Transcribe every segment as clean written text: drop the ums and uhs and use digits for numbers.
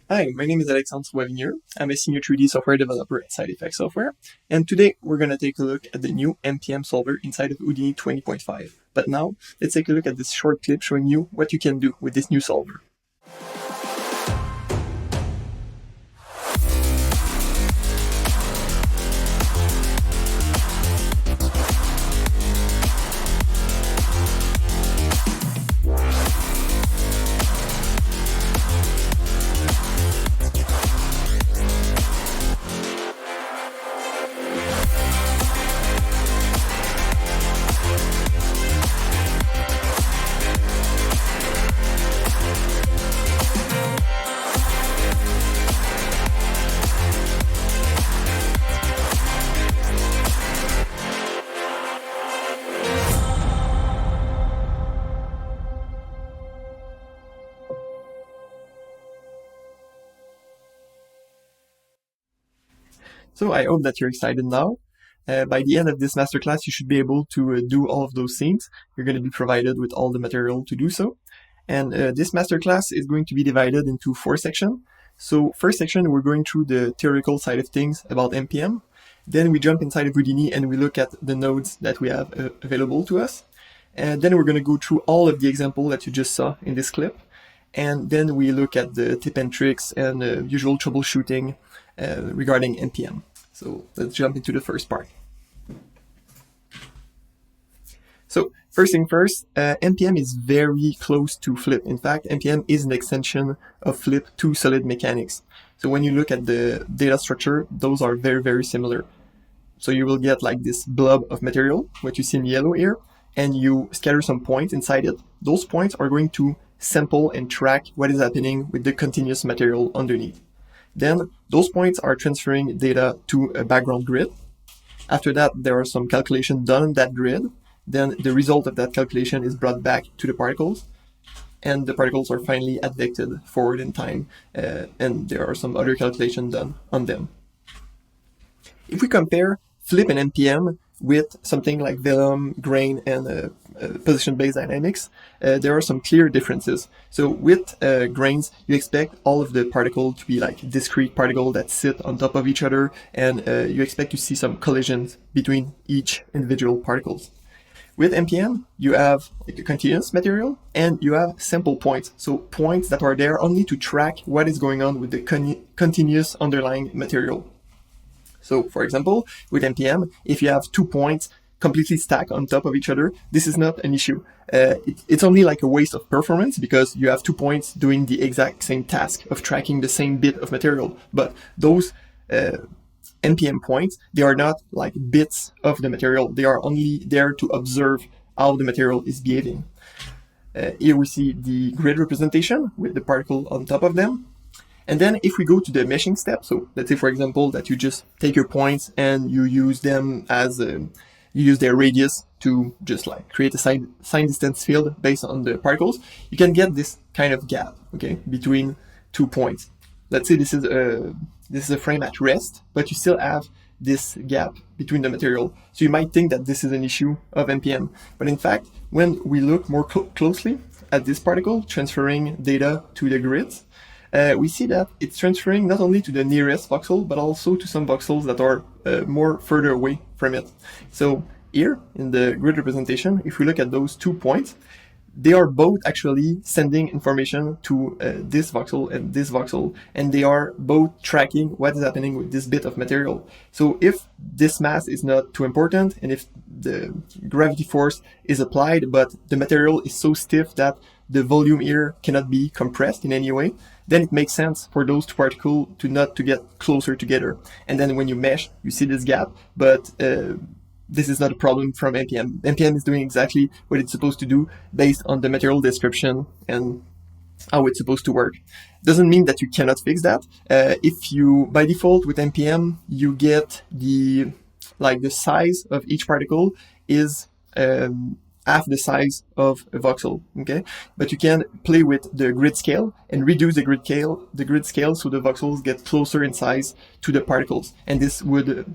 Hi, my name is Alexandre Wavinier. I'm a senior 3D software developer at Side Effects Software, and today we're going to take a look at the new MPM solver inside of Houdini 20.5. But now, let's take a look at this short clip showing you what you can do with this new solver. So I hope that you're excited now. By the end of this masterclass, you should be able to do all of those things. You're going to be provided with all the material to do so. And this masterclass is going to be divided into 4 sections. So first section, we're going through the theoretical side of things about MPM. Then we jump inside of Houdini and we look at the nodes that we have available to us. And then we're going to go through all of the examples that you just saw in this clip. And then we look at the tip and tricks and usual troubleshooting regarding MPM. So let's jump into the first part. So first thing first, MPM is very close to Flip. In fact, MPM is an extension of Flip to solid mechanics. So when you look at the data structure, those are very, very similar. So you will get like this blob of material, what you see in yellow here, and you scatter some points inside it. Those points are going to sample and track what is happening with the continuous material underneath. Then those points are transferring data to a background grid. After that, there are some calculations done on that grid. Then the result of that calculation is brought back to the particles, and the particles are finally advected forward in time, and there are some other calculations done on them. If we compare Flip and MPM with something like Vellum, Grain, and position-based dynamics, there are some clear differences. So with grains, you expect all of the particles to be like discrete particles that sit on top of each other, and you expect to see some collisions between each individual particles. With MPM, you have like a continuous material and you have sample points. So points that are there only to track what is going on with the continuous underlying material. So for example, with MPM, if you have 2 points completely stacked on top of each other, this is not an issue. It's only like a waste of performance because you have 2 points doing the exact same task of tracking the same bit of material. But those MPM points, they are not like bits of the material. They are only there to observe how the material is behaving. Here we see the grid representation with the particle on top of them. And then if we go to the meshing step, so let's say, for example, that you just take your points and you use them as, you use their radius to just like create a sign distance field based on the particles, you can get this kind of gap, okay, between 2 points. Let's say this is a frame at rest, but you still have this gap between the material. So you might think that this is an issue of MPM. But in fact, when we look more closely at this particle transferring data to the grids, we see that it's transferring not only to the nearest voxel, but also to some voxels that are more further away from it. So here in the grid representation, if we look at those 2 points, they are both actually sending information to this voxel and this voxel, and they are both tracking what is happening with this bit of material. So if this mass is not too important, and if the gravity force is applied, but the material is so stiff that the volume here cannot be compressed in any way, then it makes sense for those 2 particles to get closer together. And then when you mesh, you see this gap, but this is not a problem from MPM. MPM is doing exactly what it's supposed to do based on the material description and how it's supposed to work. Doesn't mean that you cannot fix that. If you, by default with MPM, you get the size of each particle is half the size of a voxel, okay? But you can play with the grid scale and reduce the grid scale so the voxels get closer in size to the particles. And this would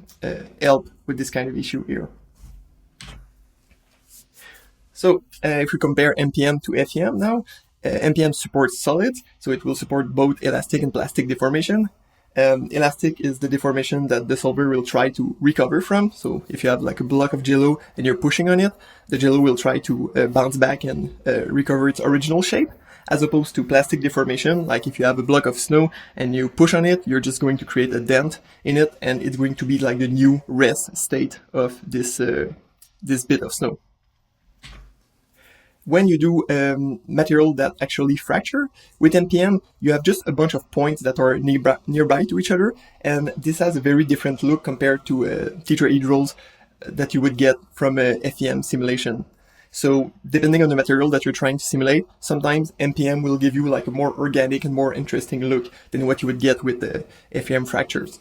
help with this kind of issue here. So if we compare MPM to FEM now, MPM supports solids, so it will support both elastic and plastic deformation. Elastic is the deformation that the solver will try to recover from. So if you have like a block of jello and you're pushing on it, the jello will try to bounce back and recover its original shape, as opposed to plastic deformation. Like if you have a block of snow and you push on it, you're just going to create a dent in it, and it's going to be like the new rest state of this bit of snow. When you do material that actually fracture, with MPM, you have just a bunch of points that are nearby to each other, and this has a very different look compared to tetrahedrals that you would get from a FEM simulation. So depending on the material that you're trying to simulate, sometimes MPM will give you like a more organic and more interesting look than what you would get with the FEM fractures.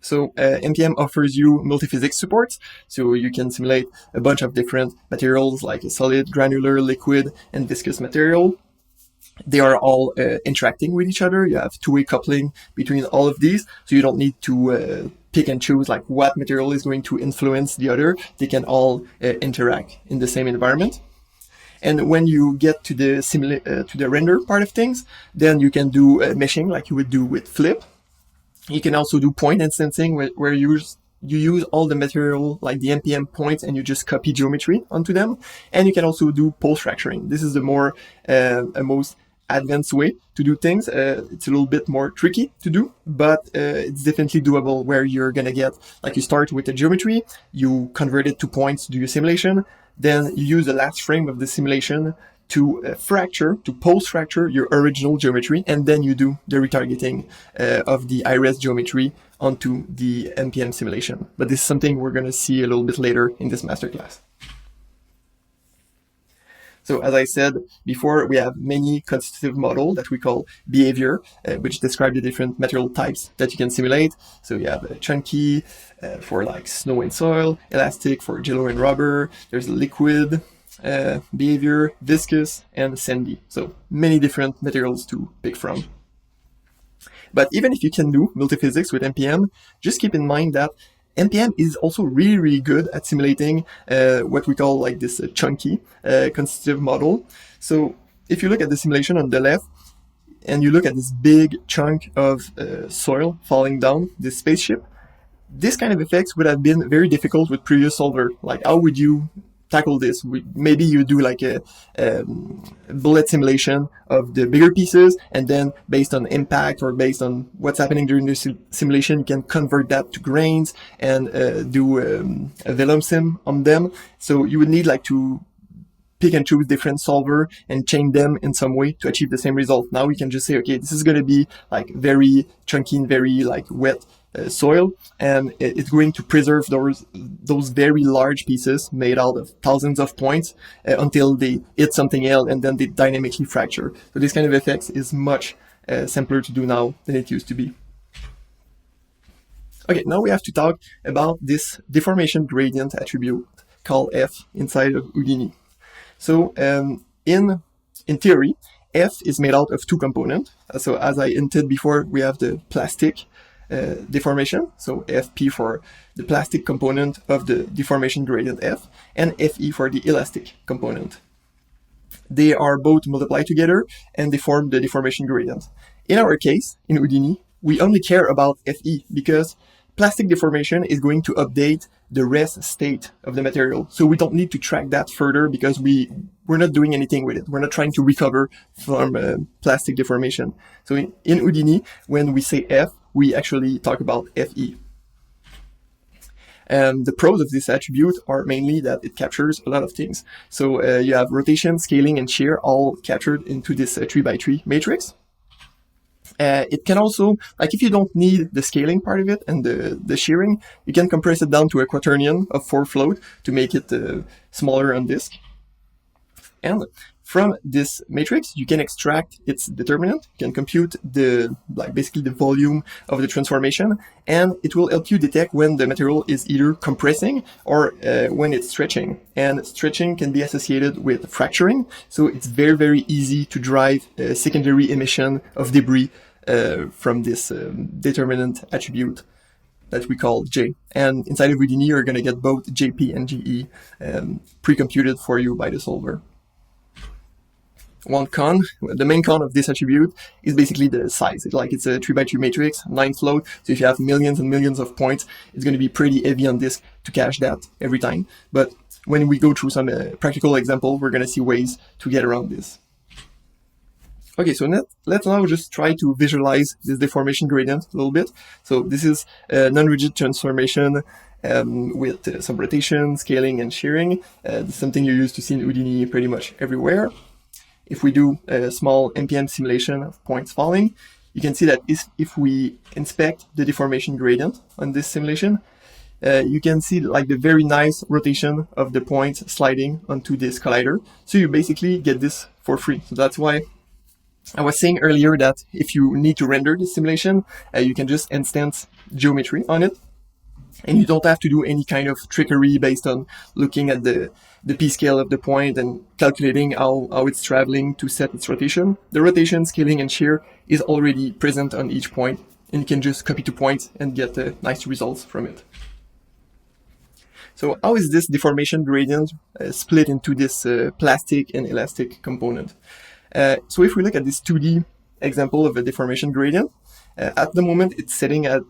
So MPM offers you multi-physics support, so you can simulate a bunch of different materials like a solid, granular, liquid, and viscous material. They are all interacting with each other. You have two-way coupling between all of these, so you don't need to pick and choose like what material is going to influence the other. They can all interact in the same environment. And when you get to the render part of things, then you can do meshing like you would do with Flip. You can also do point instancing where you use all the material like the MPM points and you just copy geometry onto them. And you can also do post fracturing. This is the most advanced way to do things. It's a little bit more tricky to do, but it's definitely doable, where you're gonna get, like, you start with the geometry, you convert it to points to do your simulation, then you use the last frame of the simulation to post-fracture your original geometry, and then you do the retargeting of the IRES geometry onto the MPM simulation. But this is something we're going to see a little bit later in this masterclass. So as I said before, we have many constitutive models that we call behavior, which describe the different material types that you can simulate. So you have chunky for like snow and soil, elastic for jello and rubber, there's liquid, behavior, viscous, and sandy. So many different materials to pick from. But even if you can do multiphysics with MPM, just keep in mind that MPM is also really, really good at simulating what we call like this chunky constitutive model. So if you look at the simulation on the left, and you look at this big chunk of soil falling down this spaceship, this kind of effects would have been very difficult with previous solver. Like, how would you tackle this? Maybe you do like a bullet simulation of the bigger pieces, and then based on impact or based on what's happening during the simulation, you can convert that to grains and do a velum sim on them. So you would need like to pick and choose different solver and chain them in some way to achieve the same result. Now we can just say, okay, this is going to be like very chunky and very like wet soil, and it's going to preserve those very large pieces made out of thousands of points until they hit something else, and then they dynamically fracture. So this kind of effects is much simpler to do now than it used to be. Okay, now we have to talk about this deformation gradient attribute called F inside of Houdini. So in theory, F is made out of two components. So as I hinted before, we have the plastic deformation, so FP for the plastic component of the deformation gradient F, and FE for the elastic component. They are both multiplied together and they form the deformation gradient. In our case, in Houdini, we only care about FE because plastic deformation is going to update the rest state of the material. So we don't need to track that further because we're not doing anything with it. We're not trying to recover from plastic deformation. So in Houdini, when we say F, we actually talk about FE. And the pros of this attribute are mainly that it captures a lot of things. So you have rotation, scaling, and shear all captured into this 3x3 matrix. It can also, like if you don't need the scaling part of it and the shearing, you can compress it down to a quaternion of 4 float to make it smaller on disk. And from this matrix, you can extract its determinant, you can compute basically the volume of the transformation, and it will help you detect when the material is either compressing or when it's stretching. And stretching can be associated with fracturing, so it's very, very easy to drive secondary emission of debris from this determinant attribute that we call J. And inside of Houdini, you're going to get both JP and GE pre-computed for you by the solver. one con, the main con of this attribute is basically the size. It's a 3x3 matrix, 9 float, so if you have millions and millions of points, it's going to be pretty heavy on disk to cache that every time. But when we go through some practical example, we're going to see ways to get around this. Okay, so let's now just try to visualize this deformation gradient a little bit. So this is a non-rigid transformation with some rotation, scaling, and shearing. This is something you're used to see in Houdini pretty much everywhere. If we do a small MPM simulation of points falling, you can see that if we inspect the deformation gradient on this simulation, you can see like the very nice rotation of the points sliding onto this collider. So you basically get this for free. So that's why I was saying earlier that if you need to render this simulation, you can just instance geometry on it. And you don't have to do any kind of trickery based on looking at the p-scale of the point and calculating how it's traveling to set its rotation. The rotation, scaling, and shear is already present on each point, and you can just copy to points and get nice results from it. So how is this deformation gradient split into this plastic and elastic component? So if we look at this 2D example of a deformation gradient, at the moment it's setting at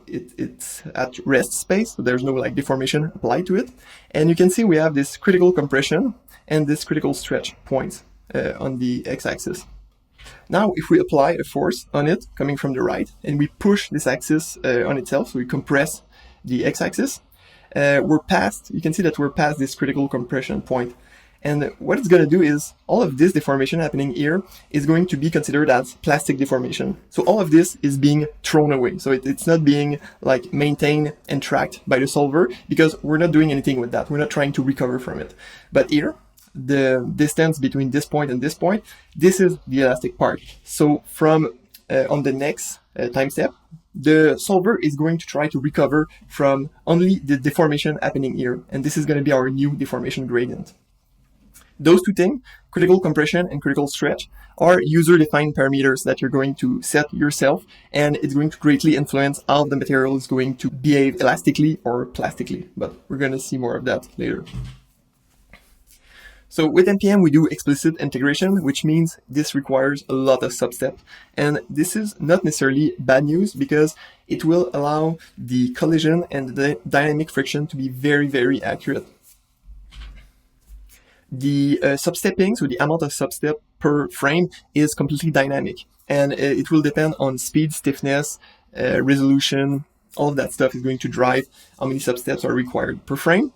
it's at rest space, so there's no like deformation applied to it, and you can see we have this critical compression and this critical stretch points on the x-axis. Now if we apply a force on it coming from the right and we push this axis on itself, so we compress the x-axis, you can see that we're past this critical compression point. And what it's going to do is all of this deformation happening here is going to be considered as plastic deformation. So all of this is being thrown away. So it's not being like maintained and tracked by the solver because we're not doing anything with that. We're not trying to recover from it. But here, the distance between this point and this point, this is the elastic part. So from on the next time step, the solver is going to try to recover from only the deformation happening here. And this is going to be our new deformation gradient. Those two things, critical compression and critical stretch, are user-defined parameters that you're going to set yourself, and it's going to greatly influence how the material is going to behave elastically or plastically. But we're going to see more of that later. So with MPM, we do explicit integration, which means this requires a lot of substeps. And this is not necessarily bad news because it will allow the collision and the dynamic friction to be very, very accurate. The substepping, so the amount of substep per frame, is completely dynamic, and it will depend on speed, stiffness, resolution. All of that stuff is going to drive how many substeps are required per frame.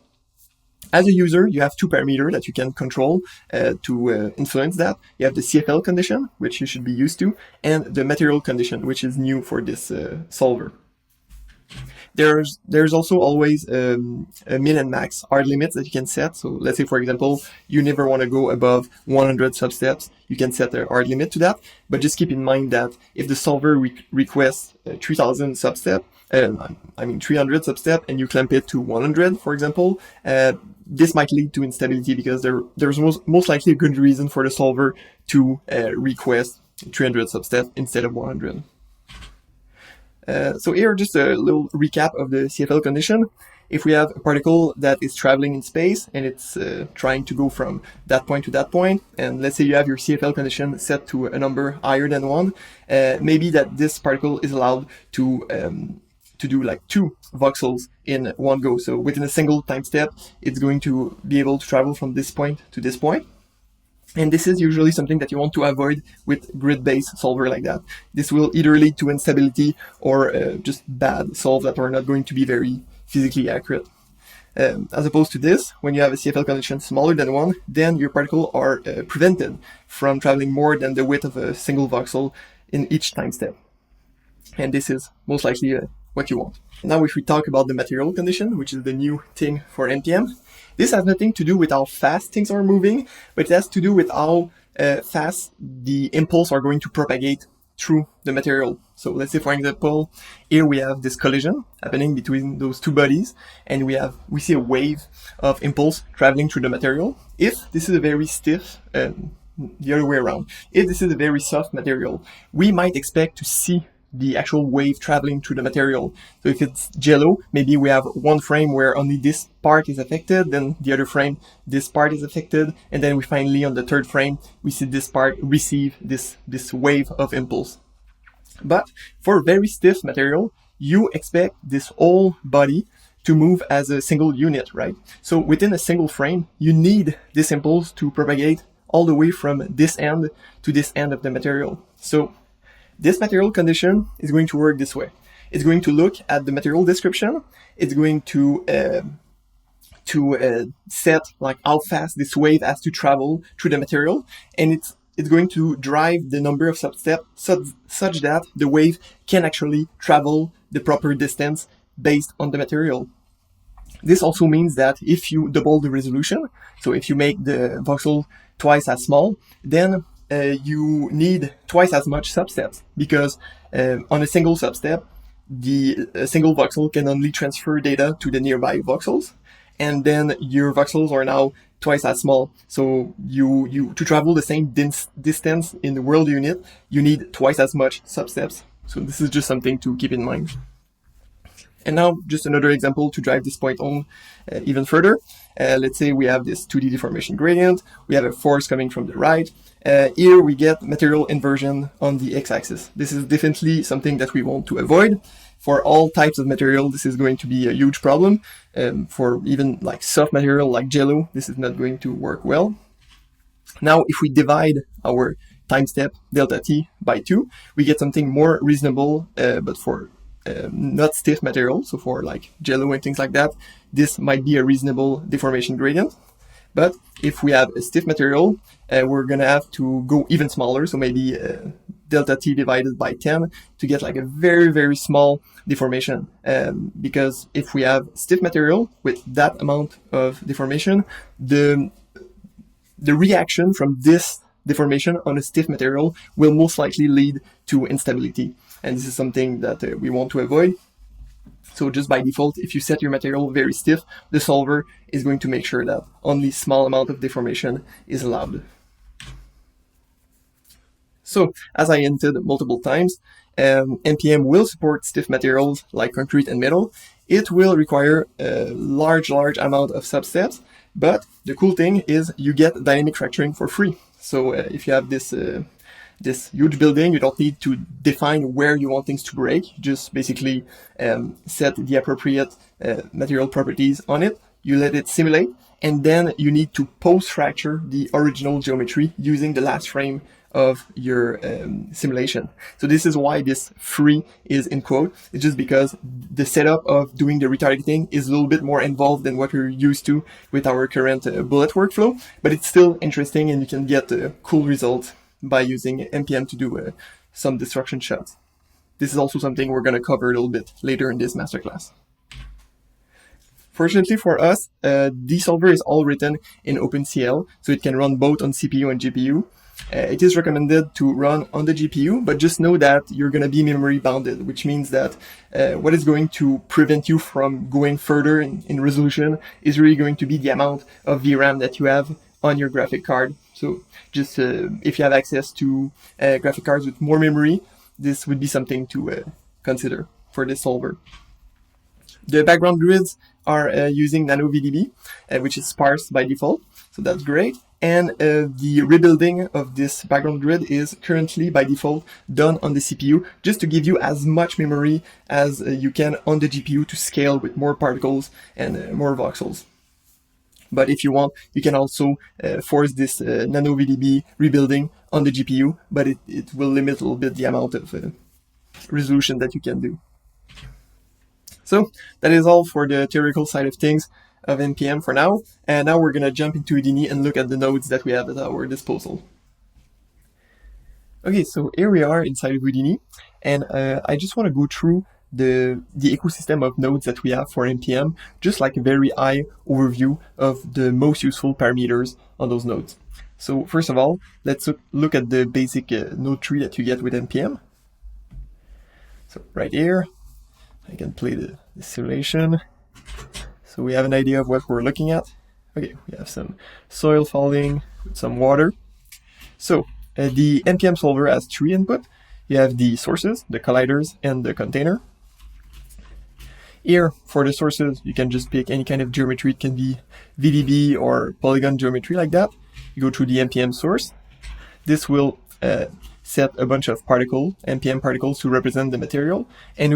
As a user, you have two parameters that you can control to influence that. You have the CFL condition, which you should be used to, and the material condition, which is new for this solver. There's also always a min and max hard limits that you can set. So let's say, for example, you never want to go above 100 substeps. You can set a hard limit to that. But just keep in mind that if the solver requests 3,000 substep, 300 substep, and you clamp it to 100, for example, this might lead to instability because there's most likely a good reason for the solver to request 300 substep instead of 100. So here, just a little recap of the CFL condition. If we have a particle that is traveling in space and it's trying to go from that point to that point, and let's say you have your CFL condition set to a number higher than 1, maybe that this particle is allowed to do like 2 voxels in one go. So within a single time step, it's going to be able to travel from this point to this point. And this is usually something that you want to avoid with grid-based solver like that. This will either lead to instability or just bad solves that are not going to be very physically accurate. As opposed to this, when you have a CFL condition smaller than 1, then your particles are prevented from traveling more than the width of a single voxel in each time step. And this is most likely what you want. Now if we talk about the material condition, which is the new thing for MPM, this has nothing to do with how fast things are moving, but it has to do with how fast the impulse are going to propagate through the material. So let's say, for example, here we have this collision happening between those two bodies, and we see a wave of impulse traveling through the material. If this is a very stiff, the other way around, if this is a very soft material, we might expect to see the actual wave traveling through the material. So if it's jello, maybe we have one frame where only this part is affected, then the other frame, this part is affected, and then we finally on the third frame, we see this part receive this wave of impulse. But for very stiff material, you expect this whole body to move as a single unit, right? So within a single frame, you need this impulse to propagate all the way from this end to this end of the material. So this material condition is going to work this way. It's going to look at the material description. It's going to set like how fast this wave has to travel through the material, and it's going to drive the number of substeps such that the wave can actually travel the proper distance based on the material. This also means that if you double the resolution, so if you make the voxel twice as small, then you need twice as much substeps, because on a single substep, the single voxel can only transfer data to the nearby voxels, and then your voxels are now twice as small. So you to travel the same distance in the world unit, you need twice as much substeps. So this is just something to keep in mind. And now just another example to drive this point home even further. Let's say we have this 2D deformation gradient. We have a force coming from the right. Here we get material inversion on the x-axis. This is definitely something that we want to avoid. For all types of material, this is going to be a huge problem. For even like soft material like jello, this is not going to work well. Now, if we divide our time step delta t by 2, we get something more reasonable, but for not stiff material, so for like jello and things like that, this might be a reasonable deformation gradient. But if we have a stiff material, we're gonna have to go even smaller, so maybe delta t divided by 10 to get like a very, very small deformation. Because if we have stiff material with that amount of deformation, the reaction from this deformation on a stiff material will most likely lead to instability. And this is something that we want to avoid. So just by default, if you set your material very stiff, the solver is going to make sure that only small amount of deformation is allowed. So as I hinted multiple times, MPM will support stiff materials like concrete and metal. It will require a large amount of substeps, but the cool thing is you get dynamic fracturing for free. So if you have this huge building, you don't need to define where you want things to break. You just basically set the appropriate material properties on it. You let it simulate, and then you need to post-fracture the original geometry using the last frame of your simulation. So this is why this free is in quote. It's just because the setup of doing the retargeting is a little bit more involved than what we're used to with our current bullet workflow, but it's still interesting, and you can get cool results by using MPM to do some destruction shots. This is also something we're going to cover a little bit later in this masterclass. Fortunately for us, the solver is all written in OpenCL, so it can run both on CPU and GPU. It is recommended to run on the GPU, but just know that you're going to be memory bounded, which means that what is going to prevent you from going further in resolution is really going to be the amount of VRAM that you have on your graphic card. So just if you have access to graphic cards with more memory, this would be something to consider for this solver. The background grids are using NanoVDB, which is sparse by default, so that's great. And the rebuilding of this background grid is currently by default done on the CPU, just to give you as much memory as you can on the GPU to scale with more particles and more voxels. But if you want, you can also force this NanoVDB rebuilding on the GPU, but it will limit a little bit the amount of resolution that you can do. So that is all for the theoretical side of things of MPM for now. And now we're going to jump into Houdini and look at the nodes that we have at our disposal. Okay, so here we are inside of Houdini, and I just want to go through the ecosystem of nodes that we have for MPM, just like a very high overview of the most useful parameters on those nodes. So first of all, let's look at the basic node tree that you get with MPM. So right here, I can play the simulation. So we have an idea of what we're looking at. Okay, we have some soil falling with some water. So the MPM solver has 3 inputs. you have the sources, the colliders, and the container. Here, for the sources, you can just pick any kind of geometry. It can be VDB or polygon geometry like that. You go through the MPM source. This will set a bunch of MPM particles to represent the material, and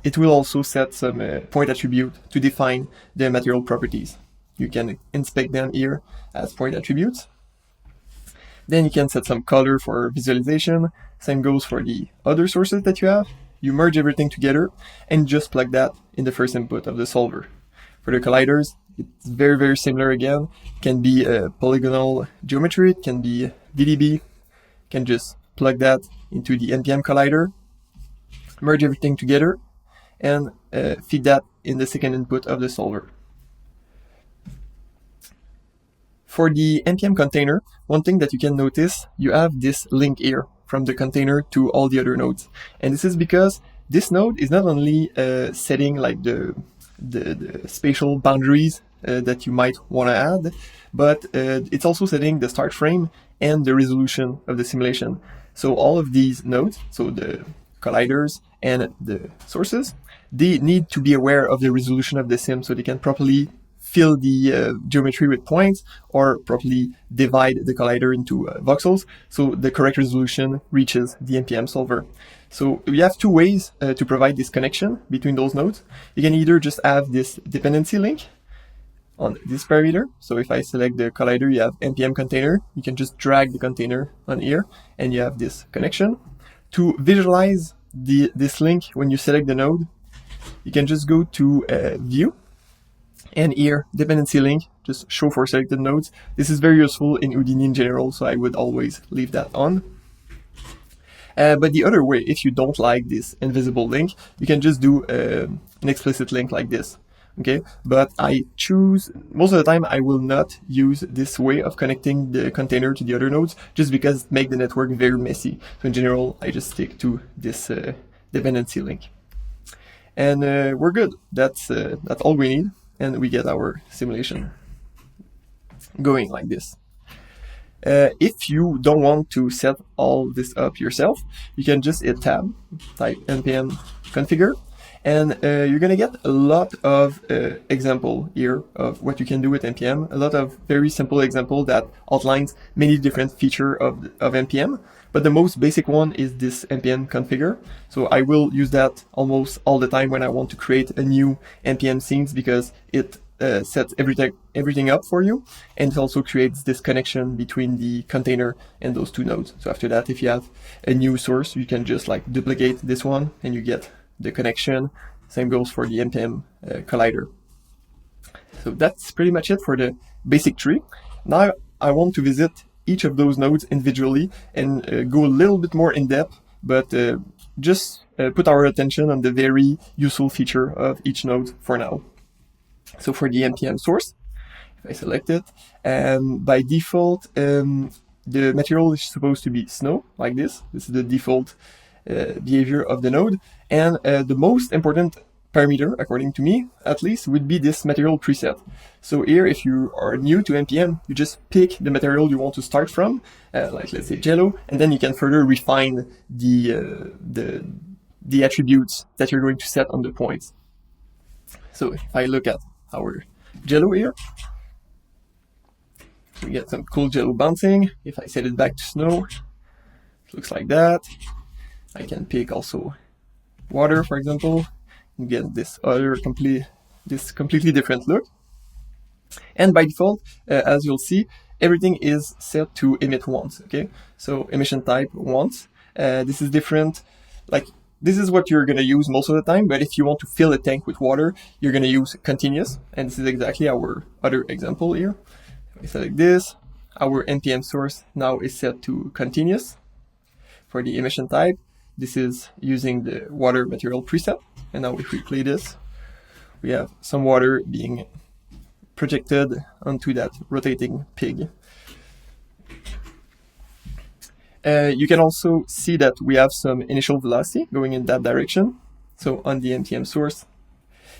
it will also set some point attribute to define the material properties. You can inspect them here as point attributes. Then you can set some color for visualization. Same goes for the other sources that you have. You merge everything together and just plug that in the first input of the solver. For the colliders, it's very, very similar again. It can be a polygonal geometry, it can be VDB. You can just plug that into the NPM collider, merge everything together, and feed that in the second input of the solver. For the NPM container, one thing that you can notice, you have this link here from the container to all the other nodes. And this is because this node is not only setting like the spatial boundaries that you might want to add, but it's also setting the start frame and the resolution of the simulation. So all of these nodes, so the colliders and the sources, they need to be aware of the resolution of the sim so they can properly fill the geometry with points or properly divide the collider into voxels so the correct resolution reaches the NPM solver. So we have two ways to provide this connection between those nodes. You can either just have this dependency link on this parameter. So if I select the collider, you have NPM container. You can just drag the container on here and you have this connection. To visualize this link when you select the node, you can just go to View, and here, dependency link, just show for selected nodes. This is very useful in Houdini in general, so I would always leave that on. But the other way, if you don't like this invisible link, you can just do an explicit link like this. Okay, but I choose, most of the time I will not use this way of connecting the container to the other nodes, just because it makes the network very messy. So in general, I just stick to this dependency link. And we're good. That's all we need. And we get our simulation going like this. If you don't want to set all this up yourself, you can just hit Tab, type npm configure, and you're going to get a lot of example here of what you can do with NPM, a lot of very simple example that outlines many different features of NPM. But the most basic one is this NPM configure. So I will use that almost all the time when I want to create a new NPM scenes, because it sets everything up for you, and it also creates this connection between the container and those two nodes. So after that, if you have a new source, you can just like duplicate this one and you get the connection. Same goes for the NPM collider. So that's pretty much it for the basic tree. Now I want to visit each of those nodes individually and go a little bit more in depth, but just put our attention on the very useful feature of each node for now. So for the NPM source, if I select it, by default, the material is supposed to be snow, like this. This is the default behavior of the node. And the most important parameter, according to me, at least, would be this material preset. So here, if you are new to NPM, you just pick the material you want to start from, like let's say jello, and then you can further refine the attributes that you're going to set on the points. So if I look at our jello here, we get some cool jello bouncing. If I set it back to snow, it looks like that. I can pick also water, for example, and get this other completely different look. And by default, as you'll see, everything is set to emit once. Okay, so emission type once. This is different. Like, this is what you're going to use most of the time, but if you want to fill a tank with water, you're going to use continuous, and this is exactly our other example here. If I select this, our NPM source now is set to continuous. For the emission type, this is using the water material preset, and now if we play this, we have some water being projected onto that rotating pig. You can also see that we have some initial velocity going in that direction. So on the NPM source,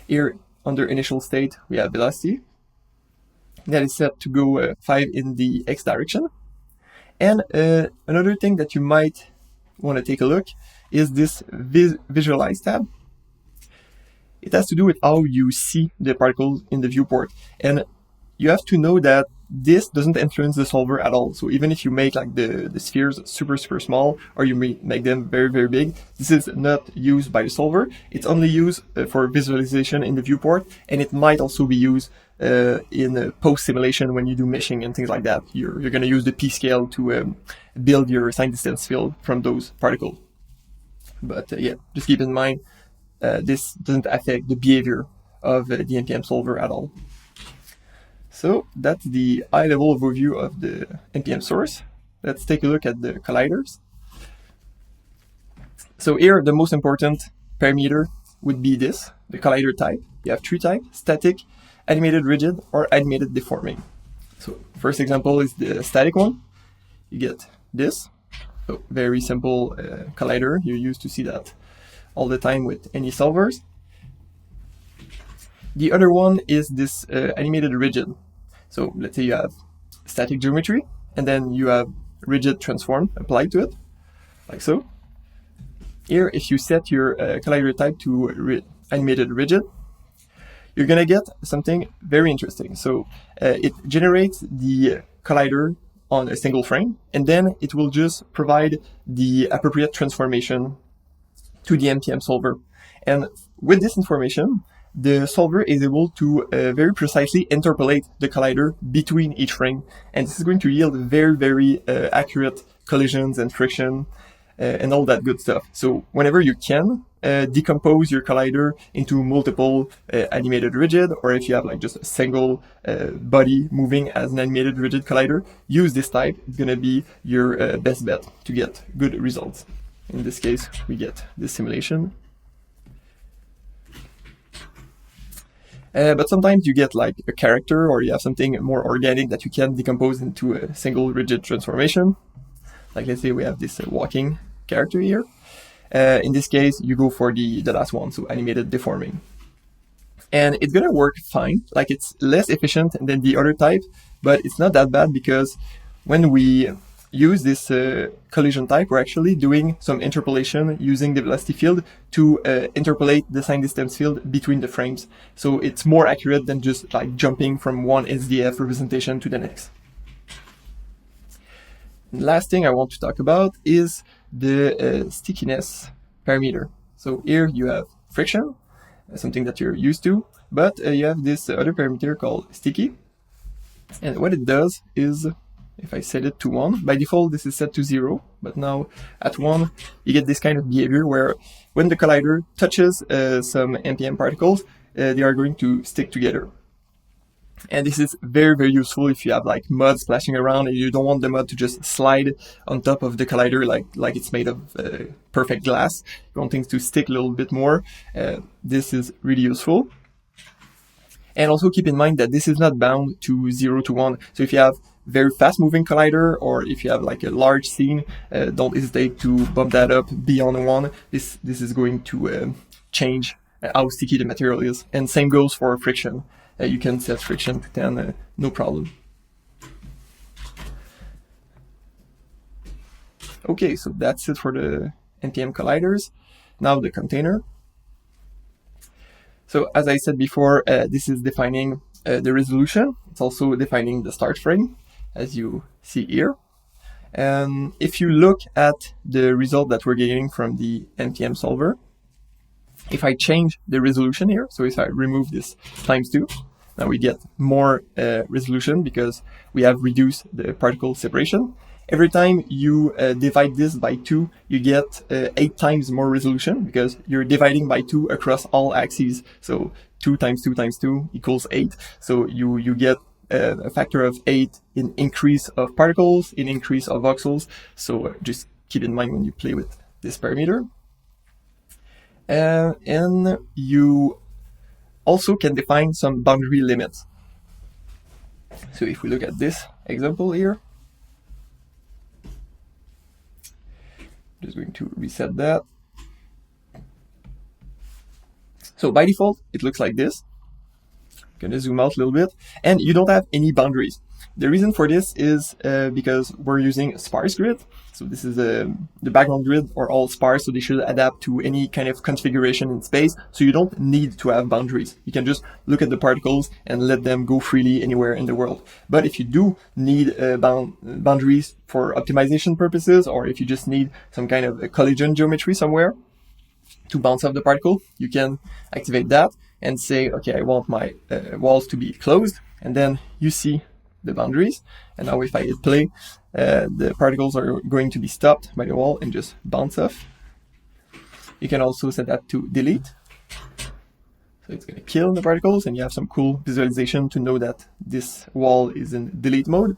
here under initial state, we have velocity that is set to go 5 in the x direction. And another thing that you might want to take a look is this Visualize tab. It has to do with how you see the particles in the viewport. And you have to know that this doesn't influence the solver at all. So even if you make like the spheres super small, or you make them very big, this is not used by the solver. It's only used for visualization in the viewport, and it might also be used in post simulation when you do meshing and things like that. You're going to use the p-scale to build your sign distance field from those particles. But yeah, just keep in mind this doesn't affect the behavior of the MPM solver at all. So that's the high-level overview of the MPM source. Let's take a look at the colliders. So here, the most important parameter would be this, the collider type. You have three types: static, animated rigid, or animated deforming. So first example is the static one. You get this. So very simple collider. You're used to see that all the time with any solvers. The other one is this animated rigid. So let's say you have static geometry, and then you have rigid transform applied to it, like so. Here, if you set your collider type to animated rigid, you're gonna get something very interesting. So it generates the collider on a single frame, and then it will just provide the appropriate transformation to the MPM solver. And with this information, the solver is able to very precisely interpolate the collider between each frame, and this is going to yield very accurate collisions and friction and all that good stuff. So whenever you can decompose your collider into multiple animated rigid, or if you have like just a single body moving as an animated rigid collider, use this type. It's gonna be your best bet to get good results. In this case, we get this simulation. But sometimes you get like a character, or you have something more organic that you can decompose into a single rigid transformation. Like let's say we have this walking character here. In this case, you go for the last one, so animated deforming. And it's gonna work fine. Like it's less efficient than the other type, but it's not that bad, because when we use this collision type, we're actually doing some interpolation using the velocity field to interpolate the sign distance field between the frames. So it's more accurate than just like jumping from one SDF representation to the next. And last thing I want to talk about is the stickiness parameter. So here you have friction, something that you're used to, but you have this other parameter called sticky. And what it does is, if I set it to 1, by default this is set to 0, but now at 1 you get this kind of behavior where when the collider touches some MPM particles, they are going to stick together. And this is very useful if you have like mud splashing around and you don't want the mud to just slide on top of the collider like it's made of perfect glass. You want things to stick a little bit more. This is really useful. And also keep in mind that this is not bound to 0 to 1. So if you have very fast moving collider, or if you have like a large scene, don't hesitate to bump that up beyond 1. This is going to change how sticky the material is. And same goes for friction. You can set friction to 10, no problem. Okay, so that's it for the MPM colliders. Now the container. So as I said before, this is defining the resolution. It's also defining the start frame, as you see here. And if you look at the result that we're getting from the MPM solver, if I change the resolution here, so if I remove this ×2, now we get more resolution because we have reduced the particle separation. Every time you divide this by 2, you get 8 times more resolution because you're dividing by 2 across all axes. So 2 times 2 times 2 equals 8. So you get a factor of 8 in increase of particles, in increase of voxels. So just keep in mind when you play with this parameter. And you also can define some boundary limits. So if we look at this example here, just going to reset that. So by default, it looks like this. I'm gonna zoom out a little bit, and you don't have any boundaries. the reason for this is because we're using a sparse grid. So this is the background grid are all sparse, so they should adapt to any kind of configuration in space. So you don't need to have boundaries. You can just look at the particles and let them go freely anywhere in the world. But if you do need boundaries for optimization purposes, or if you just need some kind of a collision geometry somewhere to bounce off the particle, you can activate that and say, okay, I want my walls to be closed, and then you see the boundaries. And now if I hit play, the particles are going to be stopped by the wall and just bounce off. You can also set that to delete. So it's going to kill the particles, and you have some cool visualization to know that this wall is in delete mode.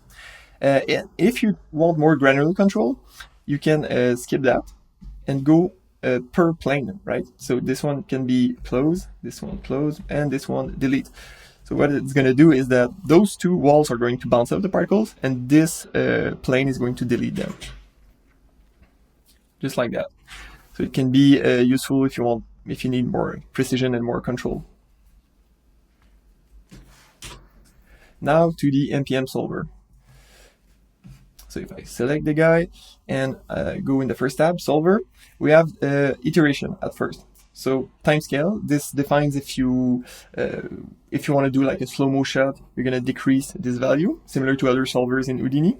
And if you want more granular control, you can skip that and go per plane, right? So this one can be close, this one close, and this one delete. So what it's going to do is that those two walls are going to bounce off the particles, and this plane is going to delete them. Just like that. So it can be useful if you need more precision and more control. Now to the MPM solver. So if I select the guy and go in the first tab, solver, we have iteration at first. So timescale, this defines if you want to do like a slow-mo shot, you're going to decrease this value, similar to other solvers in Houdini.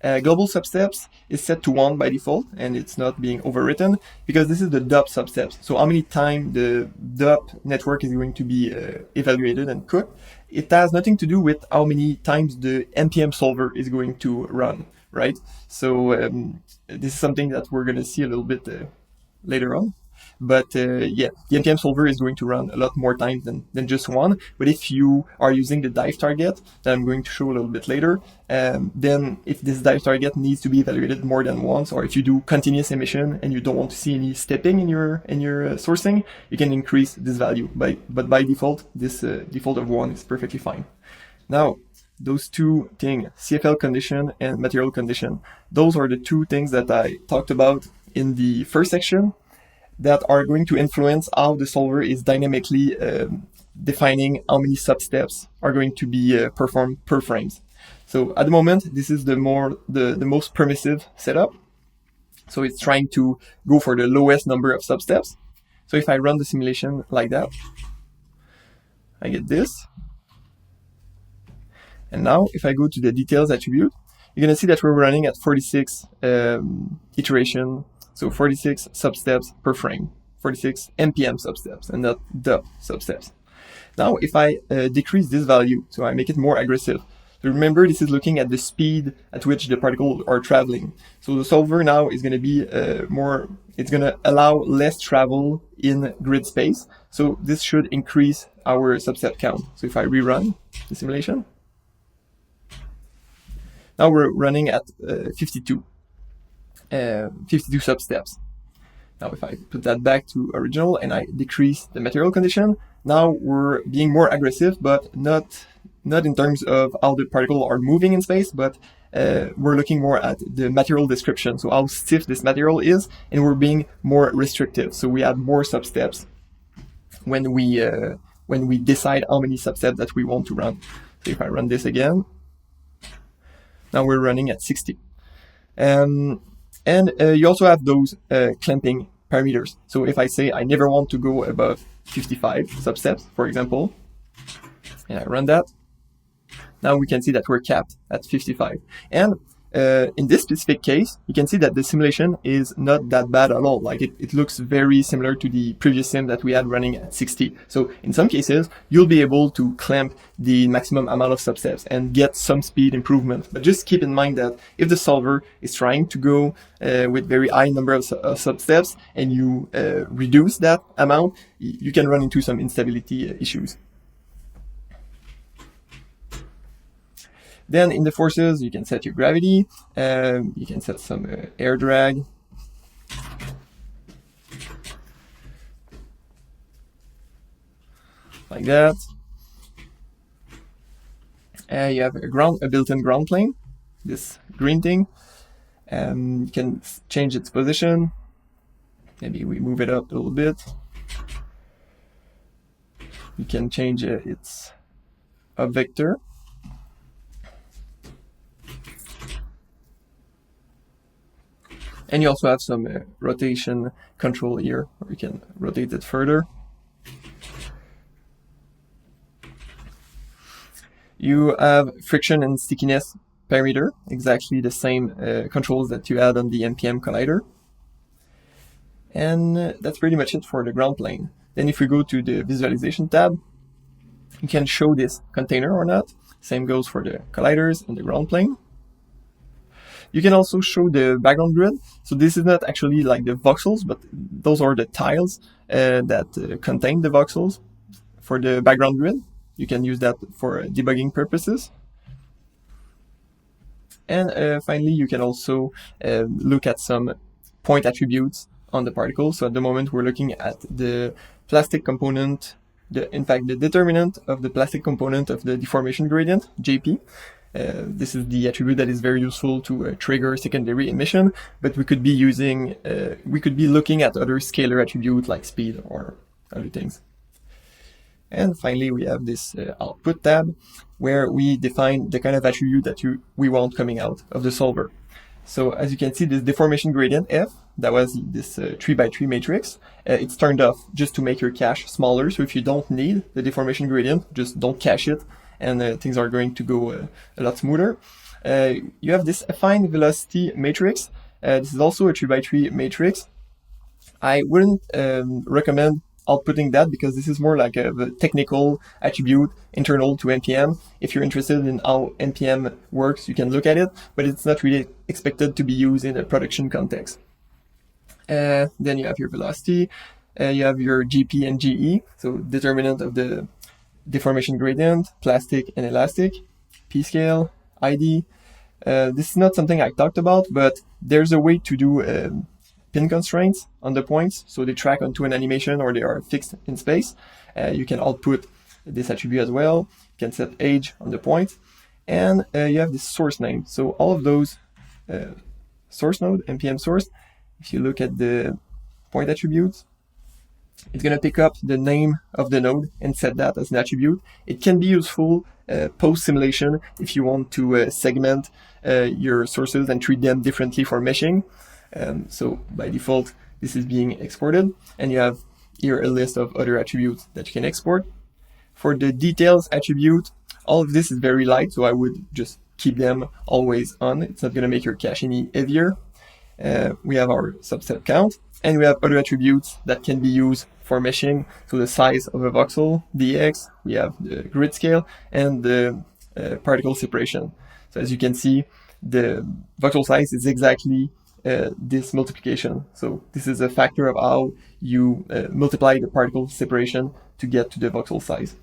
Global substeps is set to 1 by default, and it's not being overwritten because this is the DOP substeps. So how many times the DOP network is going to be evaluated and cooked. It has nothing to do with how many times the MPM solver is going to run, right? So this is something that we're going to see a little bit later on. But yeah, the MPM solver is going to run a lot more times than just one. But if you are using the dive target that I'm going to show a little bit later, then if this dive target needs to be evaluated more than once, or if you do continuous emission and you don't want to see any stepping in your sourcing, you can increase this value. But by default, this default of 1 is perfectly fine. Now, those two things, CFL condition and material condition, those are the two things that I talked about in the first section, that are going to influence how the solver is dynamically defining how many substeps are going to be performed per frames. So at the moment, this is the most permissive setup. So it's trying to go for the lowest number of substeps. So if I run the simulation like that, I get this. And now if I go to the details attribute, you're going to see that we're running at 46 iteration. So 46 substeps per frame, 46 MPM substeps, and not DOP substeps. Now, if I decrease this value, so I make it more aggressive, so remember this is looking at the speed at which the particles are traveling. So the solver now is going to be it's going to allow less travel in grid space. So this should increase our substep count. So if I rerun the simulation, now we're running at 52 substeps. Now if I put that back to original and I decrease the material condition, now we're being more aggressive, but not in terms of how the particles are moving in space, but we're looking more at the material description, so how stiff this material is, and we're being more restrictive. So we add more substeps when we decide how many substeps that we want to run. So if I run this again, now we're running at 60. And you also have those clamping parameters. So if I say I never want to go above 55 substeps, for example, and I run that, now we can see that we're capped at 55. And in this specific case, you can see that the simulation is not that bad at all. Like it looks very similar to the previous sim that we had running at 60. So in some cases, you'll be able to clamp the maximum amount of substeps and get some speed improvement. But just keep in mind that if the solver is trying to go with very high number of substeps and you reduce that amount, you can run into some instability issues. Then in the forces, you can set your gravity, you can set some air drag. Like that. You have a built-in ground plane, this green thing. You can change its position. Maybe we move it up a little bit. You can change its up vector. And you also have some rotation control here, where you can rotate it further. You have friction and stickiness parameter, exactly the same controls that you had on the MPM collider. And that's pretty much it for the ground plane. Then if we go to the visualization tab, you can show this container or not. Same goes for the colliders and the ground plane. You can also show the background grid. So this is not actually like the voxels, but those are the tiles that contain the voxels for the background grid. You can use that for debugging purposes. And finally, you can also look at some point attributes on the particle. So at the moment, we're looking at the plastic component, in fact, the determinant of the plastic component of the deformation gradient, JP. This is the attribute that is very useful to trigger secondary emission, but we could be looking at other scalar attributes like speed or other things. And finally, we have this output tab where we define the kind of attribute that we want coming out of the solver. So as you can see, this deformation gradient F, that was this 3x3 matrix, it's turned off just to make your cache smaller. So if you don't need the deformation gradient, just don't cache it, and things are going to go a lot smoother. You have this affine velocity matrix. This is also a 3x3 matrix. I wouldn't recommend outputting that because this is more like a technical attribute internal to NPM. If you're interested in how NPM works, you can look at it, but it's not really expected to be used in a production context. Then you have your velocity, you have your GP and GE, so determinant of the deformation gradient, plastic and elastic, p-scale, ID. This is not something I talked about, but there's a way to do pin constraints on the points, so they track onto an animation or they are fixed in space. You can output this attribute as well. You can set age on the point, and you have this source name. So all of those source node, NPM source, if you look at the point attributes, it's going to pick up the name of the node and set that as an attribute. It can be useful post-simulation if you want to segment your sources and treat them differently for meshing. So by default, this is being exported, and you have here a list of other attributes that you can export. For the details attribute, all of this is very light, so I would just keep them always on. It's not going to make your cache any heavier. We have our subset count, and we have other attributes that can be used for meshing. So the size of a voxel, dx, we have the grid scale, and the particle separation. So as you can see, the voxel size is exactly this multiplication. So this is a factor of how you multiply the particle separation to get to the voxel size.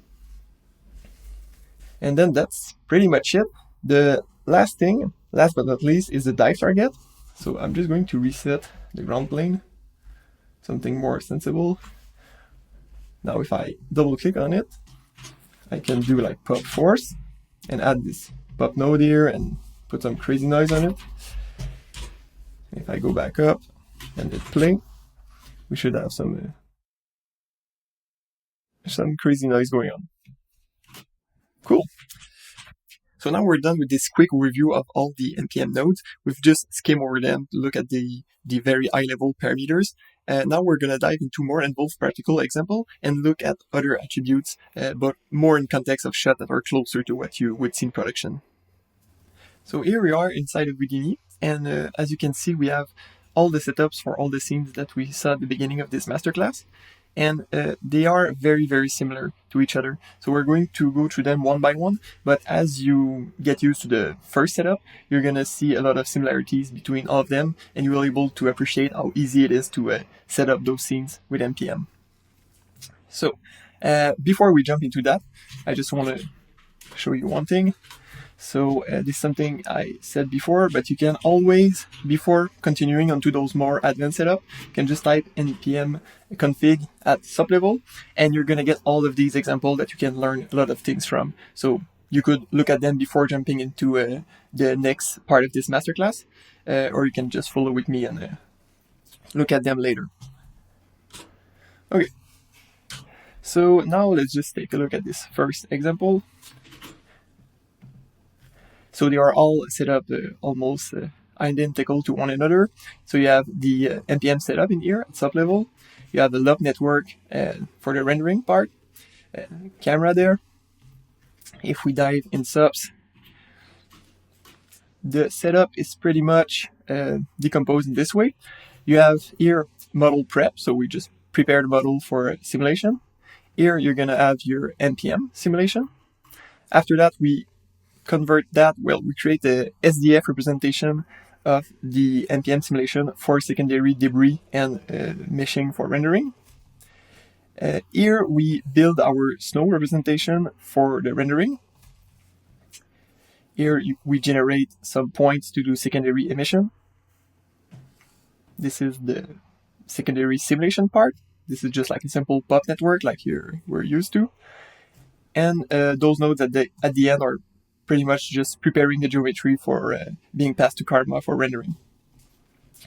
And then that's pretty much it. The last thing, last but not least, is the dive target. So I'm just going to reset the ground plane, something more sensible. Now if I double click on it, I can do like pop force and add this pop node here and put some crazy noise on it. If I go back up and hit play, we should have some crazy noise going on. Cool. So now we're done with this quick review of all the NPM nodes. We've just skimmed over them to look at the very high-level parameters. Now we're going to dive into more involved practical example and look at other attributes, but more in context of shots that are closer to what you would see in production. So here we are inside of Houdini, and as you can see, we have all the setups for all the scenes that we saw at the beginning of this masterclass. And they are very, very similar to each other. So we're going to go through them one by one, but as you get used to the first setup, you're going to see a lot of similarities between all of them, and you will be able to appreciate how easy it is to set up those scenes with NPM. So before we jump into that, I just want to show you one thing. So this is something I said before, but you can always, before continuing onto those more advanced setup, you can just type npm config at sub level, and you're going to get all of these examples that you can learn a lot of things from. So you could look at them before jumping into the next part of this masterclass, or you can just follow with me and look at them later. Okay, so now let's just take a look at this first example. So they are all set up almost identical to one another. So you have the MPM setup in here at sub level. You have the loop network for the rendering part, camera there. If we dive in subs, the setup is pretty much decomposed in this way. You have here model prep, so we just prepare the model for simulation. Here you're gonna have your MPM simulation. After that, we convert that, well, we create a SDF representation of the MPM simulation for secondary debris and meshing for rendering. Here we build our snow representation for the rendering. Here we generate some points to do secondary emission. This is the secondary simulation part. This is just like a simple pop network like we're used to. And those nodes at the end are pretty much just preparing the geometry for being passed to Karma for rendering.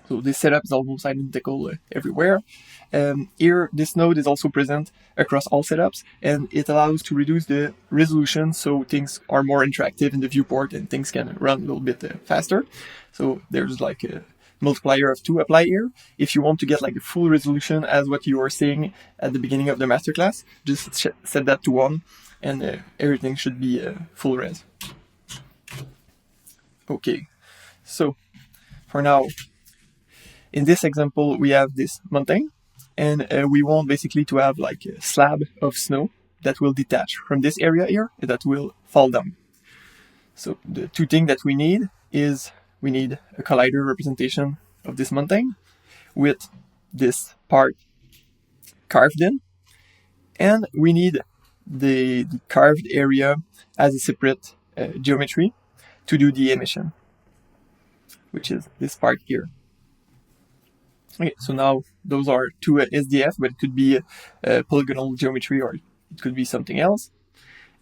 So this setup is almost identical everywhere. Here, this node is also present across all setups, and it allows to reduce the resolution so things are more interactive in the viewport and things can run a little bit faster. So there's like a multiplier of 2 apply here. If you want to get like a full resolution as what you were saying at the beginning of the masterclass, just set that to 1 and everything should be full res. Okay, so for now, in this example, we have this mountain, and we want basically to have like a slab of snow that will detach from this area here and that will fall down. So the two things that we need is we need a collider representation of this mountain with this part carved in, and we need the carved area as a separate geometry to do the emission, which is this part here. Okay, so now those are two SDF, but it could be a polygonal geometry or it could be something else.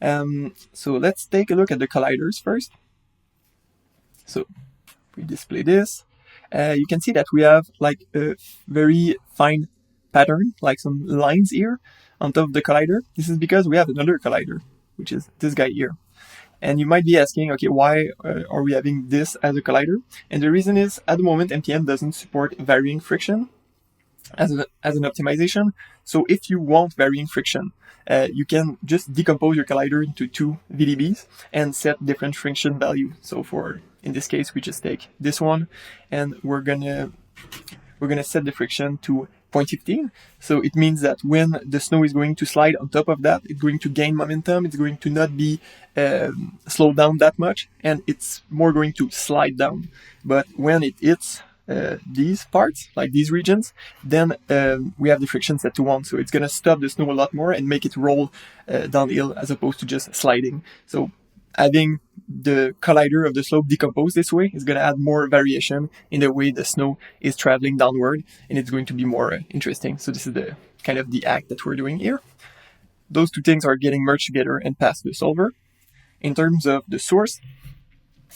So let's take a look at the colliders first. So we display this. You can see that we have like a very fine pattern, like some lines here on top of the collider. This is because we have another collider, which is this guy here. And you might be asking, okay, why are we having this as a collider? And the reason is, at the moment, MPM doesn't support varying friction as an optimization. So if you want varying friction, you can just decompose your collider into 2 VDBs and set different friction value. So in this case, we just take this one, and we're gonna set the friction to 0.15. So it means that when the snow is going to slide on top of that, it's going to gain momentum, it's going to not be slowed down that much, and it's more going to slide down. But when it hits these parts, like these regions, then we have the friction set to 1. So it's going to stop the snow a lot more and make it roll downhill as opposed to just sliding. So having the collider of the slope decompose this way is going to add more variation in the way the snow is traveling downward, and it's going to be more interesting. So this is the kind of the act that we're doing here. Those two things are getting merged together and passed to the solver. In terms of the source,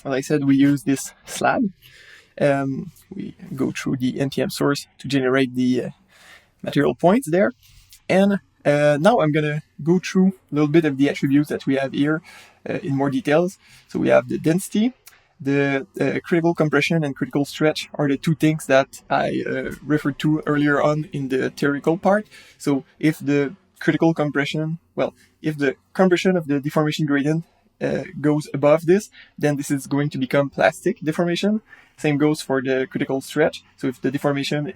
as I said, we use this slab. We go through the NPM source to generate the material points there. And now I'm going to go through a little bit of the attributes that we have here in more details. So we have the density, the critical compression and critical stretch are the two things that I referred to earlier on in the theoretical part. So if the critical compression, if the compression of the deformation gradient goes above this, then this is going to become plastic deformation. Same goes for the critical stretch. So if the deformation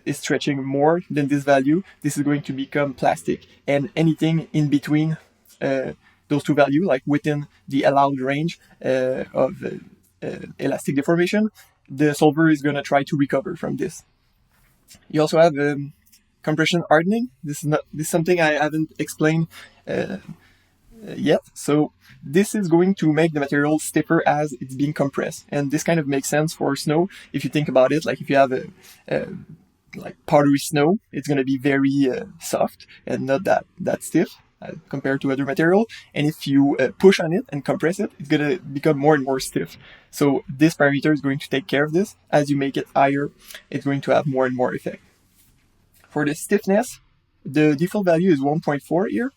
is stretching more than this value, this is going to become plastic. And anything in between those two values, like within the allowed range of elastic deformation, the solver is going to try to recover from this. You also have compression hardening. This is something I haven't explained yet. So this is going to make the material stiffer as it's being compressed, and this kind of makes sense for snow if you think about it. Like if you have like powdery snow, it's going to be very soft and not that stiff compared to other material. And if you push on it and compress it, it's going to become more and more stiff. So this parameter is going to take care of this. As you make it higher, it's going to have more and more effect. For the stiffness, the default value is 1.4 here.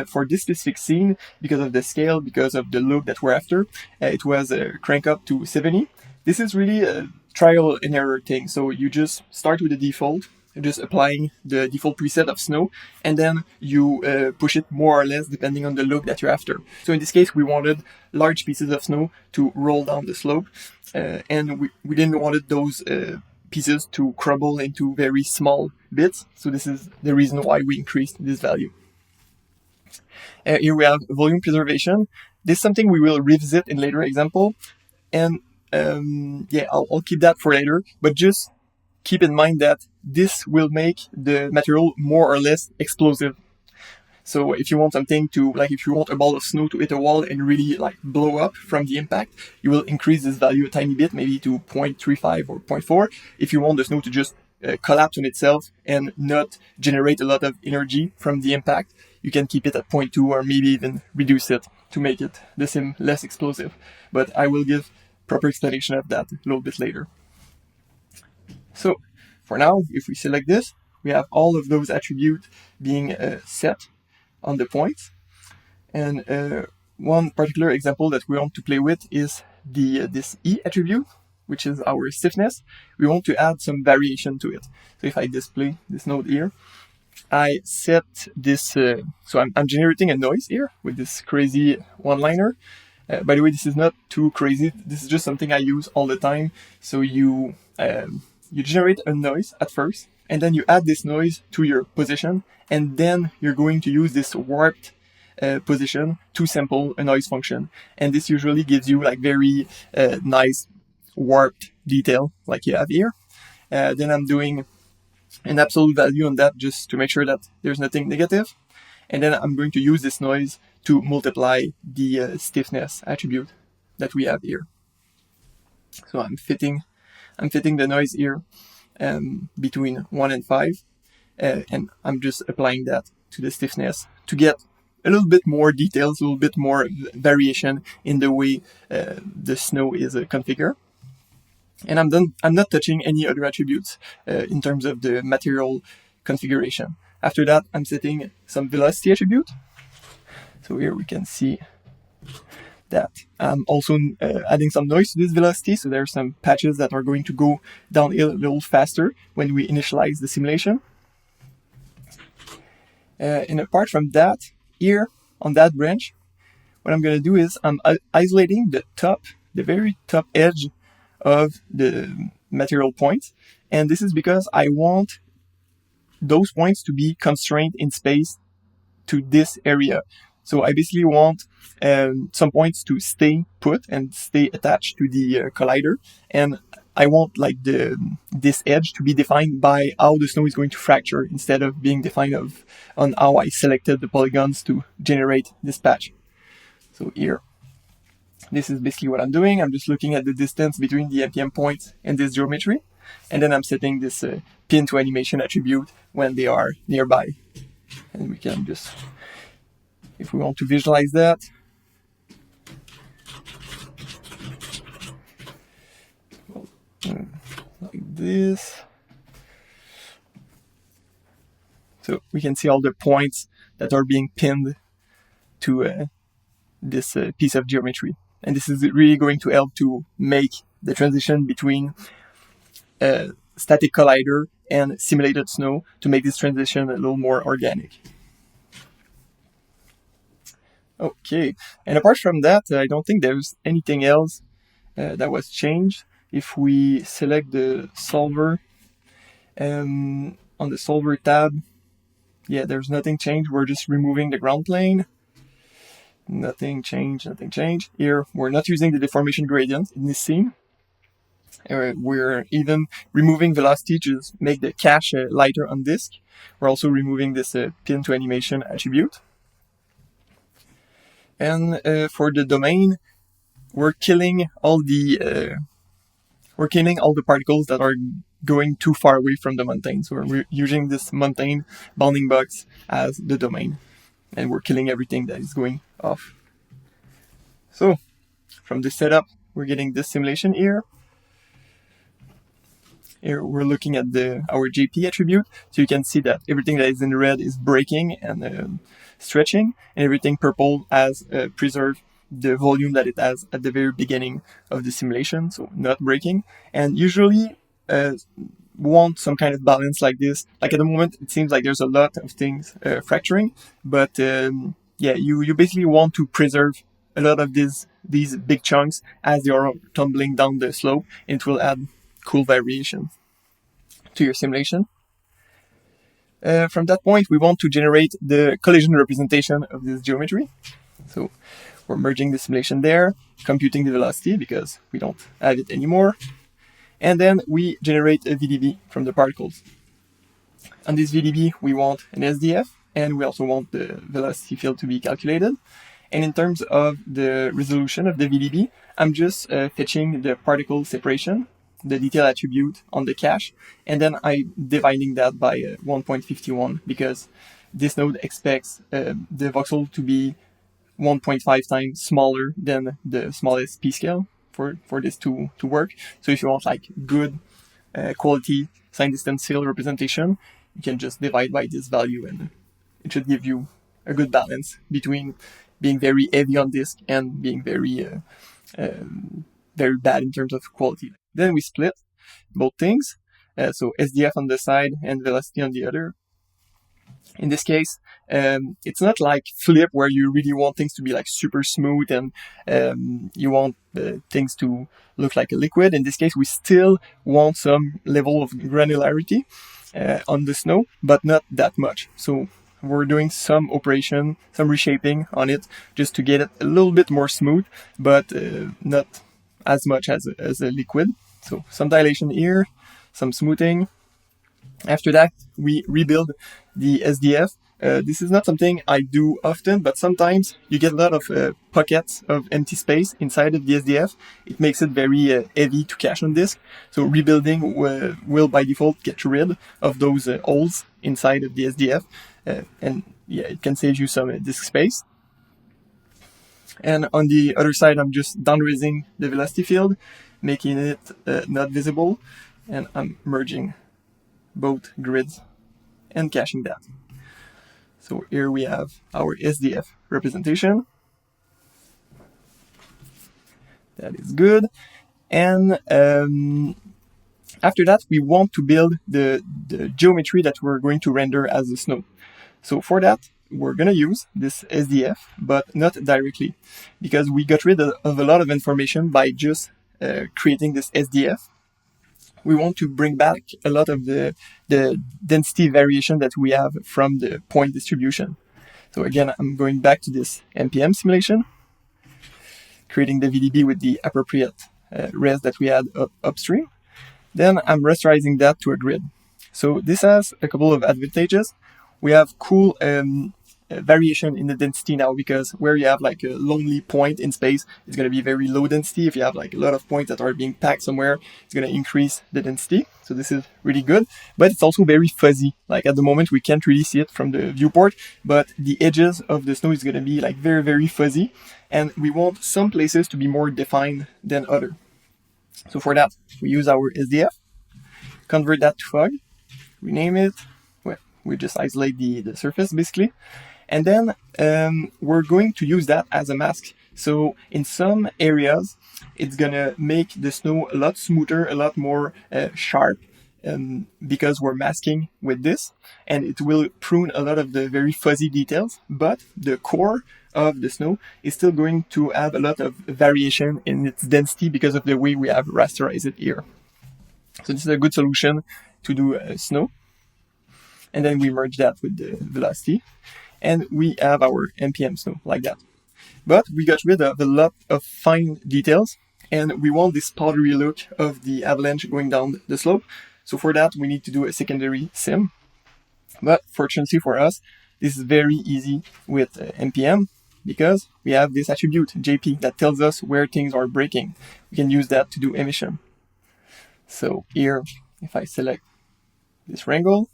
For this specific scene, because of the scale, because of the look that we're after, it was cranked up to 70. this is really a trial and error thing. So you just start with the default, just applying the default preset of snow, and then you push it more or less depending on the look that you're after. So in this case, we wanted large pieces of snow to roll down the slope, and we didn't wanted those pieces to crumble into very small bits. So this is the reason why we increased this value. Here we have volume preservation. This is something we will revisit in later example, and yeah, I'll keep that for later, but just keep in mind that this will make the material more or less explosive. So if you want something to, like if you want a ball of snow to hit a wall and really like blow up from the impact, you will increase this value a tiny bit, maybe to 0.35 or 0.4. If you want the snow to just collapse on itself and not generate a lot of energy from the impact, you can keep it at 0.2 or maybe even reduce it to make it the same, less explosive. But I will give proper explanation of that a little bit later. So for now, if we select this, we have all of those attributes being set on the points. And one particular example that we want to play with is this E attribute, which is our stiffness. We want to add some variation to it. So if I display this node here, I set this, so I'm generating a noise here with this crazy one-liner. By the way, this is not too crazy. This is just something I use all the time. So you generate a noise at first, and then you add this noise to your position, and then you're going to use this warped position to sample a noise function. And this usually gives you like very nice warped detail like you have here. Then I'm doing an absolute value on that just to make sure that there's nothing negative. And then I'm going to use this noise to multiply the stiffness attribute that we have here. So I'm fitting the noise here between 1 and 5, and I'm just applying that to the stiffness to get a little bit more details, a little bit more variation in the way the snow is configured. And I'm not touching any other attributes in terms of the material configuration. After that, I'm setting some velocity attribute. So here we can see that I'm also adding some noise to this velocity. So there are some patches that are going to go downhill a little faster when we initialize the simulation. And apart from that, here on that branch, what I'm going to do is I'm isolating the very top edge of the material points. And this is because I want those points to be constrained in space to this area. So I basically want some points to stay put and stay attached to the collider. And I want like this edge to be defined by how the snow is going to fracture instead of being defined on how I selected the polygons to generate this patch. So here, this is basically what I'm doing. I'm just looking at the distance between the MPM points and this geometry. And then I'm setting this pin to animation attribute when they are nearby. And we can just, if we want to visualize that, like this. So we can see all the points that are being pinned to this piece of geometry. And this is really going to help to make the transition between static collider and simulated snow to make this transition a little more organic. Okay, and apart from that, I don't think there's anything else that was changed. If we select the solver on the solver tab, yeah, there's nothing changed. We're just removing the ground plane. Nothing changed, nothing changed. Here, we're not using the deformation gradient in this scene. We're even removing velocity to just make the cache lighter on disk. We're also removing this pin to animation attribute. And for the domain, we're killing all the particles that are going too far away from the mountain. So we're using this mountain bounding box as the domain. And we're killing everything that is going off. So from this setup, we're getting this simulation here. Here we're looking at our JP attribute. So you can see that everything that is in red is breaking and stretching, and everything purple has preserved the volume that it has at the very beginning of the simulation, so not breaking. And usually want some kind of balance like this. Like at the moment, it seems like there's a lot of things fracturing, but yeah, you basically want to preserve a lot of these big chunks as they are tumbling down the slope, and it will add cool variation to your simulation. From that point, we want to generate the collision representation of this geometry. So we're merging the simulation there, computing the velocity because we don't have it anymore. And then we generate a VDB from the particles. On this VDB, we want an SDF, and we also want the velocity field to be calculated. And in terms of the resolution of the VDB, I'm just fetching the particle separation, the detail attribute on the cache, and then I'm dividing that by 1.51 because this node expects the voxel to be 1.5 times smaller than the smallest p-scale for this to work. So if you want like good quality sign distance field representation, you can just divide by this value, and it should give you a good balance between being very heavy on disk and being very bad in terms of quality. Then we split both things, so SDF on the side and velocity on the other. In this case, it's not like flip where you really want things to be like super smooth and you want things to look like a liquid. In this case, we still want some level of granularity on the snow, but not that much. So we're doing some operation, some reshaping on it just to get it a little bit more smooth, but not as much as a liquid. So some dilation here, some smoothing. After that, we rebuild the SDF. This is not something I do often, but sometimes you get a lot of pockets of empty space inside of the SDF. It makes it very heavy to cache on disk. So rebuilding will by default get rid of those holes inside of the SDF. And yeah, it can save you some disk space. And on the other side, I'm just downraising the velocity field, making it not visible. And I'm merging both grids and caching that. So here we have our SDF representation. That is good. And after that, we want to build the geometry that we're going to render as the snow. So for that, we're going to use this SDF, but not directly, because we got rid of a lot of information by just creating this SDF. We want to bring back a lot of the density variation that we have from the point distribution. So again, I'm going back to this MPM simulation, creating the VDB with the appropriate res that we had upstream. Then I'm rasterizing that to a grid. So this has a couple of advantages. We have cool variation in the density now, because where you have like a lonely point in space, it's going to be very low density. If you have like a lot of points that are being packed somewhere, it's going to increase the density. So this is really good, but it's also very fuzzy. Like at the moment, we can't really see it from the viewport, but the edges of the snow is going to be like very, very fuzzy. And we want some places to be more defined than other. So for that, we use our SDF, convert that to fog, rename it. Well, we just isolate the surface basically. And then we're going to use that as a mask. So in some areas, it's gonna make the snow a lot smoother, a lot more sharp, because we're masking with this, and it will prune a lot of the very fuzzy details. But the core of the snow is still going to have a lot of variation in its density because of the way we have rasterized it here. So this is a good solution to do snow. And then we merge that with the velocity. And we have our MPM snow like that. But we got rid of a lot of fine details, and we want this powdery look of the avalanche going down the slope. So for that, we need to do a secondary sim. But fortunately for us, this is very easy with MPM, because we have this attribute, JP, that tells us where things are breaking. We can use that to do emission. So here, if I select this wrangle,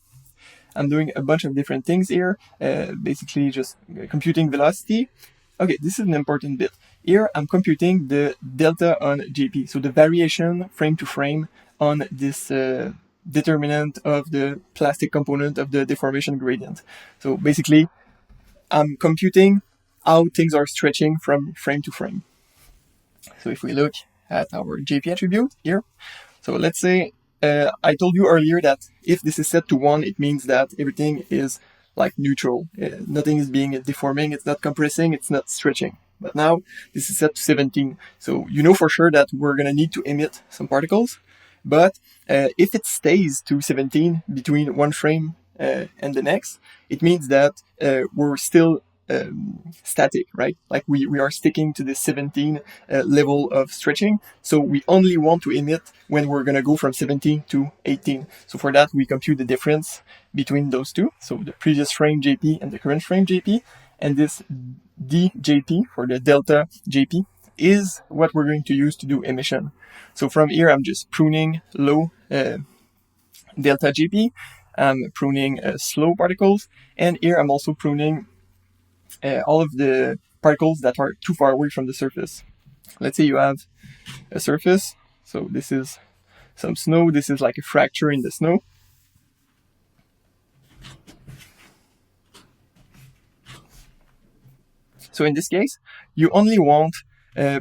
I'm doing a bunch of different things here, basically just computing velocity. Okay, this is an important bit. Here, I'm computing the delta on JP, so the variation frame to frame on this determinant of the plastic component of the deformation gradient. So basically, I'm computing how things are stretching from frame to frame. So if we look at our JP attribute here, so let's say I told you earlier that if this is set to 1, it means that everything is like neutral. Nothing is being deforming, it's not compressing, it's not stretching. But now this is set to 17. So you know for sure that we're going to need to emit some particles. But if it stays to 17 between one frame and the next, it means that we're still static, right? Like we are sticking to the 17 level of stretching. So we only want to emit when we're going to go from 17 to 18. So for that, we compute the difference between those two. So the previous frame JP and the current frame JP. And this dJP, for the delta JP, is what we're going to use to do emission. So from here, I'm just pruning low delta JP. I'm pruning slow particles. And here I'm also pruning all of the particles that are too far away from the surface. Let's say you have a surface. So this is some snow. This is like a fracture in the snow. So in this case, you only want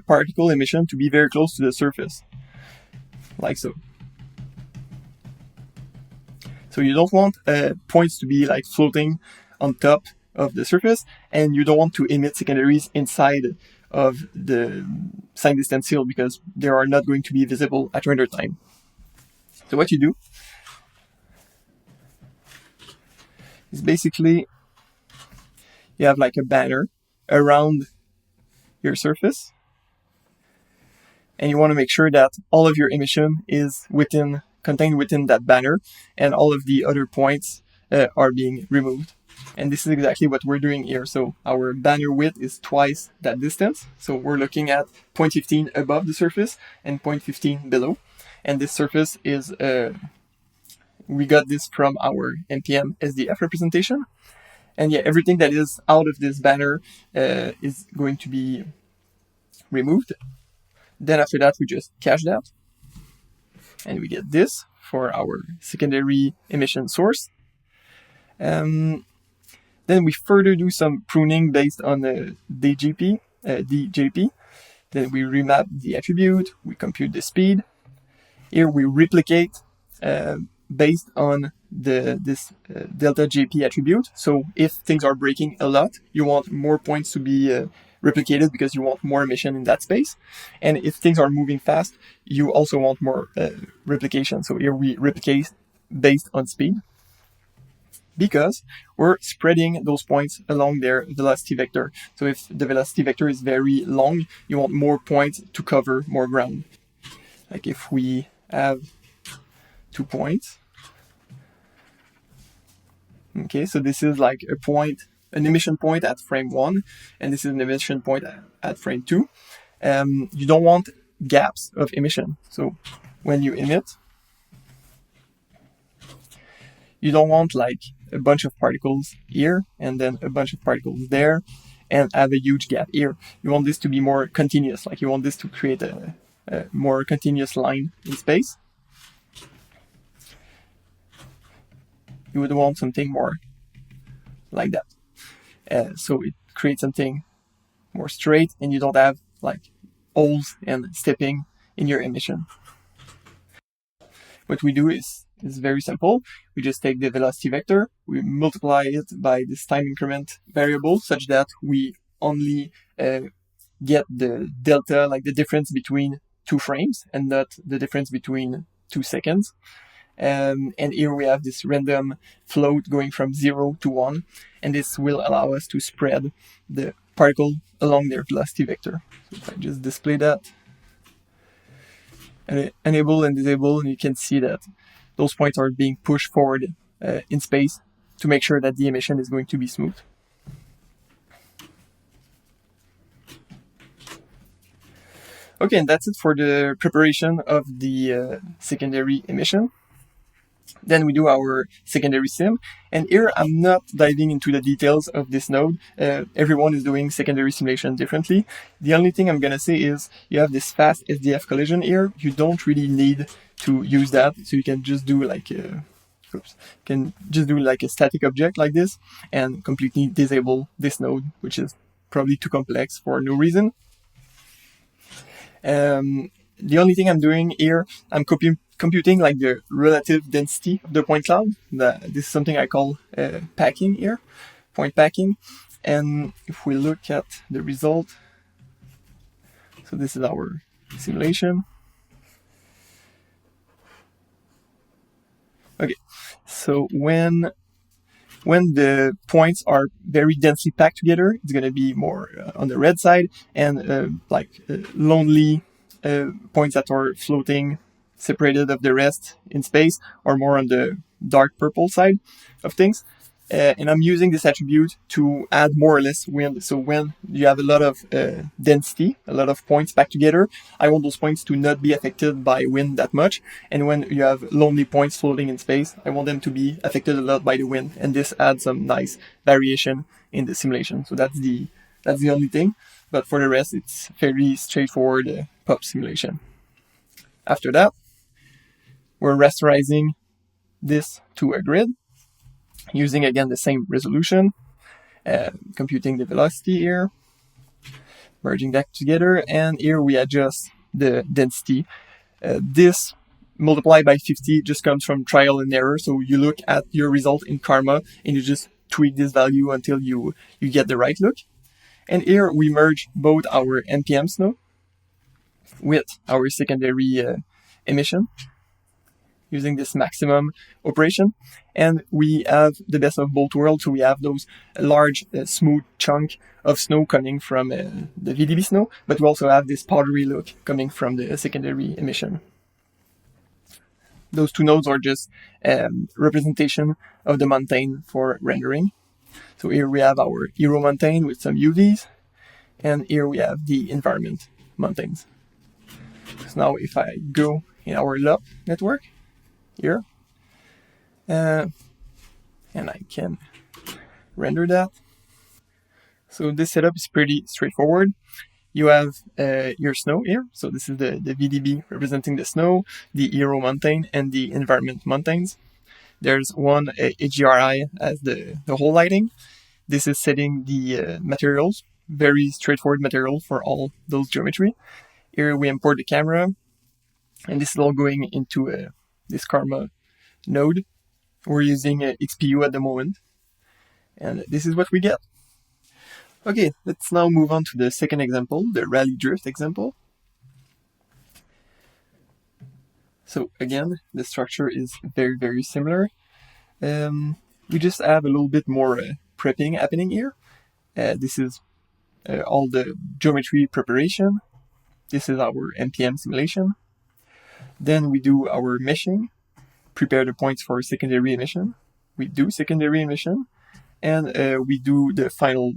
particle emission to be very close to the surface, like so. So you don't want points to be like floating on top of the surface, and you don't want to emit secondaries inside of the signed distance field because they are not going to be visible at render time. So what you do is basically you have like a banner around your surface, and you want to make sure that all of your emission is contained within that banner, and all of the other points are being removed. And this is exactly what we're doing here. So our banner width is twice that distance. So we're looking at 0.15 above the surface and 0.15 below. And this surface is, we got this from our MPM SDF representation. And yeah, everything that is out of this banner is going to be removed. Then after that, we just cache that. And we get this for our secondary emission source. Then we further do some pruning based on the dJP. Then we remap the attribute, we compute the speed. Here we replicate based on this delta JP attribute. So if things are breaking a lot, you want more points to be replicated because you want more emission in that space. And if things are moving fast, you also want more replication. So here we replicate based on speed, because we're spreading those points along their velocity vector. So if the velocity vector is very long, you want more points to cover more ground. Like if we have 2 points. Okay, so this is like an emission point at frame 1, and this is an emission point at frame 2. You don't want gaps of emission. So when you emit, you don't want like a bunch of particles here and then a bunch of particles there and have a huge gap here. You want this to be more continuous, like you want this to create a more continuous line in space. You would want something more like that. So it creates something more straight, and you don't have like holes and stepping in your emission. What we do is very simple. We just take the velocity vector, we multiply it by this time increment variable such that we only get the delta, like the difference between 2 frames and not the difference between 2 seconds. And here we have this random float going from 0 to 1, and this will allow us to spread the particle along their velocity vector. So if I just display that, and enable and disable, and you can see that those points are being pushed forward in space to make sure that the emission is going to be smooth. Okay, and that's it for the preparation of the secondary emission. Then we do our secondary sim, and here I'm not diving into the details of this node. Everyone is doing secondary simulation differently. The only thing I'm gonna say is you have this fast SDF collision here. You don't really need to use that, so you can just do like a static object like this and completely disable this node, which is probably too complex for no reason. The only thing I'm doing here, I'm computing like the relative density of the point cloud. This is something I call packing here, point packing. And if we look at the result, so this is our simulation. Okay, so when the points are very densely packed together, it's going to be more on the red side, and lonely points that are floating, separated of the rest in space, are more on the dark purple side of things. And I'm using this attribute to add more or less wind. So when you have a lot of density, a lot of points packed together, I want those points to not be affected by wind that much. And when you have lonely points floating in space, I want them to be affected a lot by the wind. And this adds some nice variation in the simulation. So that's the only thing. But for the rest, it's fairly straightforward pop simulation. After that, we're rasterizing this to a grid, using again the same resolution, computing the velocity here, merging that together, and here we adjust the density. This multiplied by 50 just comes from trial and error, so you look at your result in Karma and you just tweak this value until you get the right look. And here we merge both our MPM snow with our secondary emission, using this maximum operation. And we have the best of both worlds. So we have those large, smooth chunk of snow coming from the VDB snow, but we also have this powdery look coming from the secondary emission. Those two nodes are just representation of the mountain for rendering. So here we have our hero mountain with some UVs, and here we have the environment mountains. So now if I go in our LUP network, here, and I can render that. So this setup is pretty straightforward. You have your snow here, so this is the VDB representing the snow, the hero mountain, and the environment mountains. There's one HDRI as the whole lighting. This is setting the materials, very straightforward material for all those geometry. Here we import the camera, and this is all going into this Karma node. We're using XPU at the moment, and this is what we get. Okay, let's now move on to the second example, the rally drift example. So again, the structure is very, very similar. We just have a little bit more prepping happening here. This is all the geometry preparation. This is our MPM simulation. Then we do our meshing, prepare the points for secondary emission. We do secondary emission, and we do the final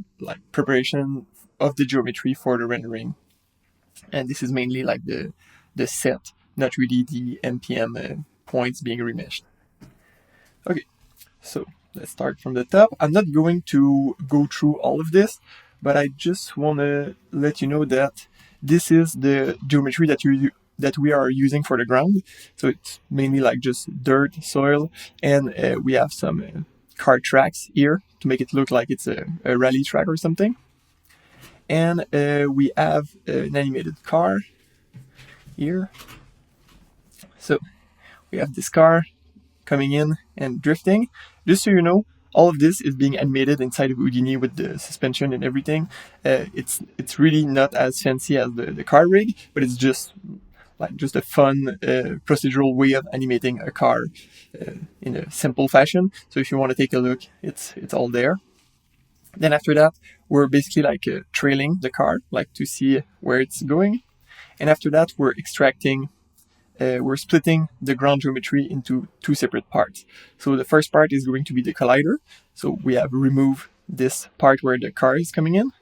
preparation of the geometry for the rendering. And this is mainly like the set, not really the MPM points being remeshed. Okay, so let's start from the top. I'm not going to go through all of this, but I just want to let you know that this is the geometry that we are using for the ground. So it's mainly like just dirt, soil, and we have some car tracks here to make it look like it's a rally track or something. And we have an animated car here. So we have this car coming in and drifting. Just so you know, all of this is being animated inside of Houdini with the suspension and everything. It's really not as fancy as the car rig, but it's just a fun procedural way of animating a car in a simple fashion. So if you want to take a look, it's all there. Then after that, we're basically trailing the car, to see where it's going. And after that, we're splitting the ground geometry into two separate parts. So the first part is going to be the collider. So we have removed this part where the car is coming in,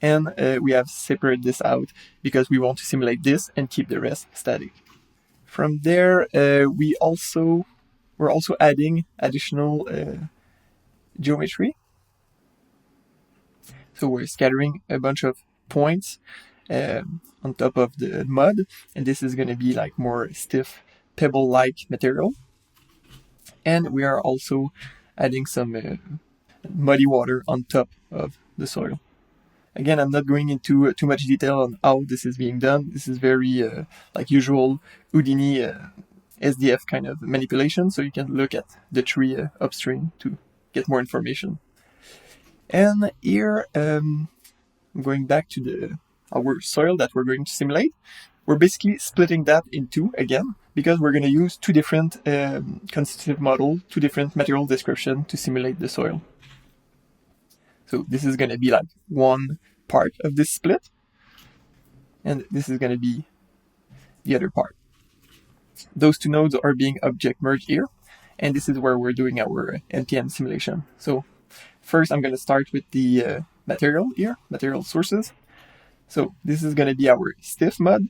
and we have separated this out because we want to simulate this and keep the rest static. From there, we're also adding additional geometry. So we're scattering a bunch of points on top of the mud, and this is going to be more stiff pebble-like material. And we are also adding some muddy water on top of the soil. Again, I'm not going into too much detail on how this is being done. This is very like usual Houdini SDF kind of manipulation, so you can look at the tree upstream to get more information. And here, I'm going back to our soil that we're going to simulate. We're basically splitting that in two again, because we're going to use two different constitutive models, two different material description to simulate the soil. So this is going to be like one part of this split, and this is going to be the other part. Those two nodes are being object merged here, and this is where we're doing our MPM simulation. So first I'm going to start with the material here, material sources. So this is going to be our stiff mud.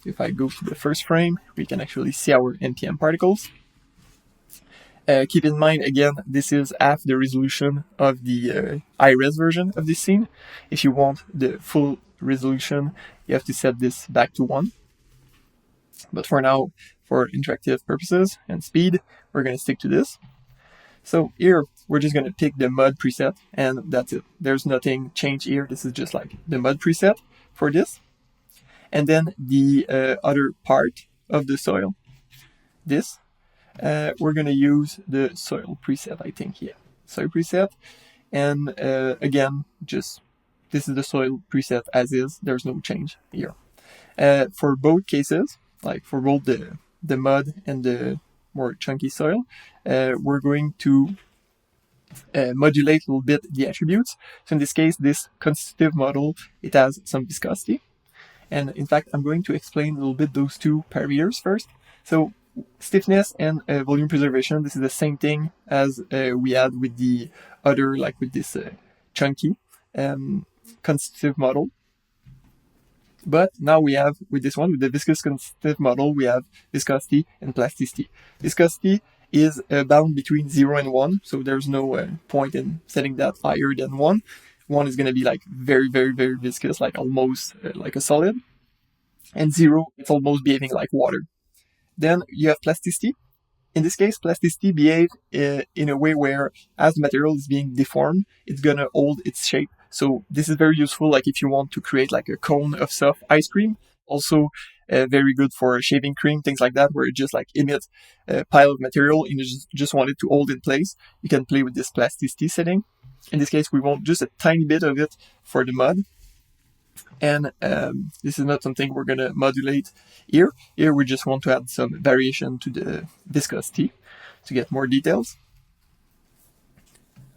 If I go to the first frame, we can actually see our MPM particles. Keep in mind, again, this is half the resolution of the high-res version of this scene. If you want the full resolution, you have to set this back to 1. But for now, for interactive purposes and speed, we're going to stick to this. So here, we're just going to pick the mud preset, and that's it. There's nothing changed here. This is just like the mud preset for this. And then the other part of the soil, this, we're going to use the soil preset, I think, yeah. Soil preset. And again, just this is the soil preset as is. There's no change here. For both cases, like for both the mud and the more chunky soil, we're going to modulate a little bit the attributes. So in this case, this constitutive model, it has some viscosity. And in fact, I'm going to explain a little bit those two parameters first. So stiffness and volume preservation, this is the same thing as we had with the other, like with this chunky constitutive model. But now we have, with this one, with the viscous constitutive model, we have viscosity and plasticity. Viscosity is bound between 0 and 1, so there's no point in setting that higher than 1. 1 is going to be like very, very, very viscous, like almost like a solid. And 0, it's almost behaving like water. Then you have plasticity. In this case, plasticity behaves in a way where as the material is being deformed, it's going to hold its shape. So this is very useful, like if you want to create like a cone of soft ice cream. Also very good for shaving cream, things like that, where it just like emits a pile of material and you just want it to hold in place. You can play with this plasticity setting. In this case, we want just a tiny bit of it for the mud. And this is not something we're going to modulate here. Here we just want to add some variation to the viscosity to get more details.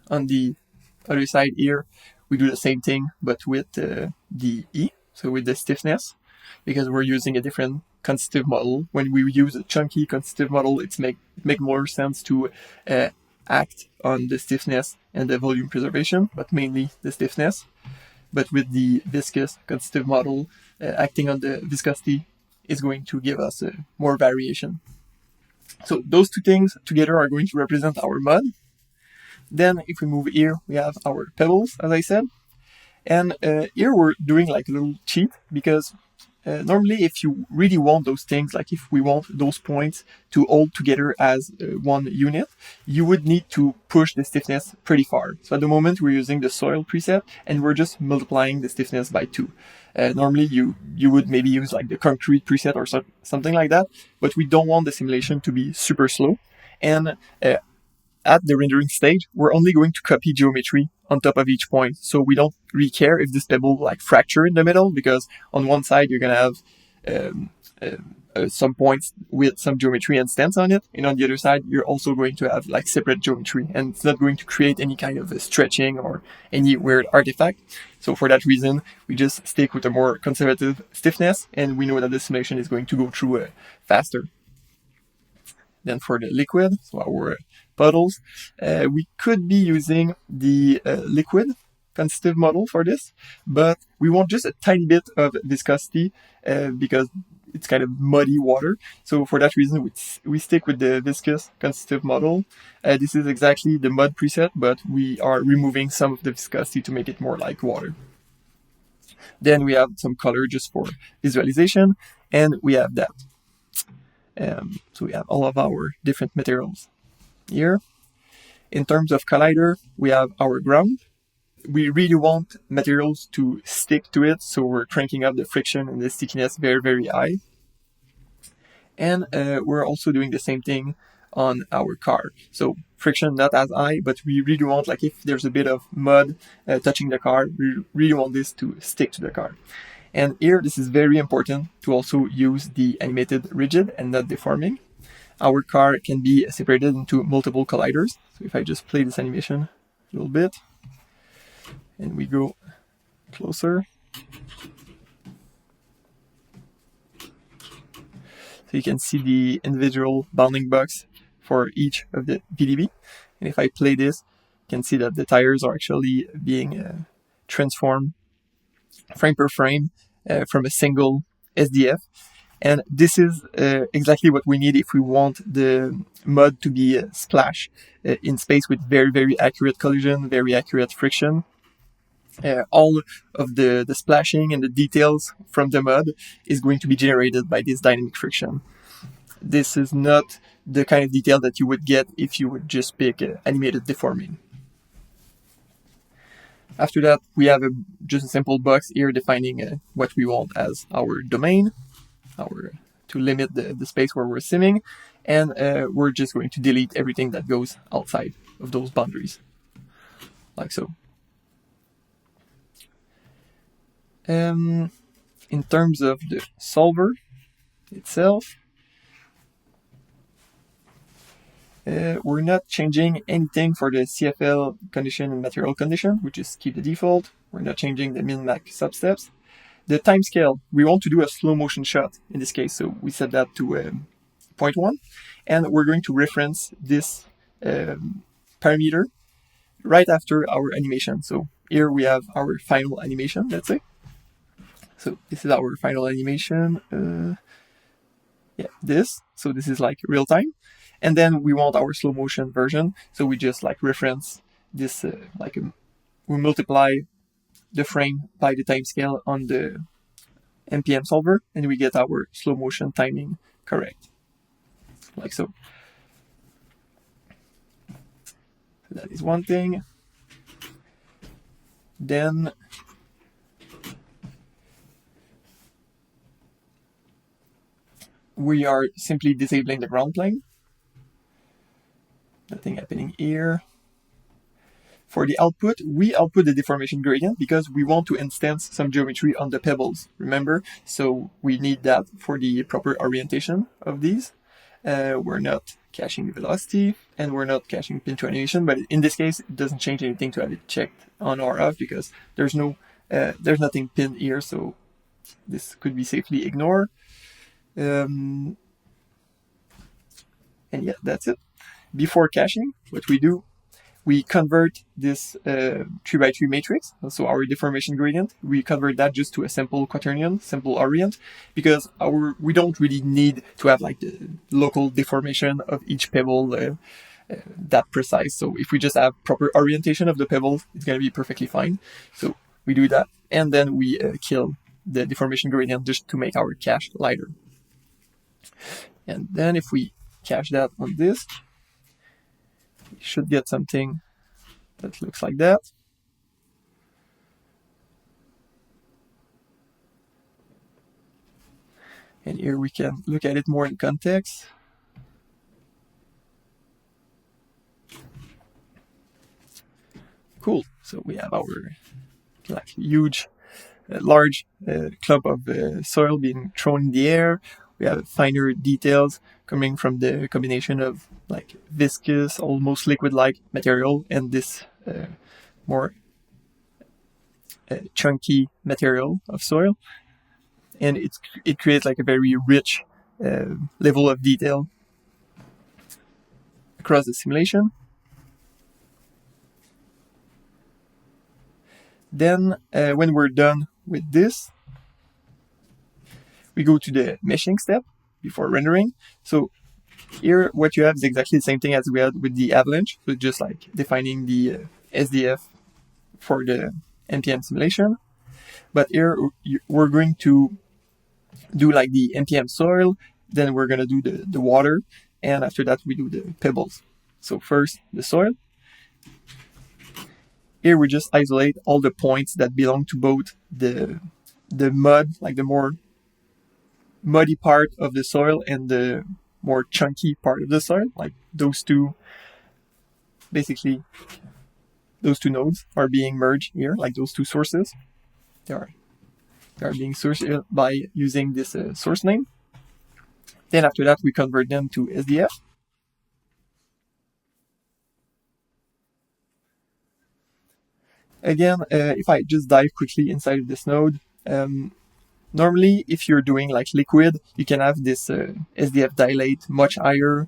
On the other side here, we do the same thing, but with the E, so with the stiffness, because we're using a different constitutive model. When we use a chunky constitutive model, it make more sense to act on the stiffness and the volume preservation, but mainly the stiffness. But with the viscous constitutive model, acting on the viscosity is going to give us more variation. So those two things together are going to represent our mud. Then if we move here, we have our pebbles, as I said. And here we're doing like a little cheat, because normally if you really want those things, like if we want those points to hold together as one unit, you would need to push the stiffness pretty far. So at the moment we're using the soil preset and we're just multiplying the stiffness by 2. Normally you would maybe use like the concrete preset or something like that, but we don't want the simulation to be super slow. And at the rendering stage, we're only going to copy geometry on top of each point. So we don't really care if this pebble like fracture in the middle, because on one side you're going to have some points with some geometry and stance on it. And on the other side, you're also going to have like separate geometry, and it's not going to create any kind of stretching or any weird artifact. So for that reason, we just stick with a more conservative stiffness, and we know that the simulation is going to go through faster. Then for the liquid, so our puddles, we could be using the liquid constitutive model for this, but we want just a tiny bit of viscosity because it's kind of muddy water. So for that reason, we stick with the viscous constitutive model. This is exactly the mud preset, but we are removing some of the viscosity to make it more like water. Then we have some color just for visualization, and we have that. So we have all of our different materials here. In terms of collider, we have our ground. we really want materials to stick to it, so we're cranking up the friction and the stickiness very, very high. And we're also doing the same thing on our car. So friction not as high, but we really want, like if there's a bit of mud touching the car, we really want this to stick to the car. And here, this is very important to also use the animated rigid and not deforming. Our car can be separated into multiple colliders. So if I just play this animation a little bit, and we go closer. So you can see the individual bounding box for each of the VDB. And if I play this, you can see that the tires are actually being transformed frame per frame from a single SDF. And this is exactly what we need if we want the mud to be splashed in space with very, very accurate collision, very accurate friction. All of the splashing and the details from the mud is going to be generated by this dynamic friction. This is not the kind of detail that you would get if you would just pick animated deforming. After that, we have just a simple box here defining what we want as our domain, to limit the space where we're simming, and we're just going to delete everything that goes outside of those boundaries, like so. In terms of the solver itself, we're not changing anything for the CFL condition and material condition. We just keep the default. We're not changing the min-max substeps. The time scale, we want to do a slow motion shot in this case, so we set that to 0.1, and we're going to reference this parameter right after our animation. So here we have our final animation, let's say. So this is our final animation. This. So this is like real time. And then we want our slow motion version. So we just like reference this, we multiply the frame by the time scale on the MPM solver, and we get our slow motion timing correct, like so. So that is one thing. Then we are simply disabling the ground plane. Nothing happening here. For the output, we output the deformation gradient because we want to instance some geometry on the pebbles, remember? So we need that for the proper orientation of these. We're not caching the velocity, and we're not caching pin to animation, but in this case, it doesn't change anything to have it checked on or off because there's nothing pinned here, so this could be safely ignored. And yeah, that's it. Before caching, what we do, we convert this 3x3 matrix, so our deformation gradient, we convert that just to a simple quaternion, simple orient, because we don't really need to have like the local deformation of each pebble that precise. So if we just have proper orientation of the pebbles, it's going to be perfectly fine. So we do that, and then we kill the deformation gradient just to make our cache lighter. And then if we cache that on this, we should get something that looks like that. And here we can look at it more in context. Cool. So we have our like huge, large clump of soil being thrown in the air. We have finer details coming from the combination of like viscous, almost liquid-like material and this more chunky material of soil. And it creates like a very rich level of detail across the simulation. Then when we're done with this, we go to the meshing step before rendering. So here what you have is exactly the same thing as we had with the Avalanche, so just like defining the SDF for the MPM simulation. But here we're going to do like the MPM soil, then we're going to do the water, and after that we do the pebbles. So first the soil. Here we just isolate all the points that belong to both the mud, like the more muddy part of the soil, and the more chunky part of the soil, like those two. Basically, those two nodes are being merged here, like those two sources. They are being sourced by using this source name. Then after that, we convert them to SDF. Again, if I just dive quickly inside of this node, normally, if you're doing like liquid, you can have this SDF dilate much higher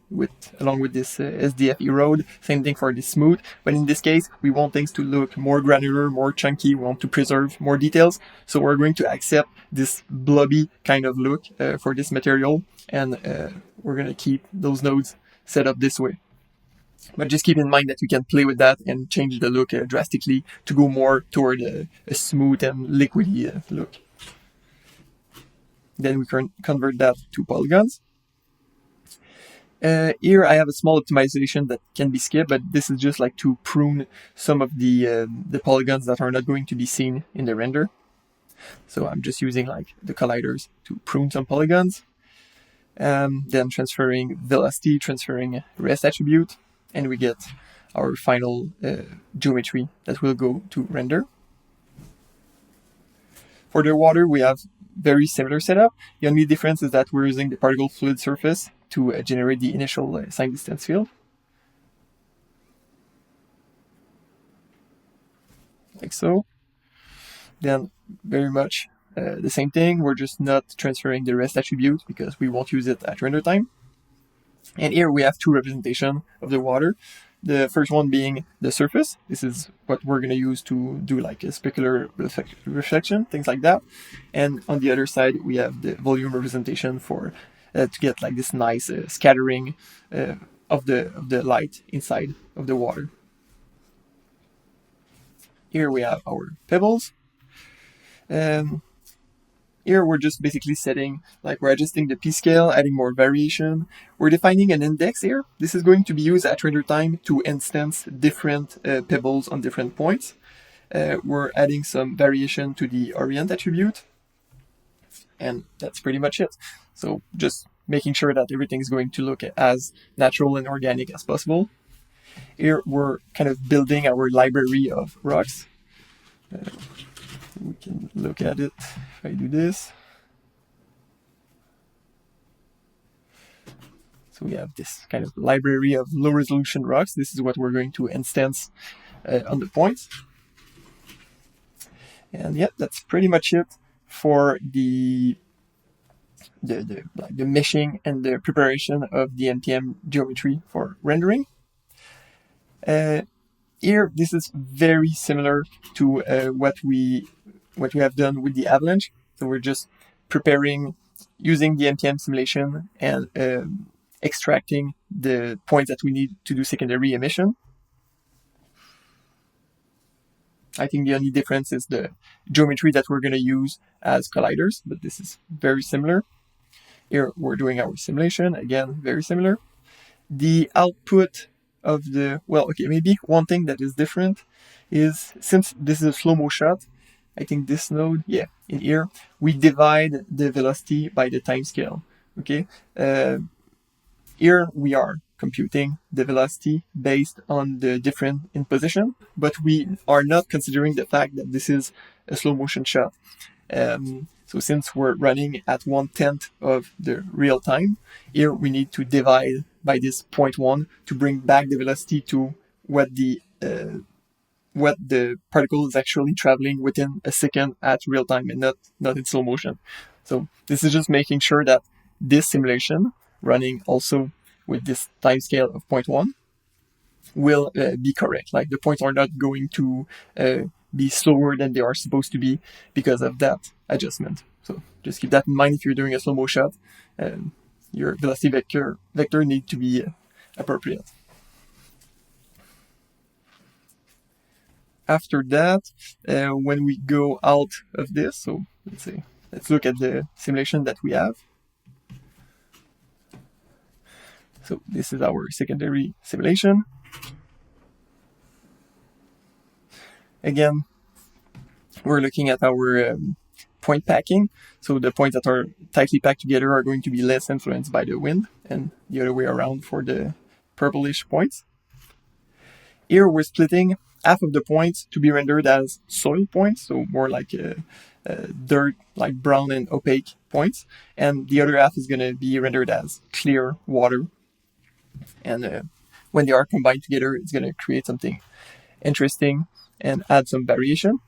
along with this SDF erode. Same thing for this smooth. But in this case, we want things to look more granular, more chunky. We want to preserve more details. So we're going to accept this blobby kind of look for this material. And we're going to keep those nodes set up this way. But just keep in mind that you can play with that and change the look drastically to go more toward a smooth and liquidy look. Then we can convert that to polygons. Here I have a small optimization that can be skipped, but this is just like to prune some of the polygons that are not going to be seen in the render. So I'm just using like the colliders to prune some polygons. Then transferring velocity, transferring rest attribute, and we get our final geometry that will go to render. For the water, we have very similar setup. The only difference is that we're using the particle fluid surface to generate the initial sign distance field. Like so. Then very much the same thing. We're just not transferring the rest attribute because we won't use it at render time. And here we have two representations of the water. The first one being the surface. This is what we're going to use to do like a specular reflection, things like that. And on the other side, we have the volume representation for to get like this nice scattering of the light inside of the water. Here we have our pebbles. Here we're just basically setting, like we're adjusting the p-scale, adding more variation. We're defining an index here. This is going to be used at render time to instance different pebbles on different points. We're adding some variation to the orient attribute. And that's pretty much it. So just making sure that everything's going to look as natural and organic as possible. Here we're kind of building our library of rocks. We can look at it if I do this. So we have this kind of library of low resolution rocks. This is what we're going to instance on the points. And yeah, that's pretty much it for the meshing and the preparation of the MPM geometry for rendering. Here, this is very similar to what we have done with the Avalanche. So we're just preparing, using the MPM simulation and extracting the points that we need to do secondary emission. I think the only difference is the geometry that we're going to use as colliders, but this is very similar. Here we're doing our simulation, again, very similar. The output of maybe one thing that is different is, since this is a slow-mo shot, I think this node, in here, we divide the velocity by the time scale, okay? Here we are computing the velocity based on the difference in position, but we are not considering the fact that this is a slow motion shot. So since we're running at 1/10 of the real time, here we need to divide by this 0.1 to bring back the velocity to what the particle is actually traveling within a second at real time and not in slow motion. So this is just making sure that this simulation, running also with this time scale of 0.1, will be correct. Like the points are not going to be slower than they are supposed to be because of that adjustment. So just keep that in mind if you're doing a slow-mo shot. Your velocity vector need to be appropriate. After that, when we go out of this, so let's look at the simulation that we have. So this is our secondary simulation. Again, we're looking at our point packing. So the points that are tightly packed together are going to be less influenced by the wind, and the other way around for the purplish points. Here we're splitting half of the points to be rendered as soil points, so more like dirt, like brown and opaque points, and the other half is going to be rendered as clear water. And when they are combined together, it's going to create something interesting and add some variation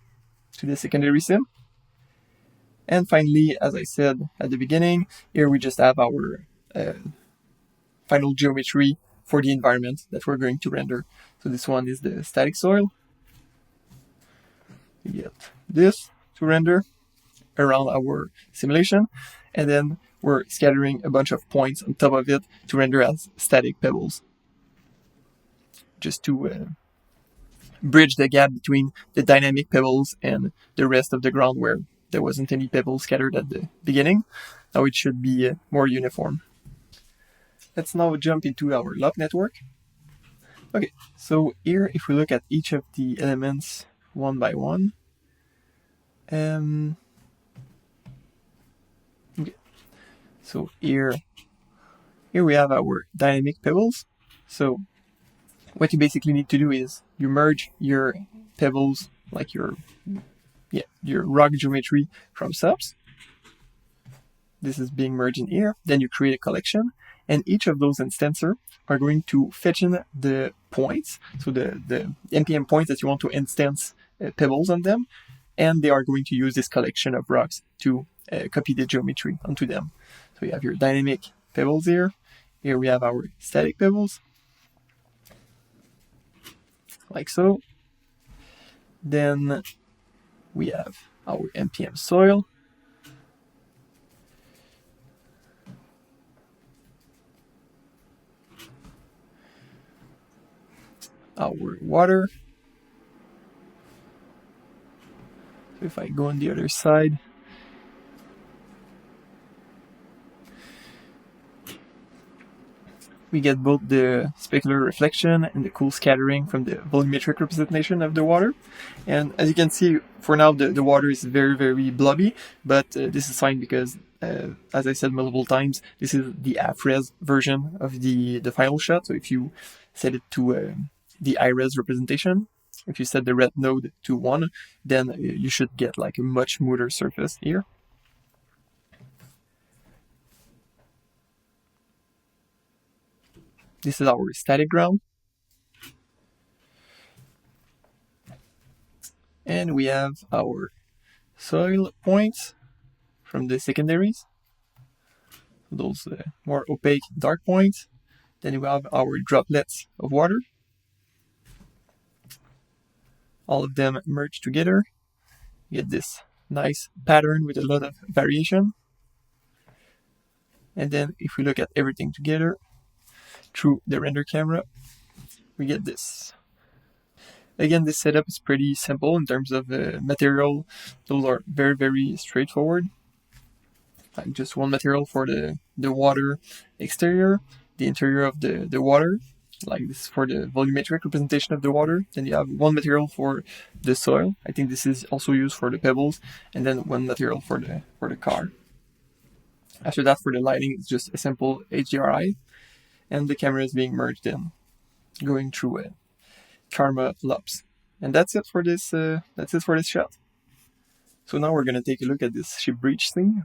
to the secondary sim. And finally, as I said at the beginning, here we just have our final geometry for the environment that we're going to render. So this one is the static soil. We get this to render around our simulation, and then we're scattering a bunch of points on top of it to render as static pebbles, just to bridge the gap between the dynamic pebbles and the rest of the ground where there wasn't any pebbles scattered at the beginning. Now it should be more uniform. Let's now jump into our lock network. Okay, so here if we look at each of the elements one by one, okay. So here we have our dynamic pebbles. So what you basically need to do is you merge your pebbles, like your rock geometry from subs. This is being merged in here. Then you create a collection, and each of those instances are going to fetch in the points, so the MPM points that you want to instance pebbles on them, and they are going to use this collection of rocks to copy the geometry onto them. So you have your dynamic pebbles here. Here we have our static pebbles, like so. Then we have our MPM soil. Our water. So if I go on the other side, we get both the specular reflection and the cool scattering from the volumetric representation of the water. And as you can see, for now the water is very, very blobby, but this is fine because, as I said multiple times, this is the half-res version of the final shot. So if you set it to the high-res representation, if you set the red node to 1, then you should get like a much smoother surface here. This is our static ground. And we have our soil points from the secondaries, those more opaque dark points. Then we have our droplets of water. All of them merge together. You get this nice pattern with a lot of variation. And then if we look at everything together through the render camera, we get this. Again, this setup is pretty simple in terms of material. Those are very, very straightforward. Like just one material for the water exterior, the interior of the water, like this for the volumetric representation of the water. Then you have one material for the soil. I think this is also used for the pebbles, and then one material for the car. After that, for the lighting, it's just a simple HDRI, and the camera is being merged in, going through a Karma loops. And that's it for this. That's it for this shot. So now we're gonna take a look at this ship breach thing.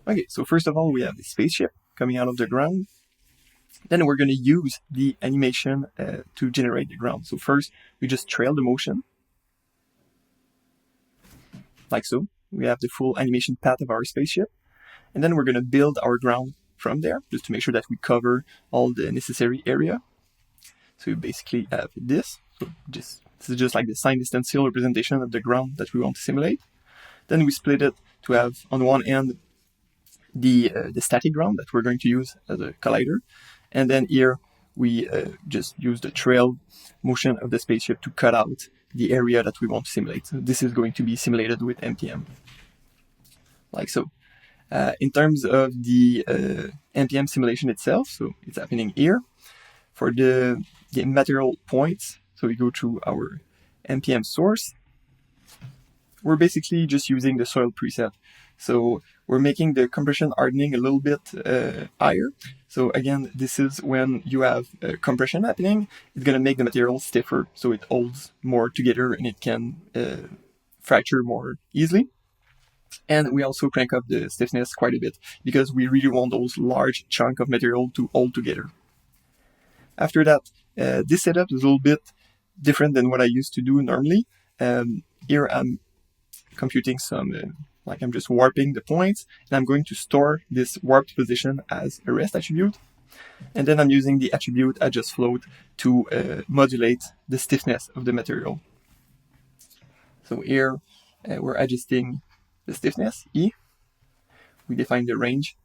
Okay, so first of all, we have the spaceship coming out of the ground. Then we're going to use the animation to generate the ground. So first, we just trail the motion, like so. We have the full animation path of our spaceship. And then we're going to build our ground from there, just to make sure that we cover all the necessary area. So we basically have this. So this is just like the signed stencil representation of the ground that we want to simulate. Then we split it to have, on one end, the static ground that we're going to use as a collider, and then here we just use the trail motion of the spaceship to cut out the area that we want to simulate. So this is going to be simulated with MPM, like so. In terms of the MPM simulation itself, so it's happening here. For the the material points. So we go to our MPM source. We're basically just using the soil preset. So we're making the compression hardening a little bit higher. So again, this is when you have compression happening, it's going to make the material stiffer, so it holds more together and it can fracture more easily. And we also crank up the stiffness quite a bit because we really want those large chunks of material to hold together. After that, this setup is a little bit different than what I used to do normally. Here I'm computing some, I'm just warping the points, and I'm going to store this warped position as a rest attribute. And then I'm using the attribute adjust float to modulate the stiffness of the material. So here we're adjusting the stiffness, E. We define the range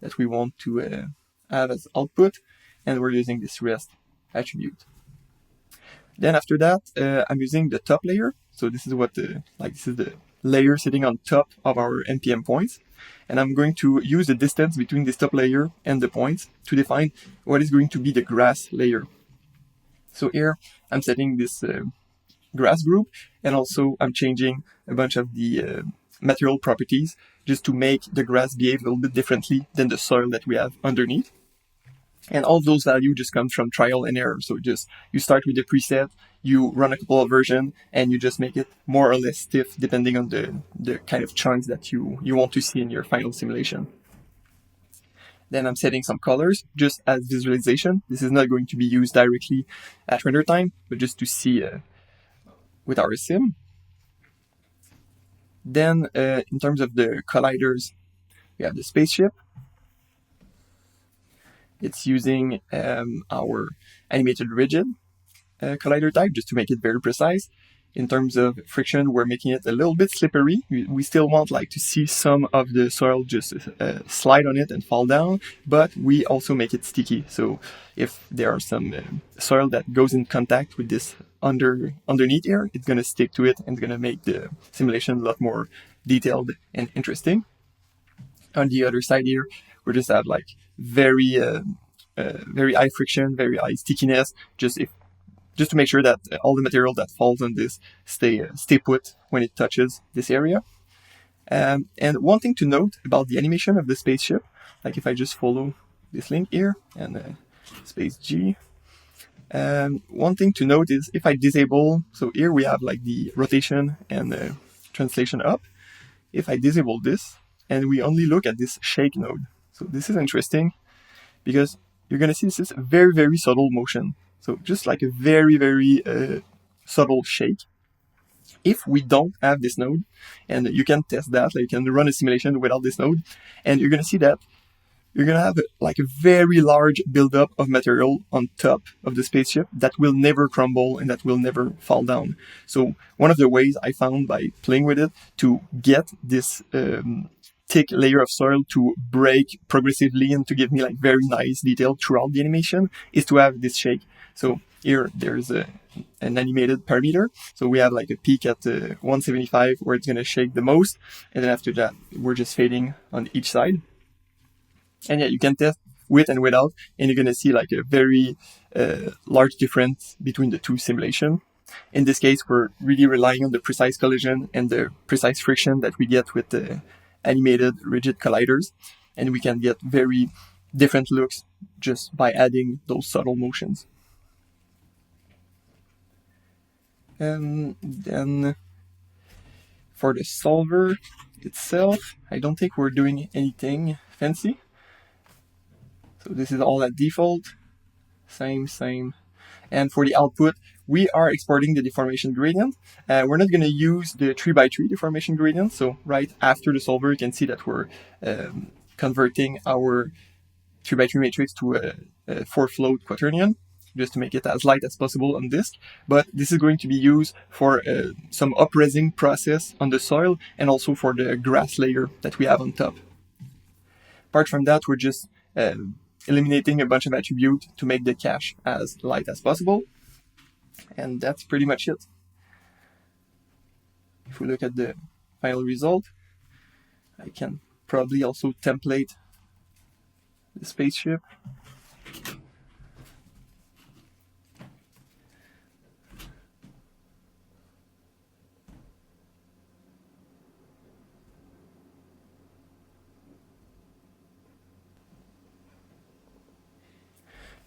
that we want to have as output, and we're using this rest attribute. Then after that, I'm using the top layer. So this is what this is the layer sitting on top of our MPM points. And I'm going to use the distance between this top layer and the points to define what is going to be the grass layer. So here I'm setting this grass group, and also I'm changing a bunch of the material properties just to make the grass behave a little bit differently than the soil that we have underneath. And all those values just come from trial and error. So just you start with the preset, you run a couple of versions, and you just make it more or less stiff depending on the kind of chunks that you want to see in your final simulation. Then I'm setting some colors just as visualization. This is not going to be used directly at render time, but just to see with our sim. Then in terms of the colliders, we have the spaceship. It's using our animated rigid collider type just to make it very precise. In terms of friction, we're making it a little bit slippery. We still want to see some of the soil just slide on it and fall down, but we also make it sticky. So if there are some soil that goes in contact with this underneath here, it's going to stick to it and it's going to make the simulation a lot more detailed and interesting. On the other side here, we just have very high friction, very high stickiness, just to make sure that all the material that falls on this stay put when it touches this area. And one thing to note about the animation of the spaceship, if I just follow this link here and space G, one thing to note is if I disable, so here we have the rotation and translation up. If I disable this and we only look at this shake node, so this is interesting because you're going to see this is a very, very subtle motion. So just a very, very subtle shake. If we don't have this node, and you can test that, you can run a simulation without this node, and you're going to see that you're going to have a very large buildup of material on top of the spaceship that will never crumble and that will never fall down. So one of the ways I found by playing with it to get this thick layer of soil to break progressively and to give me very nice detail throughout the animation is to have this shake. So here there's an animated parameter. So we have a peak at 175 where it's going to shake the most. And then after that, we're just fading on each side. And yeah, you can test with and without, and you're going to see a very large difference between the two simulations. In this case, we're really relying on the precise collision and the precise friction that we get with the animated rigid colliders. And we can get very different looks just by adding those subtle motions. And then for the solver itself, I don't think we're doing anything fancy. So this is all at default, same. And for the output, we are exporting the deformation gradient. We're not going to use the 3x3 deformation gradient. So right after the solver, you can see that we're converting our 3x3 matrix to a 4-float quaternion, just to make it as light as possible on disk. But this is going to be used for some upresing process on the soil and also for the grass layer that we have on top. Apart from that, we're just eliminating a bunch of attributes to make the cache as light as possible. And that's pretty much it. If we look at the final result, I can probably also template the spaceship.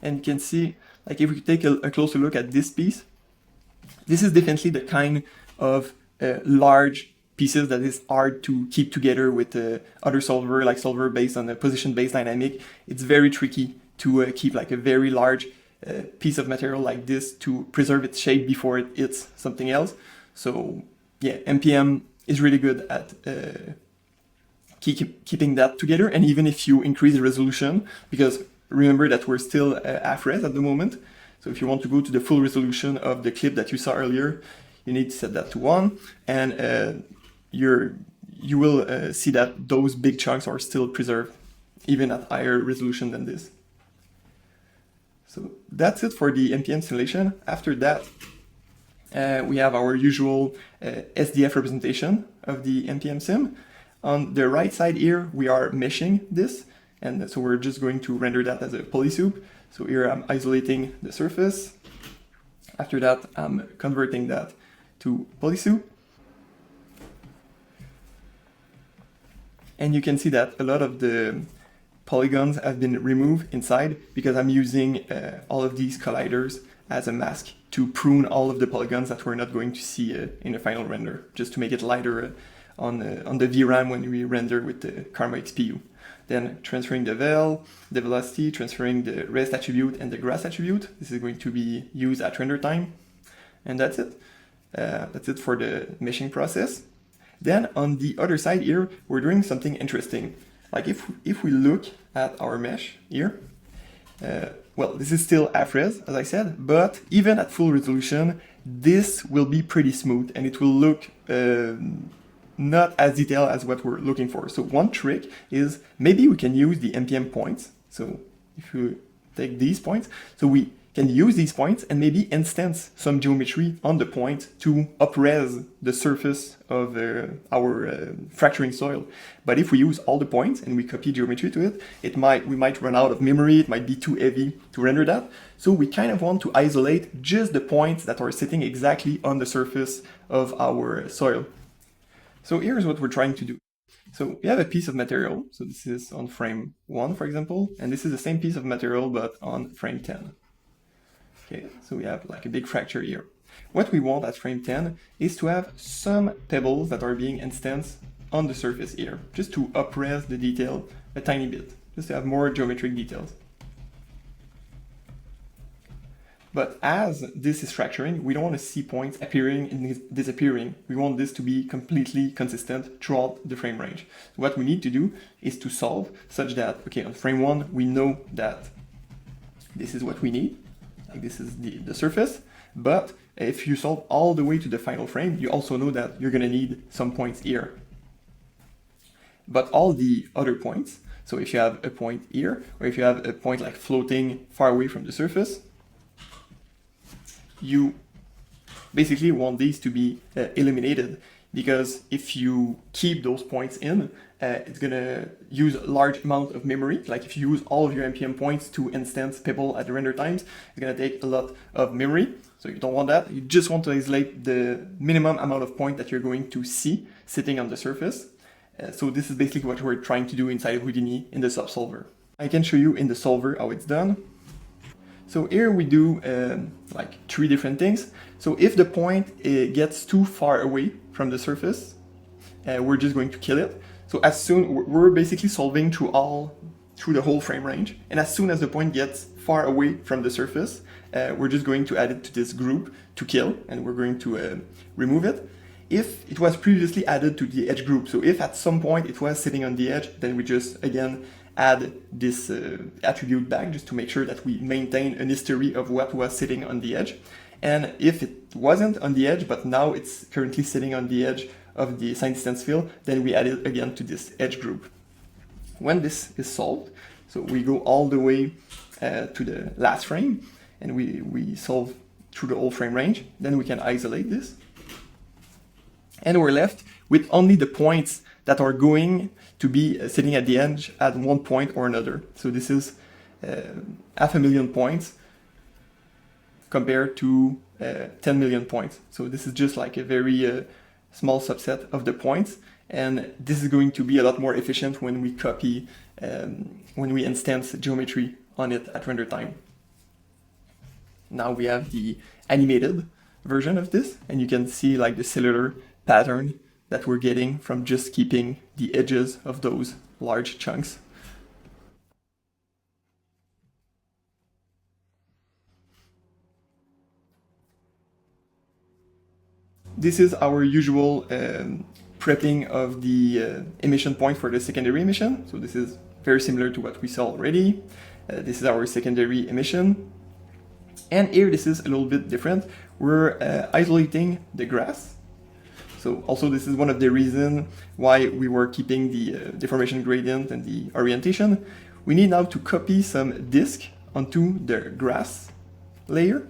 And you can see, like if we take a closer look at this piece, this is definitely the kind of large pieces that is hard to keep together with other solver, like solver based on a position-based dynamic. It's very tricky to keep like a very large piece of material like this to preserve its shape before it hits something else. So yeah, MPM is really good at keeping that together. And even if you increase the resolution, because remember that we're still half-res at the moment, so if you want to go to the full resolution of the clip that you saw earlier, you need to set that to 1, and you will see that those big chunks are still preserved, even at higher resolution than this. So that's it for the MPM simulation. After that, we have our usual SDF representation of the MPM sim. On the right side here, we are meshing this, and so we're just going to render that as a polysoup. So here I'm isolating the surface. After that, I'm converting that to polysoup. And you can see that a lot of the polygons have been removed inside because I'm using all of these colliders as a mask to prune all of the polygons that we're not going to see in the final render, just to make it lighter on the VRAM when we render with the Karma XPU. Then transferring the vel, the velocity, transferring the rest attribute and the grass attribute. This is going to be used at render time. And that's it. That's it for the meshing process. Then on the other side here, we're doing something interesting. Like if we look at our mesh here, well, this is still half-res, as I said, but even at full resolution, this will be pretty smooth and it will look not as detailed as what we're looking for. So one trick is maybe we can use the MPM points. So if you take these points, so we can use these points and maybe instance some geometry on the point to up-res the surface of our fracturing soil. But if we use all the points and we copy geometry to it, we might run out of memory, it might be too heavy to render that. So we kind of want to isolate just the points that are sitting exactly on the surface of our soil. So here's what we're trying to do. So we have a piece of material. So this is on frame 1, for example, and this is the same piece of material, but on frame 10. Okay, so we have like a big fracture here. What we want at frame 10 is to have some pebbles that are being instanced on the surface here, just to up-res the detail a tiny bit, just to have more geometric details. But as this is fracturing, we don't want to see points appearing and disappearing. We want this to be completely consistent throughout the frame range. So what we need to do is to solve such that, okay, on frame 1, we know that this is what we need. Like this is the surface. But if you solve all the way to the final frame, you also know that you're going to need some points here. But all the other points, so if you have a point here, or if you have a point like floating far away from the surface, you basically want these to be eliminated, because if you keep those points in, it's going to use a large amount of memory. Like if you use all of your MPM points to instance pebble at the render times, it's going to take a lot of memory. So you don't want that. You just want to isolate the minimum amount of point that you're going to see sitting on the surface. So this is basically what we're trying to do inside of Houdini in the subsolver. I can show you in the solver how it's done. So here we do like 3 different things. So if the point gets too far away from the surface, we're just going to kill it. So as soon, we're basically solving through the whole frame range. And as soon as the point gets far away from the surface, we're just going to add it to this group to kill, and we're going to remove it. If it was previously added to the edge group, so if at some point it was sitting on the edge, then we just, again, add this attribute back just to make sure that we maintain an history of what was sitting on the edge. And if it wasn't on the edge, but now it's currently sitting on the edge of the sign distance field, then we add it again to this edge group. When this is solved, so we go all the way to the last frame, and we solve through the whole frame range, then we can isolate this. And we're left with only the points that are going to be sitting at the edge at one point or another. So this is 500,000 points compared to 10 million points. So this is just like a very small subset of the points. And this is going to be a lot more efficient when we copy, when we instance geometry on it at render time. now we have the animated version of this, and you can see like the cellular pattern that we're getting from just keeping the edges of those large chunks. This is our usual prepping of the emission point for the secondary emission. So this is very similar to what we saw already. This is our secondary emission. And here this is a little bit different. We're isolating the grass. So also this is one of the reasons why we were keeping the deformation gradient and the orientation. We need now to copy some disk onto the grass layer.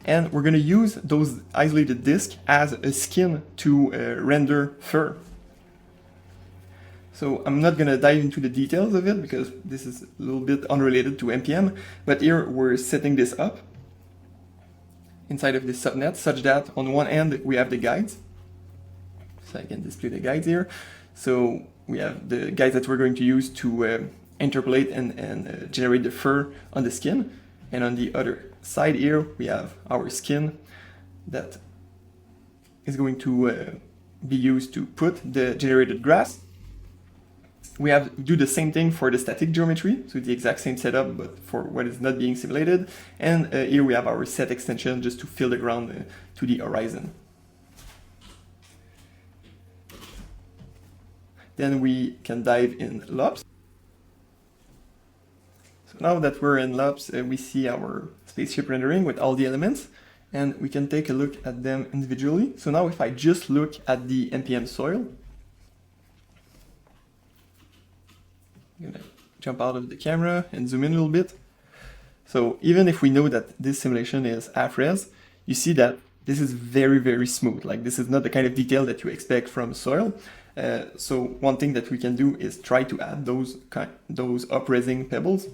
And we're going to use those isolated disks as a skin to render fur. So I'm not going to dive into the details of it because this is a little bit unrelated to MPM, but here we're setting this up inside of this subnet such that on one end we have the guides. So I can display the guides here. So we have the guides that we're going to use to interpolate and generate the fur on the skin. And on the other side here, we have our skin that is going to be used to put the generated grass. We have do the same thing for the static geometry, so the exact same setup, but for what is not being simulated. And here we have our set extension just to fill the ground to the horizon. Then we can dive in LOPS. So now that we're in LOPS, we see our spaceship rendering with all the elements, and we can take a look at them individually. So now if I just look at the MPM soil, I'm gonna jump out of the camera and zoom in a little bit. So even if we know that this simulation is half-res, you see that this is very, very smooth. Like this is not the kind of detail that you expect from soil. So one thing that we can do is try to add those up-resing pebbles.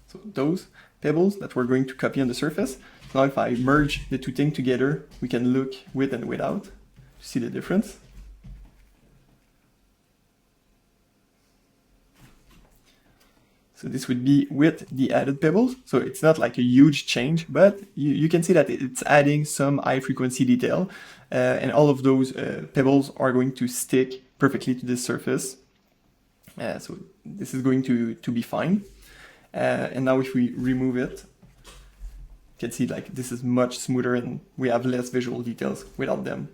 So those pebbles that we're going to copy on the surface. Now if I merge the two things together, we can look with and without to see the difference. So this would be with the added pebbles. So it's not like a huge change, but you can see that it's adding some high frequency detail. And all of those pebbles are going to stick perfectly to this surface. So this is going to be fine. And now if we remove it, you can see like this is much smoother and we have less visual details without them.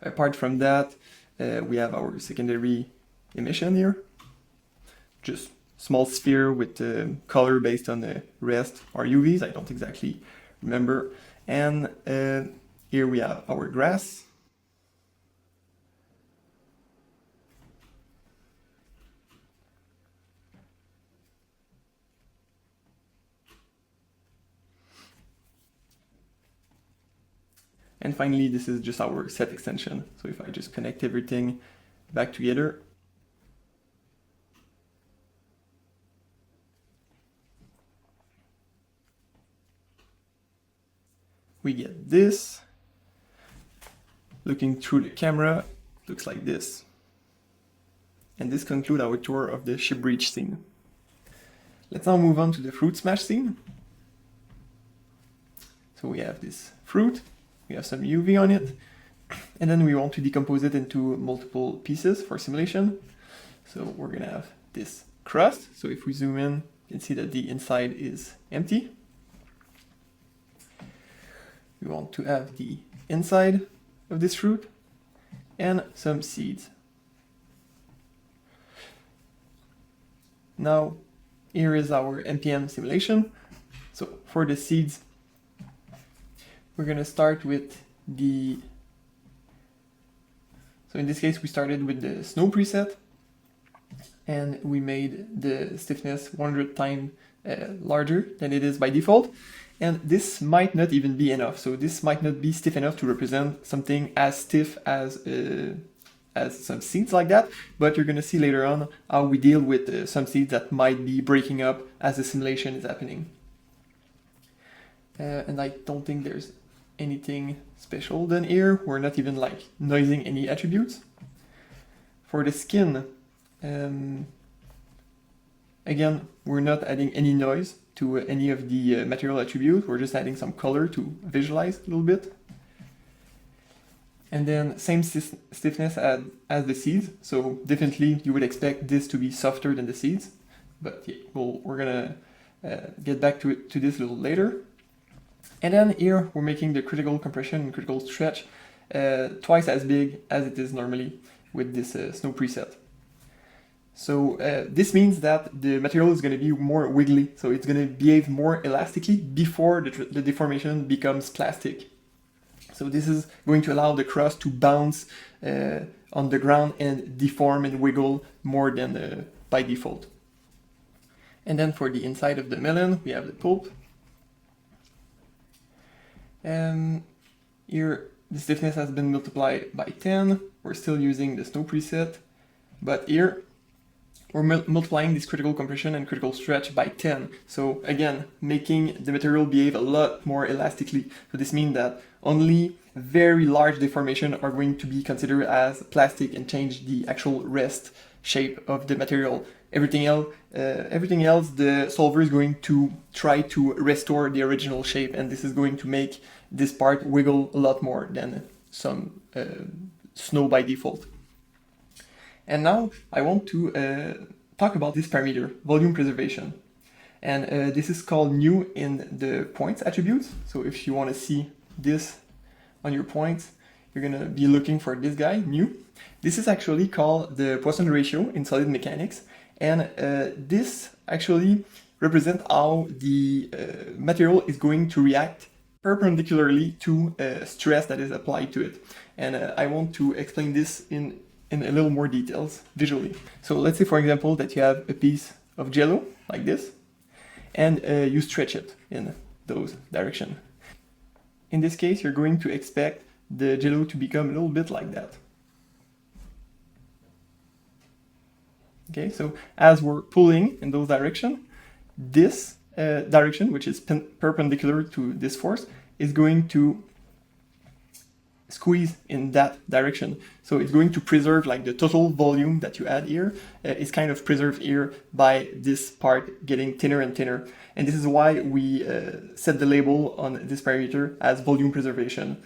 Apart from that, we have our secondary emission here. Just small sphere with color based on the rest or UVs, I don't exactly remember. And here we have our grass. And finally, this is just our set extension. So if I just connect everything back together, we get this. Looking through the camera, looks like this. And this concludes our tour of the ship breach scene. Let's now move on to the fruit smash scene. So we have this fruit, we have some UV on it, and then we want to decompose it into multiple pieces for simulation. So we're gonna have this crust. So if we zoom in, you can see that the inside is empty. We want to have the inside of this fruit and some seeds. Now, here is our MPM simulation. So for the seeds, we're going to start with the... So in this case, we started with the snow preset, and we made the stiffness 100 times larger than it is by default. And this might not even be enough. So this might not be stiff enough to represent something as stiff as some seeds like that. But you're going to see later on how we deal with some seeds that might be breaking up as the simulation is happening. And I don't think there's anything special done here. We're not even like noising any attributes. For the skin, Again, we're not adding any noise to any of the material attributes. We're just adding some color to visualize a little bit. And then same stiffness as the seeds. So definitely you would expect this to be softer than the seeds. But yeah, we're gonna get back to this a little later. And then here we're making the critical compression and critical stretch twice as big as it is normally with this snow preset. So this means that the material is going to be more wiggly, so it's going to behave more elastically before the deformation becomes plastic. So this is going to allow the crust to bounce on the ground and deform and wiggle more than by default. And then for the inside of the melon, we have the pulp. Here, the stiffness has been multiplied by 10. We're still using the snow preset, but here we're multiplying this critical compression and critical stretch by 10. So again, making the material behave a lot more elastically. So this means that only very large deformation are going to be considered as plastic and change the actual rest shape of the material. Everything else, the solver is going to try to restore the original shape, and this is going to make this part wiggle a lot more than some snow by default. And now I want to talk about this parameter, volume preservation. And this is called new in the points attributes. So if you want to see this on your points, you're going to be looking for this guy, new. This is actually called the Poisson ratio in solid mechanics. And this actually represents how the material is going to react perpendicularly to stress that is applied to it. And I want to explain this in a little more details visually. So let's say, for example, that you have a piece of jello like this, and you stretch it in those directions. In this case, you're going to expect the jello to become a little bit like that. Okay, so as we're pulling in those directions, this direction, which is perpendicular to this force, is going to squeeze in that direction. So it's going to preserve, like, the total volume that you add here is kind of preserved here by this part getting thinner and thinner. And this is why we set the label on this parameter as volume preservation.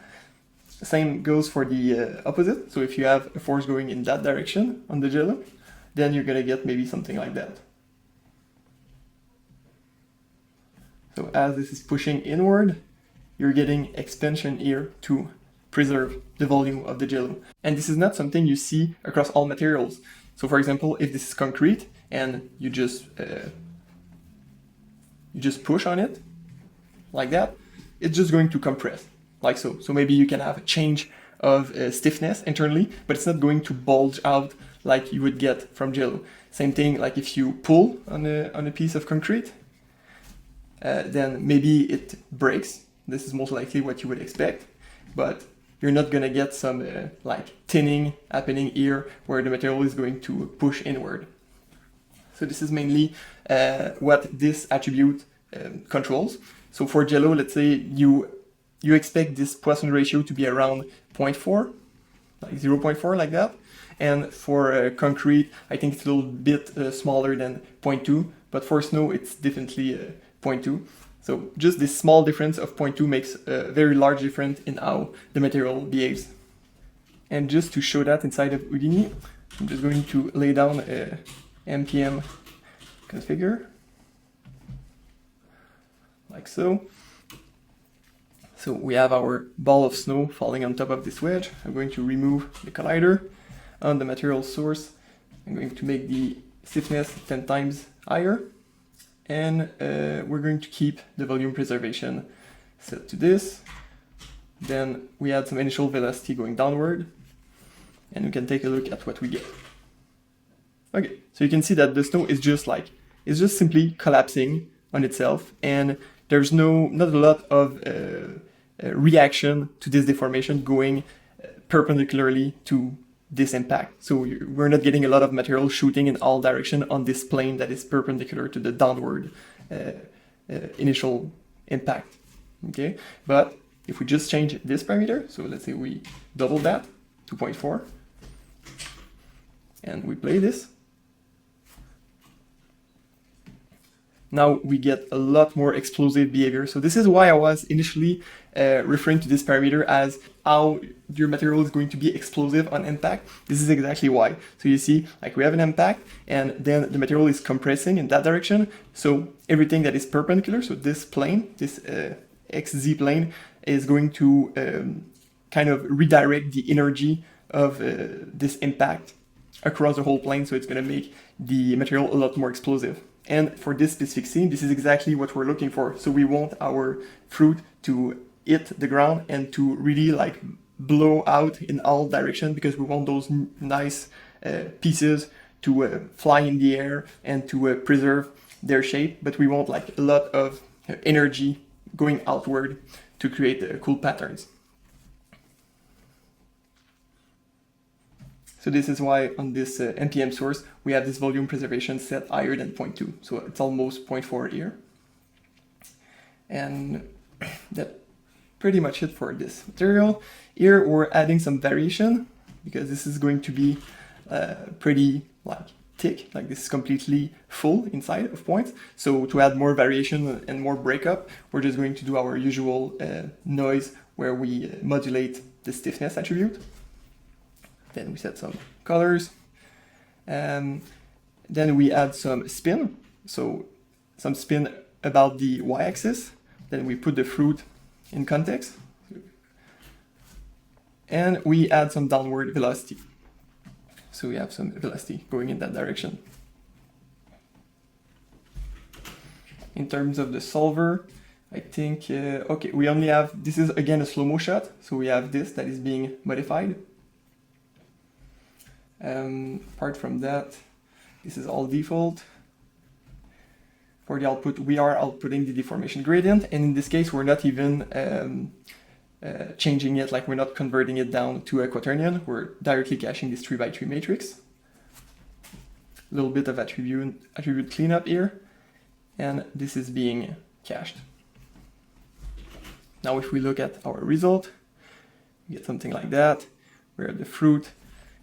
Same goes for the opposite. So if you have a force going in that direction on the jello, then you're gonna get maybe something like that. So as this is pushing inward, you're getting expansion here to preserve the volume of the jello. And this is not something you see across all materials. So for example, if this is concrete and you just push on it like that, it's just going to compress like so. So maybe you can have a change of stiffness internally, but it's not going to bulge out like you would get from jello. Same thing, like if you pull on a piece of concrete, then maybe it breaks. This is most likely what you would expect, but you're not gonna get some like thinning happening here where the material is going to push inward. So this is mainly what this attribute controls. So for jello, let's say you expect this Poisson ratio to be around 0.4, like 0.4 like that. And for concrete, I think it's a little bit smaller than 0.2, but for snow, it's definitely 0.2. So just this small difference of 0.2 makes a very large difference in how the material behaves. And just to show that inside of Houdini, I'm just going to lay down a MPM configure, like so. So we have our ball of snow falling on top of this wedge. I'm going to remove the collider. On the material source, I'm going to make the stiffness 10 times higher. And we're going to keep the volume preservation set to this. Then we add some initial velocity going downward, and we can take a look at what we get. Okay, so you can see that the snow is just simply collapsing on itself, and there's not a lot of reaction to this deformation going perpendicularly to this impact. So we're not getting a lot of material shooting in all directions on this plane that is perpendicular to the downward initial impact. Okay, but if we just change this parameter, so let's say we double that, 2.4, and we play this, now we get a lot more explosive behavior. So this is why I was initially referring to this parameter as how your material is going to be explosive on impact. This is exactly why. So you see, like we have an impact and then the material is compressing in that direction. So everything that is perpendicular, so this plane, this XZ plane is going to kind of redirect the energy of this impact across the whole plane. So it's going to make the material a lot more explosive. And for this specific scene, this is exactly what we're looking for. So we want our fruit to hit the ground and to really like blow out in all directions, because we want those nice pieces to fly in the air and to preserve their shape. But we want like a lot of energy going outward to create cool patterns. So this is why on this MPM source, we have this volume preservation set higher than 0.2. So it's almost 0.4 here. And that's pretty much it for this material. Here we're adding some variation because this is going to be pretty like thick, like this is completely full inside of points. So to add more variation and more breakup, we're just going to do our usual noise where we modulate the stiffness attribute. Then we set some colors, and then we add some spin, so some spin about the y-axis. Then we put the fruit in context, and we add some downward velocity. So we have some velocity going in that direction. In terms of the solver, I think, okay, we only have, this is again a slow-mo shot, so we have this that is being modified. Apart from that, this is all default. For the output, we are outputting the deformation gradient, and in this case, we're not even changing it, like we're not converting it down to a quaternion. We're directly caching this 3x3 matrix. A little bit of attribute cleanup here, and this is being cached. Now, if we look at our result, we get something like that, where the fruit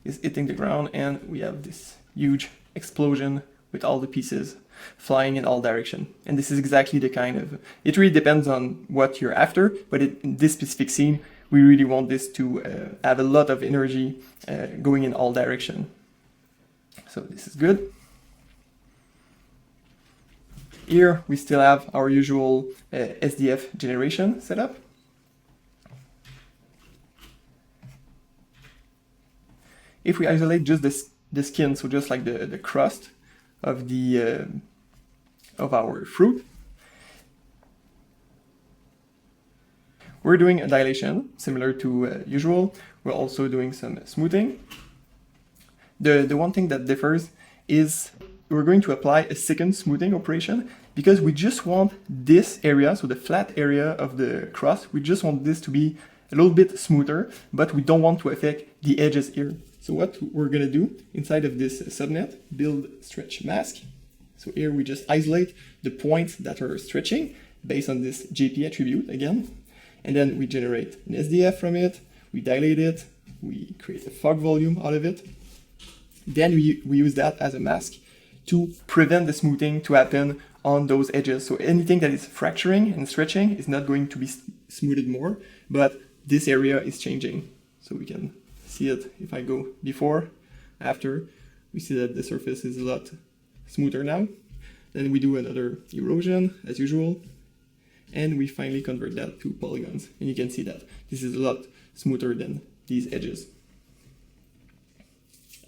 is hitting the ground and we have this huge explosion with all the pieces flying in all directions. And this is exactly the kind of, it really depends on what you're after, but in this specific scene, we really want this to have a lot of energy going in all directions. So this is good. Here we still have our usual SDF generation setup. If we isolate just the skin, so just like the crust of the of our fruit, we're doing a dilation similar to usual. We're also doing some smoothing. The one thing that differs is we're going to apply a second smoothing operation because we just want this area, so the flat area of the crust, we just want this to be a little bit smoother, but we don't want to affect the edges here. So what we're going to do inside of this subnet, build stretch mask. So here we just isolate the points that are stretching based on this JP attribute again. And then we generate an SDF from it, we dilate it, we create a fog volume out of it. Then we use that as a mask to prevent the smoothing to happen on those edges. So anything that is fracturing and stretching is not going to be smoothed more, but this area is changing. So we can see it if I go before, after, we see that the surface is a lot smoother now. Then we do another erosion as usual, and we finally convert that to polygons. And you can see that this is a lot smoother than these edges.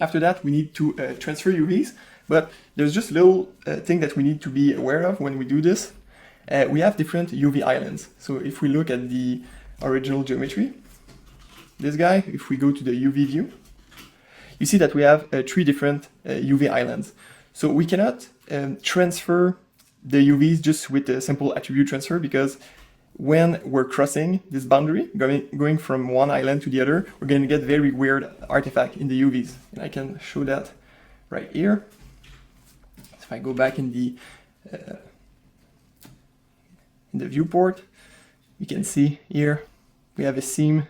After that, we need to transfer UVs, but there's just a little thing that we need to be aware of when we do this. We have different UV islands. So if we look at the original geometry, this guy, if we go to the UV view, you see that we have 3 different UV islands. So we cannot transfer the UVs just with a simple attribute transfer, because when we're crossing this boundary, going from one island to the other, we're going to get very weird artifact in the UVs. And I can show that right here. If I go back in the viewport, you can see here we have a seam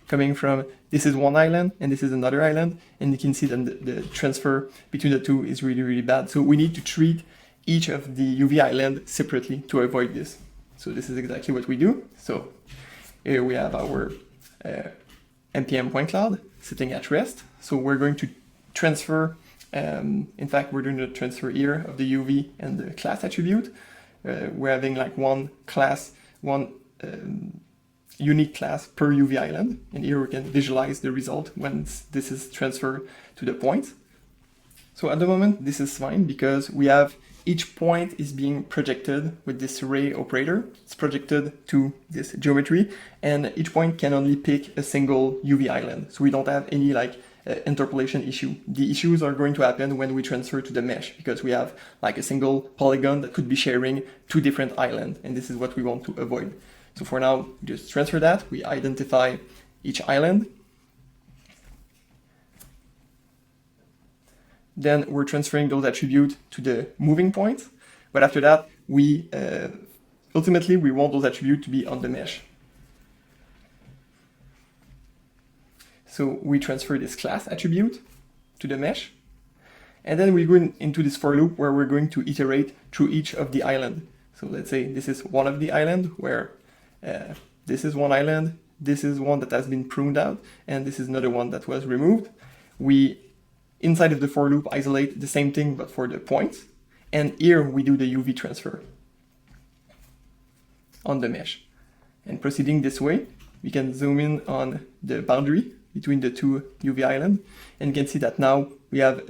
coming from, this is one island and this is another island, and you can see that the transfer between the two is really, really bad. So we need to treat each of the UV island separately to avoid this. So this is exactly what we do. So here we have our MPM point cloud sitting at rest. So we're going to transfer, in fact, we're doing the transfer here of the UV and the class attribute. We're having like one class, one unique class per UV island. And here we can visualize the result when this is transferred to the point. So at the moment, this is fine because we have each point is being projected with this array operator. It's projected to this geometry, and each point can only pick a single UV island. So we don't have any like interpolation issue. The issues are going to happen when we transfer to the mesh, because we have like a single polygon that could be sharing two different islands, and this is what we want to avoid. So for now, just transfer that. We identify each island. Then we're transferring those attributes to the moving point. But after that, we ultimately we want those attributes to be on the mesh. So we transfer this class attribute to the mesh. And then we go into this for loop where we're going to iterate through each of the island. So let's say this is one of the island where this is one island, this is one that has been pruned out, and this is another one that was removed. We inside of the for loop isolate the same thing but for the points, and here we do the UV transfer on the mesh. And proceeding this way, we can zoom in on the boundary between the two UV islands, and you can see that now we have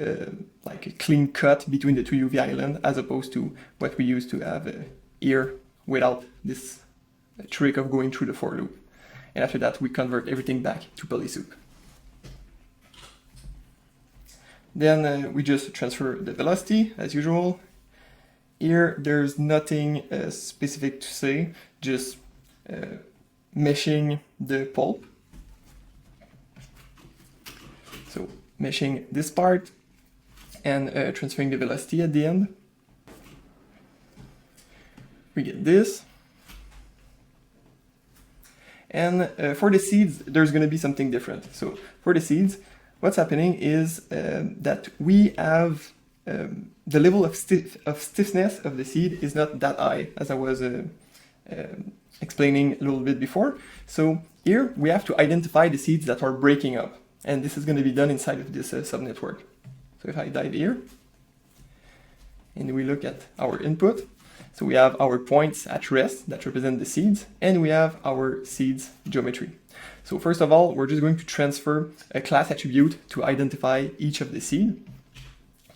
like a clean cut between the two UV islands as opposed to what we used to have here without this trick of going through the for loop. And after that, we convert everything back to polysoup. Then we just transfer the velocity as usual. Here there's nothing specific to say, just meshing the pulp. So meshing this part and transferring the velocity at the end. We get this. And for the seeds, there's going to be something different. So for the seeds, what's happening is that we have the level of stiffness of the seed is not that high, as I was explaining a little bit before. So here we have to identify the seeds that are breaking up, and this is going to be done inside of this subnetwork. So if I dive here, and we look at our input, so we have our points at rest that represent the seeds, and we have our seeds geometry. So first of all, we're just going to transfer a class attribute to identify each of the seed,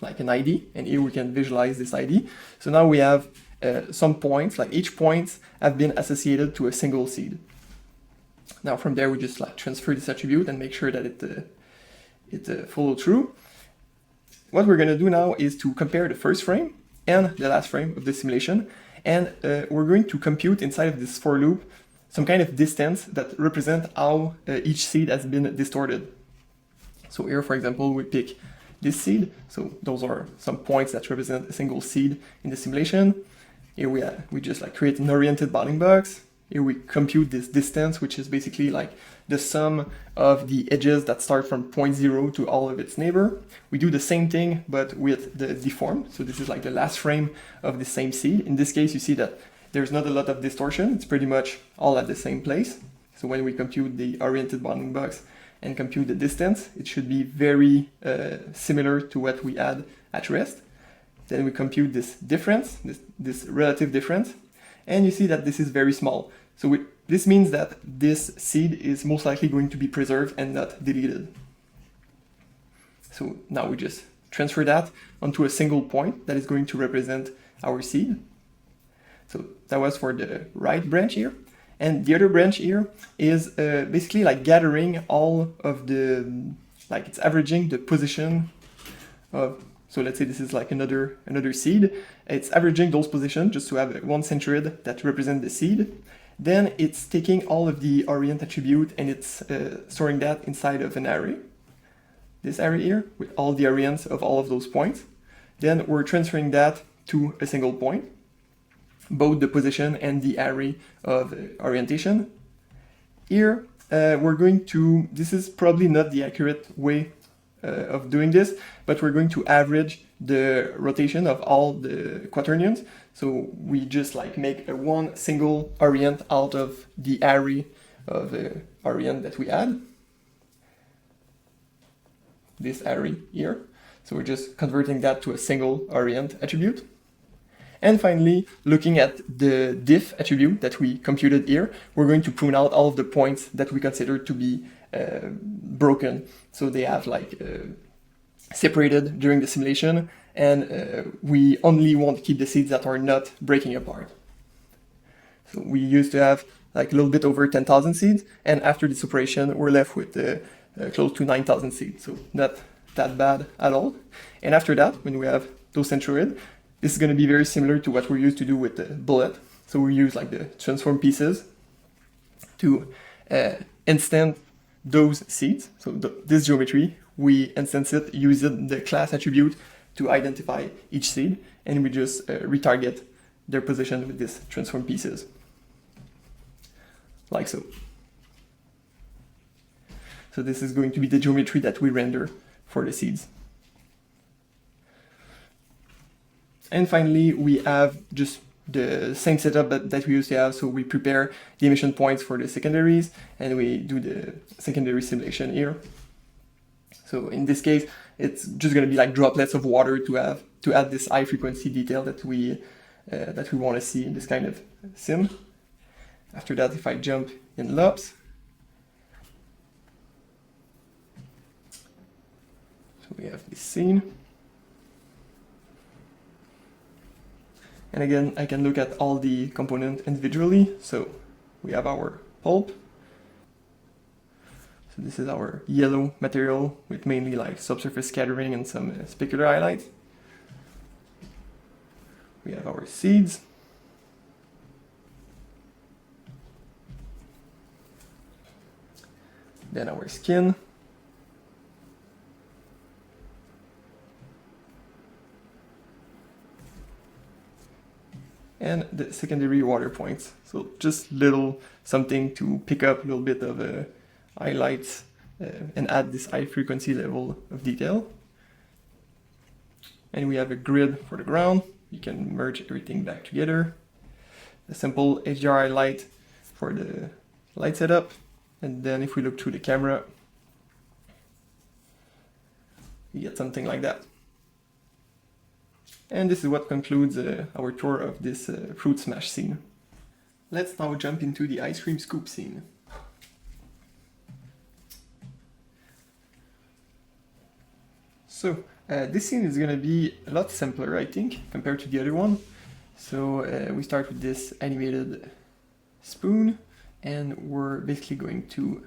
like an ID, and here we can visualize this ID. So now we have some points, like each point have been associated to a single seed. Now from there, we just like transfer this attribute and make sure that it follows through. What we're going to do now is to compare the first frame and the last frame of the simulation, and we're going to compute inside of this for loop some kind of distance that represent how each seed has been distorted. So here, for example, we pick this seed. So those are some points that represent a single seed in the simulation. Here we just like create an oriented bounding box. Here we compute this distance, which is basically like the sum of the edges that start from point 0 to all of its neighbor. We do the same thing, but with the deformed. So this is like the last frame of the same seed. In this case, you see that there's not a lot of distortion. It's pretty much all at the same place. So when we compute the oriented bounding box and compute the distance, it should be very similar to what we had at rest. Then we compute this difference, this relative difference, and you see that this is very small. So this means that this seed is most likely going to be preserved and not deleted. So now we just transfer that onto a single point that is going to represent our seed. So that was for the right branch here. And the other branch here is basically like gathering all of the, like it's averaging the position of, so let's say this is like another seed. It's averaging those positions just to have one centroid that represents the seed. Then it's taking all of the orient attribute and it's storing that inside of an array. This array here with all the orients of all of those points. Then we're transferring that to a single point, both the position and the array of orientation. Here we're going to, this is probably not the accurate way of doing this, but we're going to average the rotation of all the quaternions. So we just like make a one single orient out of the array of the orient that we add. This array here. So we're just converting that to a single orient attribute. And finally, looking at the diff attribute that we computed here, we're going to prune out all of the points that we consider to be broken. So they have like separated during the simulation, and we only want to keep the seeds that are not breaking apart. So we used to have like a little bit over 10,000 seeds, and after this operation, we're left with close to 9,000 seeds. So not that bad at all. And after that, when we have those centroid, this is going to be very similar to what we're used to do with the bullet. So we use like the transform pieces to instance those seeds. So this geometry, we instance it using the class attribute to identify each seed, and we just retarget their position with these transform pieces, like so. So this is going to be the geometry that we render for the seeds. And finally, we have just the same setup that we used to have. So we prepare the emission points for the secondaries, and we do the secondary simulation here. So in this case, it's just going to be like droplets of water to add this high frequency detail that we want to see in this kind of sim. After that, if I jump in LOPS, so we have this scene. And again, I can look at all the components individually. So we have our pulp. So this is our yellow material with mainly like subsurface scattering and some specular highlights. We have our seeds. Then our skin. And the secondary water points. So just little something to pick up a little bit of highlights and add this high frequency level of detail. And we have a grid for the ground. You can merge everything back together. A simple HDRI light for the light setup. And then if we look through the camera, you get something like that. And this is what concludes our tour of this fruit smash scene. Let's now jump into the ice cream scoop scene. So this scene is going to be a lot simpler, I think, compared to the other one. So we start with this animated spoon, and we're basically going to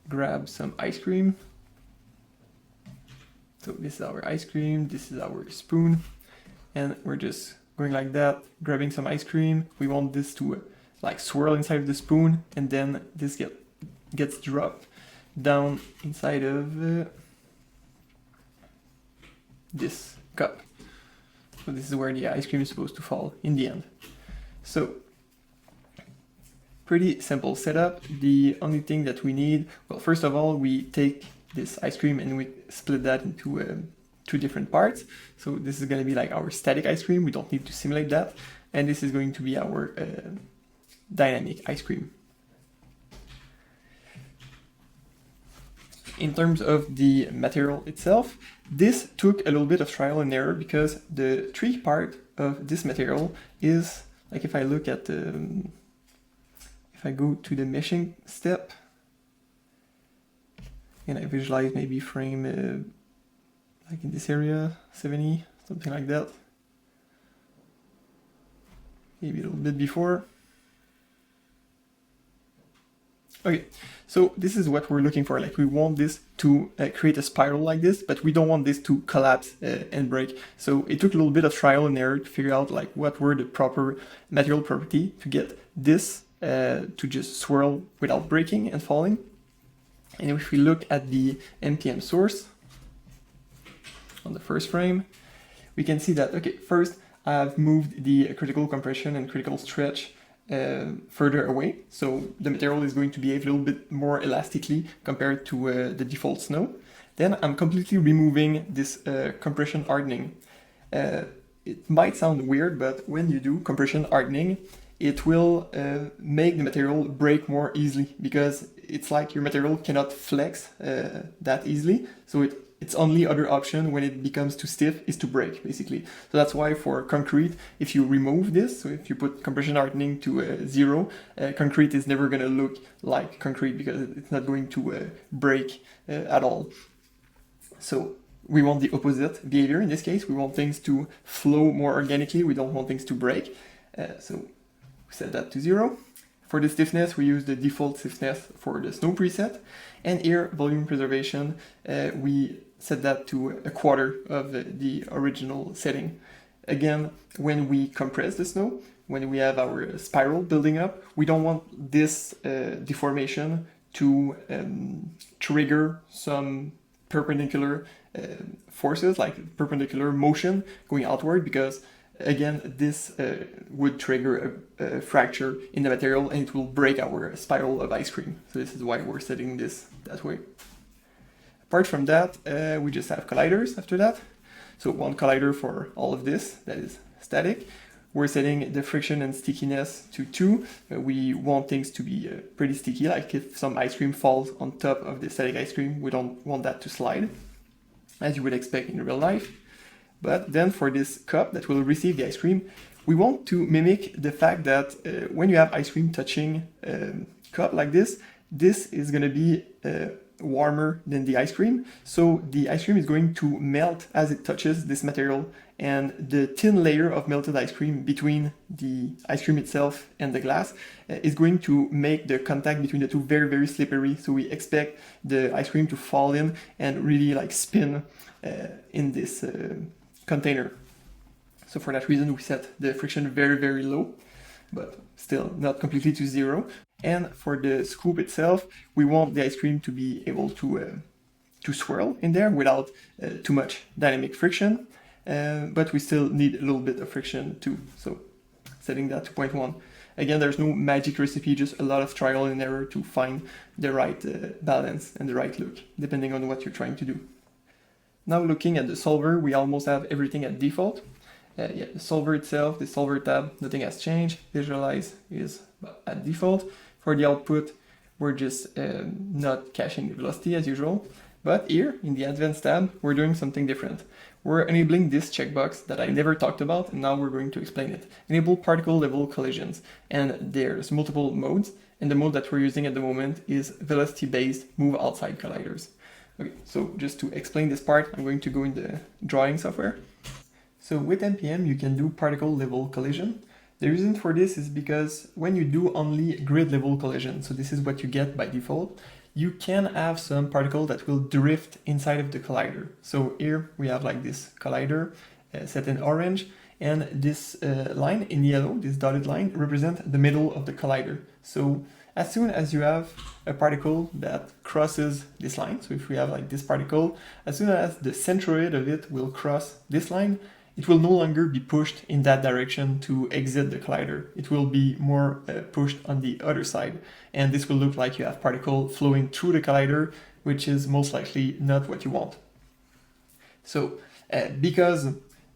grab some ice cream. So this is our ice cream, this is our spoon, and we're just going like that, grabbing some ice cream. We want this to like swirl inside of the spoon, and then this gets dropped down inside of this cup. So this is where the ice cream is supposed to fall in the end. So pretty simple setup. The only thing that we need, well, first of all, we take this ice cream and we split that into two different parts. So this is going to be like our static ice cream. We don't need to simulate that. And this is going to be our dynamic ice cream. In terms of the material itself, this took a little bit of trial and error because the tricky part of this material is, like if I look at if I go to the meshing step, and I visualize maybe frame like in this area, 70, something like that. Maybe a little bit before. Okay, so this is what we're looking for. Like we want this to create a spiral like this, but we don't want this to collapse and break. So it took a little bit of trial and error to figure out like what were the proper material property to get this to just swirl without breaking and falling. And if we look at the MPM source on the first frame, we can see that, okay, first I've moved the critical compression and critical stretch further away. So the material is going to behave a little bit more elastically compared to the default snow. Then I'm completely removing this compression hardening. It might sound weird, but when you do compression hardening, it will make the material break more easily, because it's like your material cannot flex that easily. So its only other option when it becomes too stiff is to break, basically. So that's why for concrete, if you remove this, so if you put compression hardening to 0, concrete is never going to look like concrete, because it's not going to break at all. So we want the opposite behavior in this case. We want things to flow more organically. We don't want things to break. So we set that to 0. For the stiffness, we use the default stiffness for the snow preset. And here, volume preservation, we set that to 1/4 of the original setting. Again, when we compress the snow, when we have our spiral building up, we don't want this deformation to trigger some perpendicular forces, like perpendicular motion going outward, because again, this would trigger a fracture in the material, and it will break our spiral of ice cream. So this is why we're setting this that way. Apart from that, we just have colliders after that. So one collider for all of this, that is static. We're setting the friction and stickiness to 2. We want things to be pretty sticky, like if some ice cream falls on top of the static ice cream, we don't want that to slide, as you would expect in real life. But then for this cup that will receive the ice cream, we want to mimic the fact that when you have ice cream touching a cup like this is going to be warmer than the ice cream. So the ice cream is going to melt as it touches this material, and the thin layer of melted ice cream between the ice cream itself and the glass is going to make the contact between the two very, very slippery. So we expect the ice cream to fall in and really like spin in this container. So for that reason, we set the friction very, very low, but still not completely to 0. And for the scoop itself, we want the ice cream to be able to swirl in there without too much dynamic friction, but we still need a little bit of friction too. So setting that to 0.1. Again, there's no magic recipe, just a lot of trial and error to find the right balance and the right look, depending on what you're trying to do. Now looking at the solver, we almost have everything at default. The solver itself, the solver tab, nothing has changed. Visualize is at default. For the output, we're just not caching the velocity as usual. But here, in the Advanced tab, we're doing something different. We're enabling this checkbox that I never talked about, and now we're going to explain it. Enable particle level collisions. And there's multiple modes, and the mode that we're using at the moment is velocity-based move outside colliders. Okay, so just to explain this part, I'm going to go in the drawing software. So with MPM, you can do particle level collision. The reason for this is because when you do only grid level collision, so this is what you get by default, you can have some particle that will drift inside of the collider. So here we have like this collider set in orange, and this line in yellow, this dotted line, represents the middle of the collider. So as soon as you have a particle that crosses this line, so if we have like this particle, as soon as the centroid of it will cross this line, it will no longer be pushed in that direction to exit the collider. It will be more pushed on the other side. And this will look like you have particle flowing through the collider, which is most likely not what you want. So because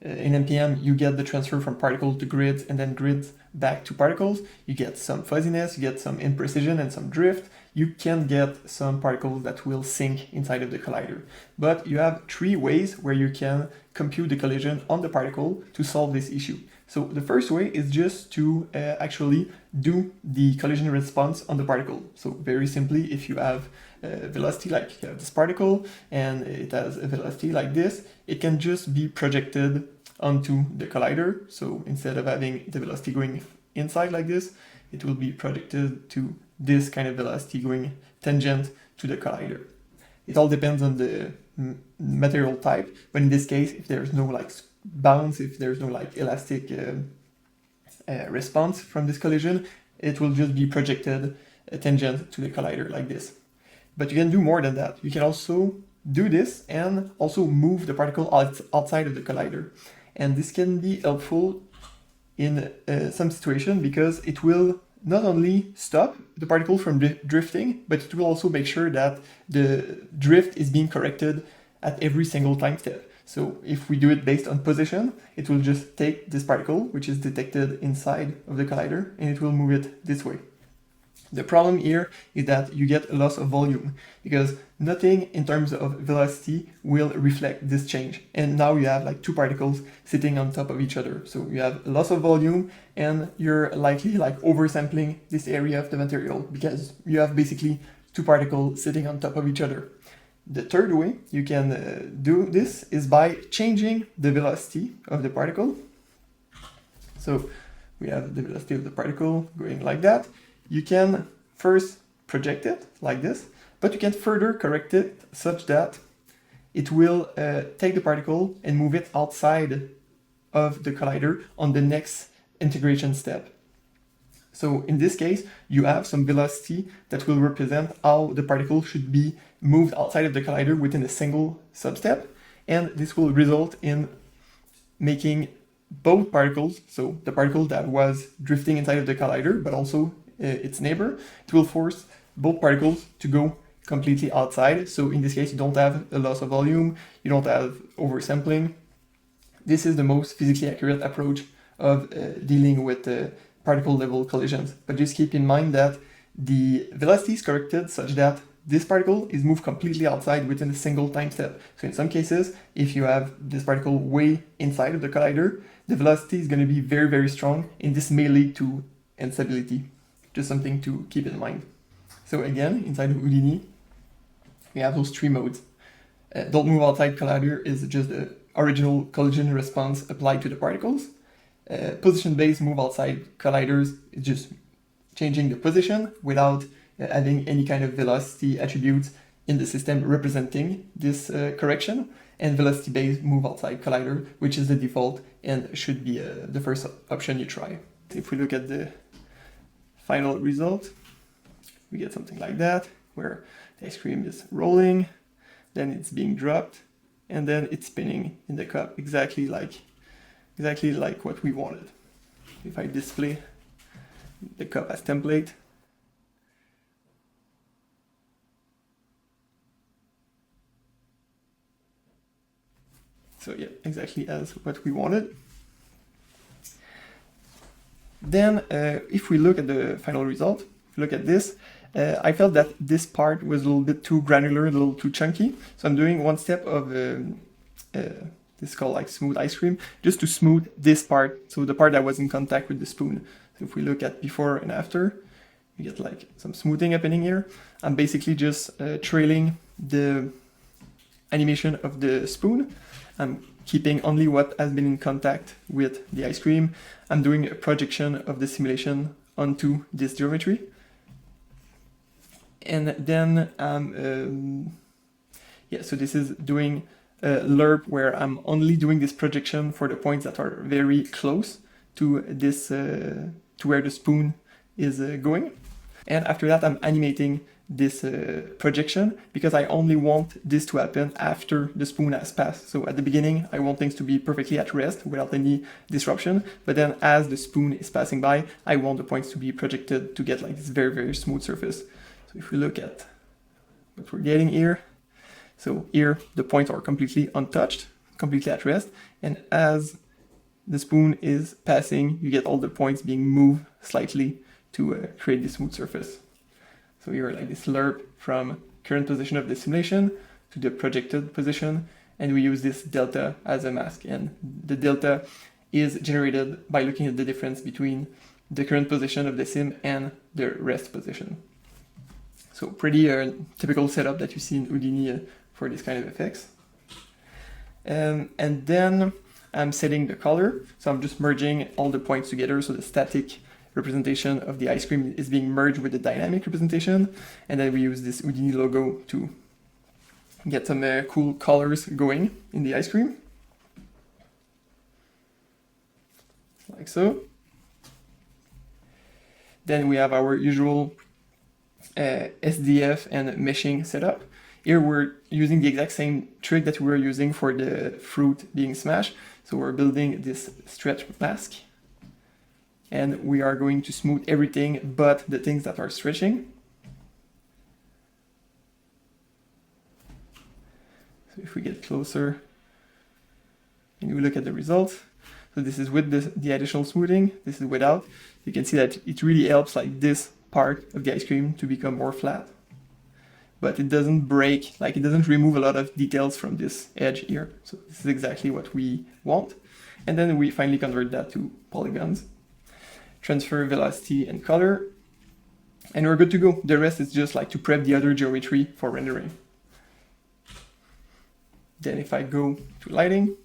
in MPM you get the transfer from particle to grids and then grids back to particles, you get some fuzziness, you get some imprecision and some drift. You can get some particles that will sink inside of the collider. But you have 3 ways where you can compute the collision on the particle to solve this issue. So the first way is just to actually do the collision response on the particle. So very simply, if you have a velocity like you have this particle and it has a velocity like this, it can just be projected onto the collider. So instead of having the velocity going inside like this, it will be projected to this kind of velocity going tangent to the collider. It all depends on the material type, but in this case, if there's no like bounce, if there's no like elastic response from this collision, it will just be projected tangent to the collider like this. But you can do more than that. You can also do this and also move the particle outside of the collider. And this can be helpful in some situation because it will not only stop the particle from drifting, but it will also make sure that the drift is being corrected at every single time step. So if we do it based on position, it will just take this particle, which is detected inside of the collider, and it will move it this way. The problem here is that you get a loss of volume, because nothing in terms of velocity will reflect this change. And now you have like two particles sitting on top of each other. So you have a loss of volume, and you're likely like oversampling this area of the material, because you have basically two particles sitting on top of each other. The third way you can do this is by changing the velocity of the particle. So we have the velocity of the particle going like that. You can first project it like this, but you can further correct it such that it will take the particle and move it outside of the collider on the next integration step. So in this case, you have some velocity that will represent how the particle should be moved outside of the collider within a single substep, and this will result in making both particles, so the particle that was drifting inside of the collider, but also its neighbor, it will force both particles to go completely outside. So in this case, you don't have a loss of volume, you don't have oversampling. This is the most physically accurate approach of dealing with particle level collisions. But just keep in mind that the velocity is corrected such that this particle is moved completely outside within a single time step. So in some cases, if you have this particle way inside of the collider, the velocity is going to be very, very strong, and this may lead to instability. Just something to keep in mind. So again, inside of Houdini, we have those three modes. Don't move outside collider is just the original collision response applied to the particles. Position-based move outside colliders is just changing the position without adding any kind of velocity attributes in the system representing this correction. And velocity-based move outside collider, which is the default and should be the first option you try. If we look at the final result, we get something like that, where the ice cream is rolling, then it's being dropped, and then it's spinning in the cup exactly like what we wanted. If I display the cup as template, so yeah, exactly as what we wanted. Then if we look at the final result, look at this, I felt that this part was a little bit too granular, a little too chunky. So I'm doing one step of this is called like smooth ice cream, just to smooth this part, so the part that was in contact with the spoon. So if we look at before and after, you get like some smoothing happening here. I'm basically just trailing the animation of the spoon. I'm keeping only what has been in contact with the ice cream. I'm doing a projection of the simulation onto this geometry. And then so this is doing a lerp where I'm only doing this projection for the points that are very close to this, to where the spoon is going. And after that, I'm animating this projection because I only want this to happen after the spoon has passed. So at the beginning, I want things to be perfectly at rest without any disruption. But then as the spoon is passing by, I want the points to be projected to get like this very, very smooth surface. So if we look at what we're getting here, so here the points are completely untouched, completely at rest. And as the spoon is passing, you get all the points being moved slightly to create this smooth surface. So here like this lerp from current position of the simulation to the projected position, and we use this delta as a mask. And the delta is generated by looking at the difference between the current position of the sim and the rest position. So pretty typical setup that you see in Houdini for this kind of effects. And then I'm setting the color. So I'm just merging all the points together. So the static representation of the ice cream is being merged with the dynamic representation. And then we use this Houdini logo to get some cool colors going in the ice cream. Like so. Then we have our usual SDF and meshing setup. Here we're using the exact same trick that we were using for the fruit being smashed. So we're building this stretch mask. and we are going to smooth everything but the things that are stretching. So if we get closer and we look at the results, so this is with the additional smoothing, this is without. You can see that it really helps like this part of the ice cream to become more flat. But it doesn't break, like it doesn't remove a lot of details from this edge here. So this is exactly what we want. And then we finally convert that to polygons. Transfer velocity and color. And we're good to go. The rest is just like to prep the other geometry for rendering. Then if I go to lighting,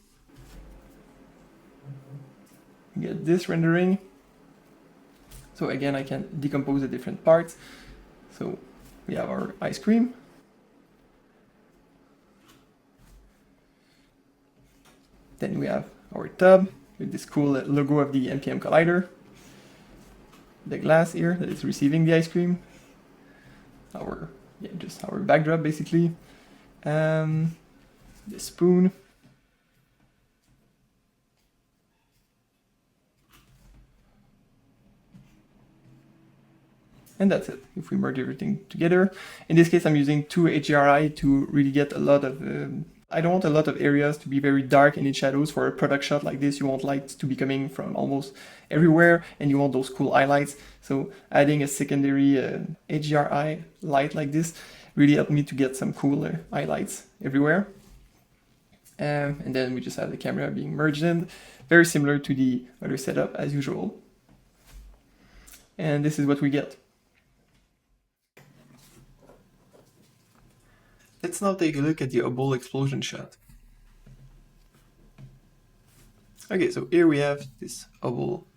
we get this rendering. So again, I can decompose the different parts. So we have our ice cream. Then we have our tub with this cool logo of the MPM collider. The glass here that is receiving the ice cream. Just our backdrop basically. The spoon. And that's it, if we merge everything together. In this case, I'm using 2 HDRI to really get a lot of... I don't want a lot of areas to be very dark and in shadows. For a product shot like this, you want light to be coming from almost everywhere, and you want those cool highlights. So adding a secondary HDRI light like this really helped me to get some cool highlights everywhere. And then we just have the camera being merged in, very similar to the other setup as usual. And this is what we get. Let's now take a look at the Hubble explosion shot. Okay, so here we have this Hubble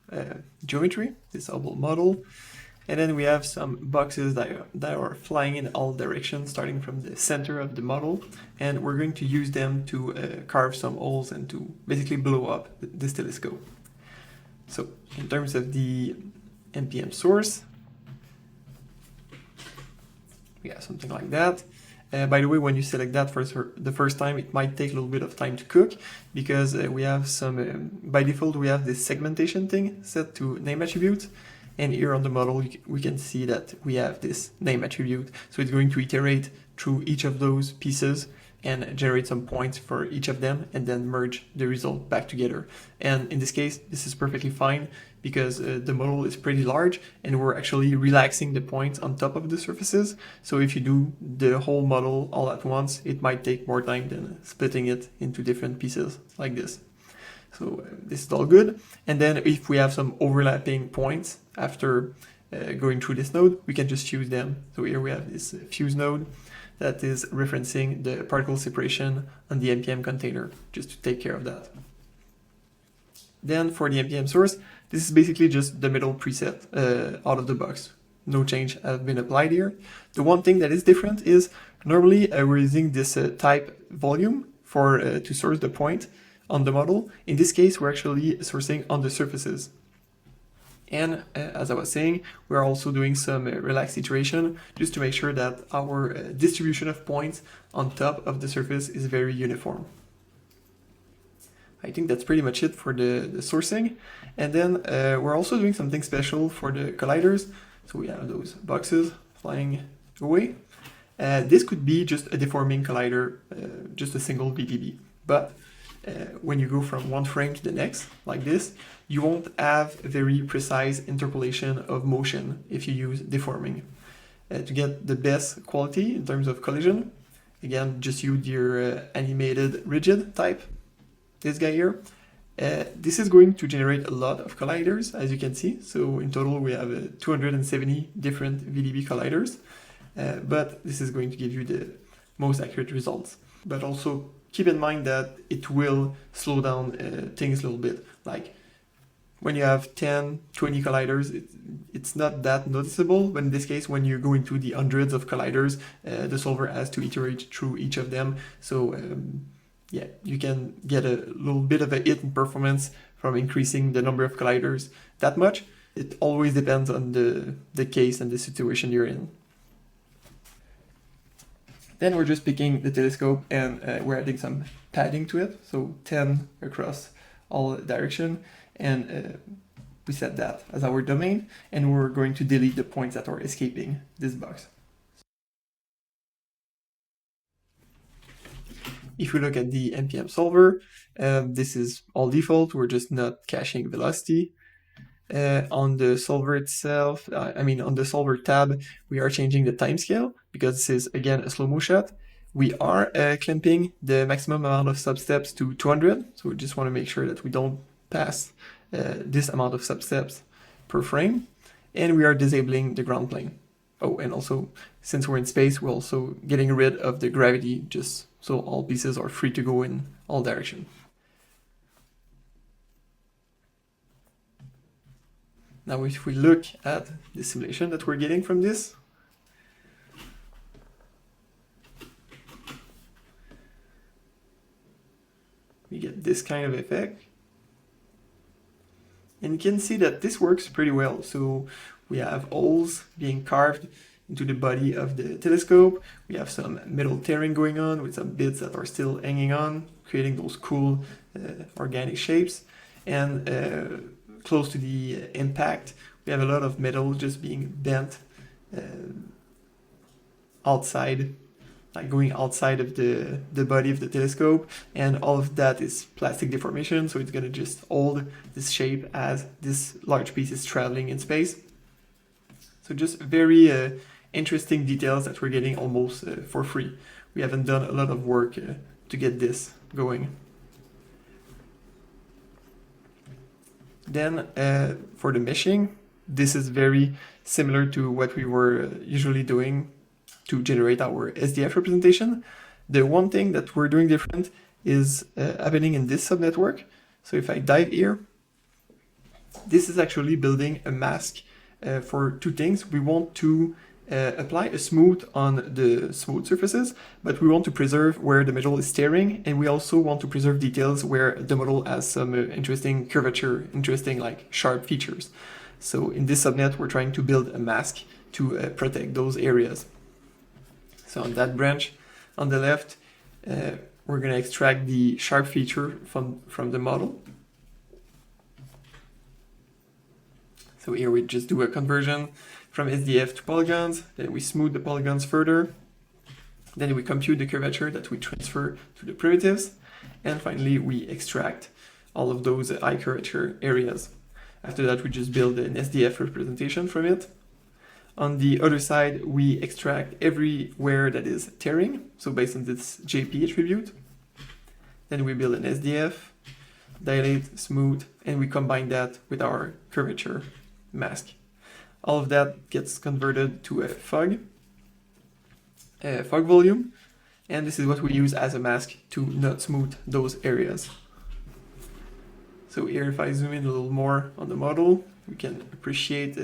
geometry, this Hubble model, and then we have some boxes that are flying in all directions, starting from the center of the model, and we're going to use them to carve some holes and to basically blow up this telescope. So in terms of the MPM source, we have something like that. By the way, when you select that for the first time, it might take a little bit of time to cook, because we have some, by default, we have this segmentation thing set to name attribute. And here on the model, we can see that we have this name attribute. So it's going to iterate through each of those pieces and generate some points for each of them, and then merge the result back together. And in this case, this is perfectly fine, because the model is pretty large and we're actually relaxing the points on top of the surfaces. So if you do the whole model all at once, it might take more time than splitting it into different pieces like this. So this is all good. And then if we have some overlapping points after going through this node, we can just fuse them. So here we have this fuse node that is referencing the particle separation on the NPM container, just to take care of that. Then for the NPM source, this is basically just the middle preset out of the box. No change has been applied here. The one thing that is different is normally we're using this type volume for to source the point on the model. In this case, we're actually sourcing on the surfaces. And as I was saying, we're also doing some relaxed iteration just to make sure that our distribution of points on top of the surface is very uniform. I think that's pretty much it for the sourcing. And then we're also doing something special for the colliders. So we have those boxes flying away. This could be just a deforming collider, just a single VDB. But when you go from one frame to the next, like this, you won't have a very precise interpolation of motion if you use deforming. To get the best quality in terms of collision, again, just use your animated rigid type, this guy here. This is going to generate a lot of colliders, as you can see. So in total, we have 270 different VDB colliders, but this is going to give you the most accurate results. But also keep in mind that it will slow down things a little bit. Like when you have 10, 20 colliders, it's not that noticeable, but in this case, when you go into the hundreds of colliders, the solver has to iterate through each of them. So yeah, you can get a little bit of a hit in performance from increasing the number of colliders that much. It always depends on the case and the situation you're in. Then we're just picking the telescope and we're adding some padding to it. So 10 across all direction. And we set that as our domain, and we're going to delete the points that are escaping this box. If we look at the NPM solver, this is all default, we're just not caching velocity. On the solver itself, on the solver tab, we are changing the timescale because this is again a slow-mo shot. We are clamping the maximum amount of substeps to 200, so we just want to make sure that we don't pass this amount of substeps per frame, and we are disabling the ground plane. Oh, and also, since we're in space, we're also getting rid of the gravity, just so all pieces are free to go in all directions. Now, if we look at the simulation that we're getting from this, we get this kind of effect. And you can see that this works pretty well. So we have holes being carved into the body of the telescope. We have some metal tearing going on with some bits that are still hanging on, creating those cool organic shapes. And close to the impact, we have a lot of metal just being bent outside, like going outside of the body of the telescope, and all of that is plastic deformation, so it's going to just hold this shape as this large piece is traveling in space. So just very interesting details that we're getting almost for free. We haven't done a lot of work to get this going. Then for the meshing, this is very similar to what we were usually doing to generate our SDF representation. The one thing that we're doing different is happening in this subnetwork. So if I dive here, this is actually building a mask for two things. We want to apply a smooth on the smooth surfaces, but we want to preserve where the metal is tearing, and we also want to preserve details where the model has some interesting curvature, interesting like sharp features. So in this subnet, we're trying to build a mask to protect those areas. So on that branch on the left, we're going to extract the sharp feature from the model. So here we just do a conversion from SDF to polygons, then we smooth the polygons further, then we compute the curvature that we transfer to the primitives, and finally we extract all of those high curvature areas. After that, we just build an SDF representation from it. On the other side, we extract everywhere that is tearing, so based on this JP attribute. Then we build an SDF, dilate, smooth, and we combine that with our curvature mask. All of that gets converted to a fog volume, and this is what we use as a mask to not smooth those areas. So here, if I zoom in a little more on the model, we can appreciate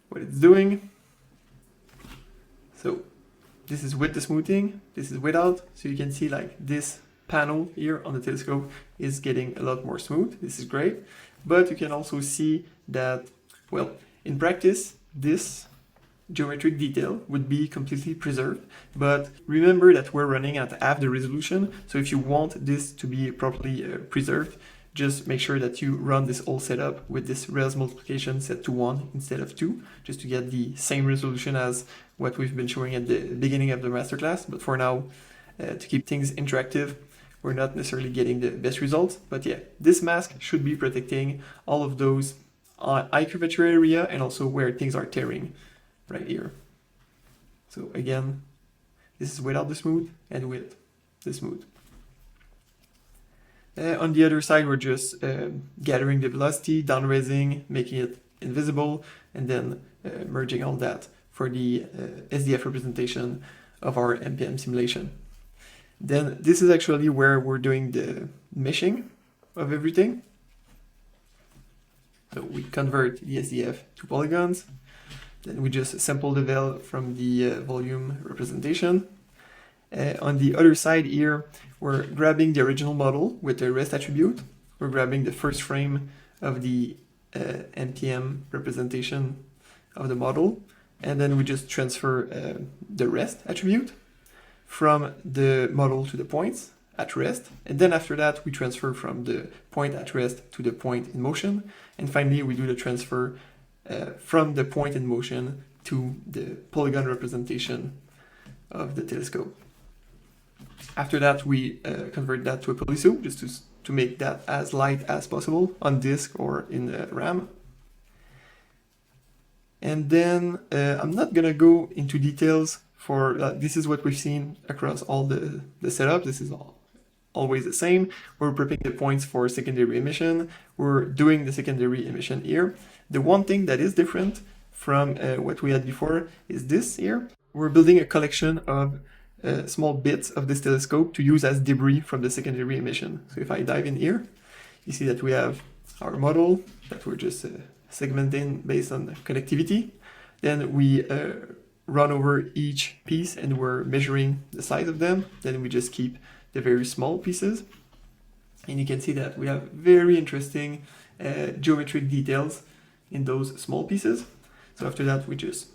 what it's doing. So this is with the smoothing, this is without, so you can see like this panel here on the telescope is getting a lot more smooth. This is great, but you can also see that, well, in practice, this geometric detail would be completely preserved, but remember that we're running at half the resolution, so if you want this to be properly preserved, just make sure that you run this whole setup with this res multiplication set to 1 instead of 2, just to get the same resolution as what we've been showing at the beginning of the masterclass. But for now, to keep things interactive, we're not necessarily getting the best results. But yeah, this mask should be protecting all of those high curvature area and also where things are tearing right here. So again, this is without the smooth and with the smooth. On the other side, we're just gathering the velocity, down-raising, making it invisible, and then merging all that for the SDF representation of our MPM simulation. Then this is actually where we're doing the meshing of everything. So we convert the SDF to polygons, then we just sample the vel from the volume representation. On the other side here, we're grabbing the original model with the rest attribute. We're grabbing the first frame of the MPM representation of the model, and then we just transfer the rest attribute from the model to the points at rest, and then after that we transfer from the point at rest to the point in motion, and finally we do the transfer from the point in motion to the polygon representation of the telescope. After that we convert that to a polysoup just to make that as light as possible on disk or in the RAM. And then I'm not gonna go into details for this is what we've seen across all the setup. This is always the same. We're prepping the points for secondary emission. We're doing the secondary emission here. The one thing that is different from what we had before is this here. We're building a collection of small bits of this telescope to use as debris from the secondary emission. So if I dive in here, you see that we have our model that we're just segmenting based on the connectivity. Then we run over each piece and we're measuring the size of them. Then we just keep the very small pieces. And you can see that we have very interesting geometric details in those small pieces. So after that, we just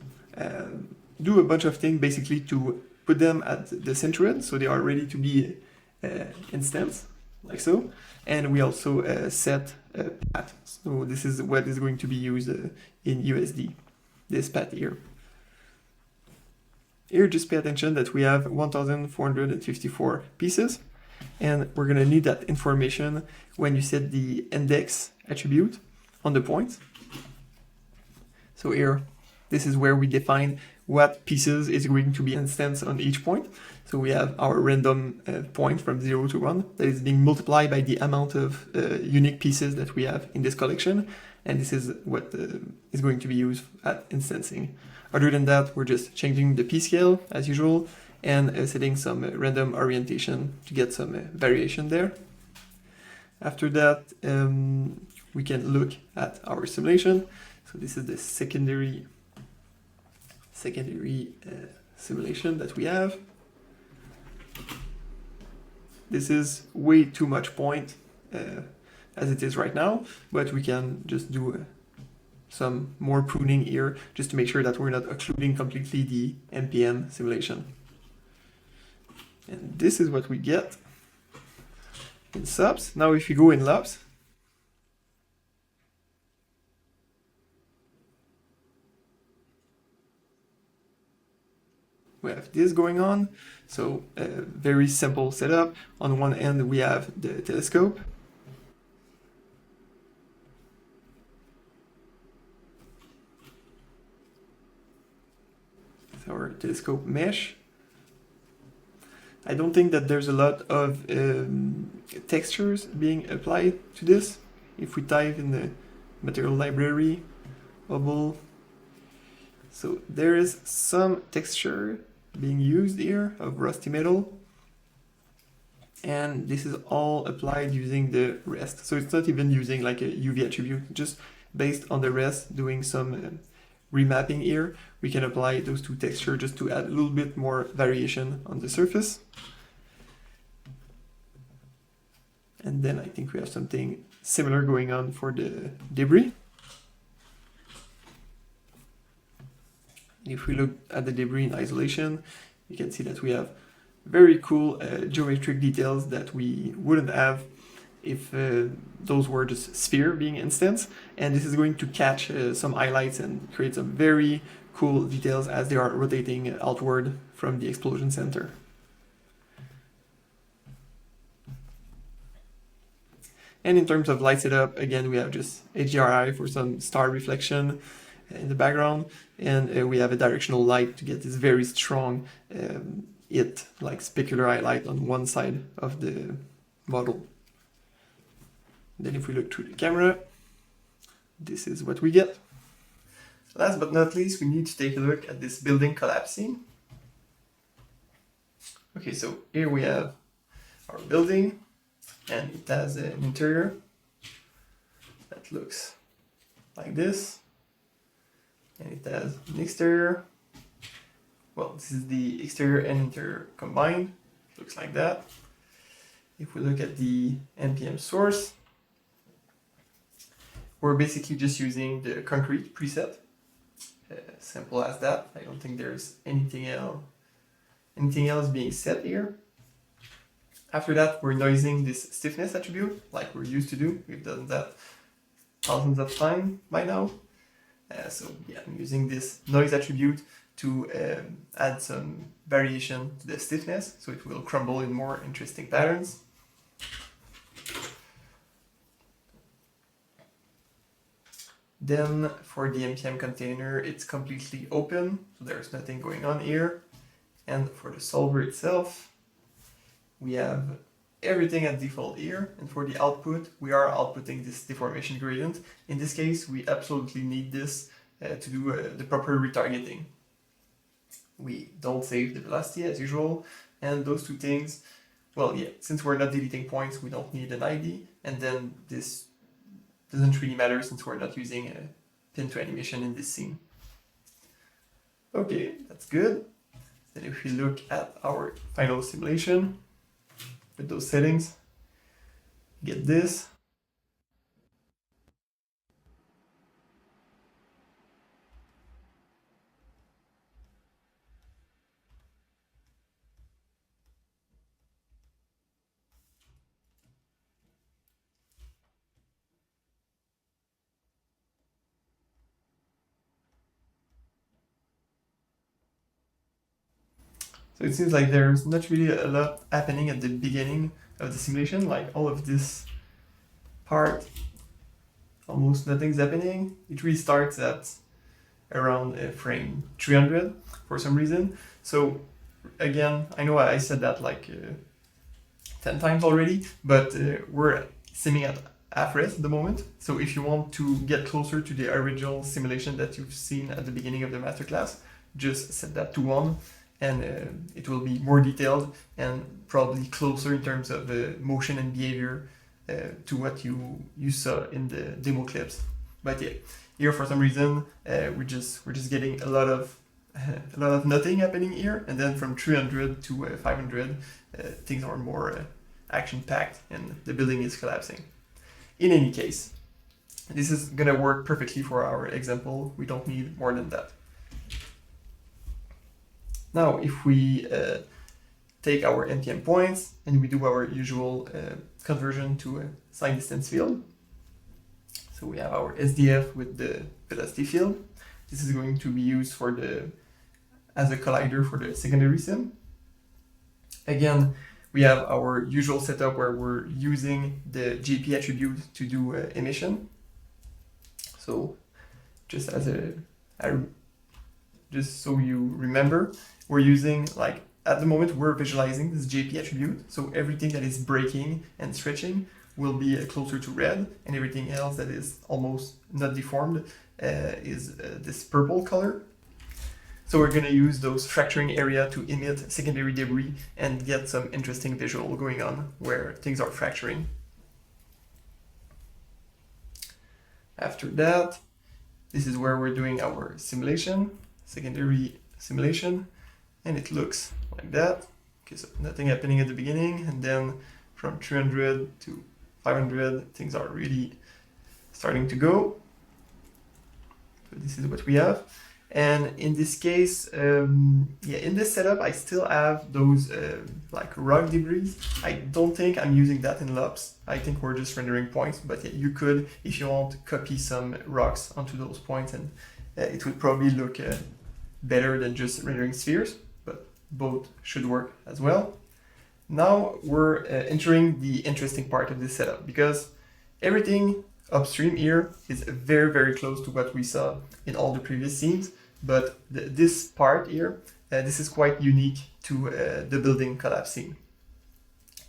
do a bunch of things basically to put them at the centroid so they are ready to be instanced, like so. And we also set a path. So this is what is going to be used in USD, this path here. Here, just pay attention that we have 1,454 pieces, and we're going to need that information when you set the index attribute on the point. So here, this is where we define what pieces is going to be instanced on each point. So we have our random point from 0 to 1 that is being multiplied by the amount of unique pieces that we have in this collection, and this is what is going to be used at instancing. Other than that, we're just changing the p-scale as usual and setting some random orientation to get some variation there. After that, we can look at our simulation. So this is the secondary simulation that we have. This is way too much point as it is right now, but we can just do some more pruning here just to make sure that we're not occluding completely the MPM simulation. And this is what we get in subs. Now if you go in labs, we have this going on. So a very simple setup. On one end we have the telescope. Our telescope mesh. I don't think that there's a lot of textures being applied to this. If we type in the material library, Hubble, so there is some texture being used here of rusty metal, and this is all applied using the rest. So it's not even using like a UV attribute, just based on the rest, doing some remapping here, we can apply those two textures just to add a little bit more variation on the surface. And then I think we have something similar going on for the debris. If we look at the debris in isolation, you can see that we have very cool geometric details that we wouldn't have if those were just sphere being instanced, and this is going to catch some highlights and create some very cool details as they are rotating outward from the explosion center. And in terms of light setup, again, we have just HDRI for some star reflection in the background, and we have a directional light to get this very strong like specular highlight on one side of the model. Then if we look through the camera, this is what we get. Last but not least, we need to take a look at this building collapsing. Okay, so here we have our building, and it has an interior that looks like this, and it has an exterior. Well, this is the exterior and interior combined. It looks like that. If we look at the NPM source, we're basically just using the concrete preset. Simple as that. I don't think there's anything else being set here. After that, we're noising this stiffness attribute, like we're used to do. We've done that thousands of times by now. So yeah, I'm using this noise attribute to add some variation to the stiffness, so it will crumble in more interesting patterns. Then for the NPM container, it's completely open, so there's nothing going on here. And for the solver itself, we have everything at default here, and for the output, we are outputting this deformation gradient. In this case, we absolutely need this to do the proper retargeting. We don't save the velocity as usual, and those two things, well, yeah, since we're not deleting points, we don't need an ID, and then this doesn't really matter since we're not using a pin to animation in this scene. Okay, that's good. Then if we look at our final simulation, with those settings, get this. So it seems like there's not really a lot happening at the beginning of the simulation, like all of this part, almost nothing's happening. It really starts at around frame 300 for some reason. So again, I know I said that like 10 times already, but we're simming at half res at the moment. So if you want to get closer to the original simulation that you've seen at the beginning of the masterclass, just set that to 1, and it will be more detailed and probably closer in terms of motion and behavior to what you saw in the demo clips. But yeah, here for some reason we're just getting a lot of nothing happening here, and then from 300 to 500 things are more action-packed and the building is collapsing. In any case, this is gonna work perfectly for our example. We don't need more than that. Now, if we take our NPM points and we do our usual conversion to a sign distance field, so we have our SDF with the velocity field. This is going to be used for as a collider for the secondary sim. Again, we have our usual setup where we're using the GP attribute to do emission. So just just so you remember, we're using, like, at the moment we're visualizing this JP attribute, so everything that is breaking and stretching will be closer to red, and everything else that is almost not deformed is this purple color. So we're going to use those fracturing area to emit secondary debris and get some interesting visual going on where things are fracturing. After that, this is where we're doing our simulation, secondary simulation, and it looks like that. Okay, so nothing happening at the beginning, and then from 300 to 500, things are really starting to go. So this is what we have. And in this case, yeah, in this setup, I still have those like rock debris. I don't think I'm using that in LUPS. I think we're just rendering points, but yeah, you could, if you want, copy some rocks onto those points, and it would probably look better than just rendering spheres, but both should work as well. Now we're entering the interesting part of this setup, because everything upstream here is very, very close to what we saw in all the previous scenes. But this part here, this is quite unique to the building collapse scene.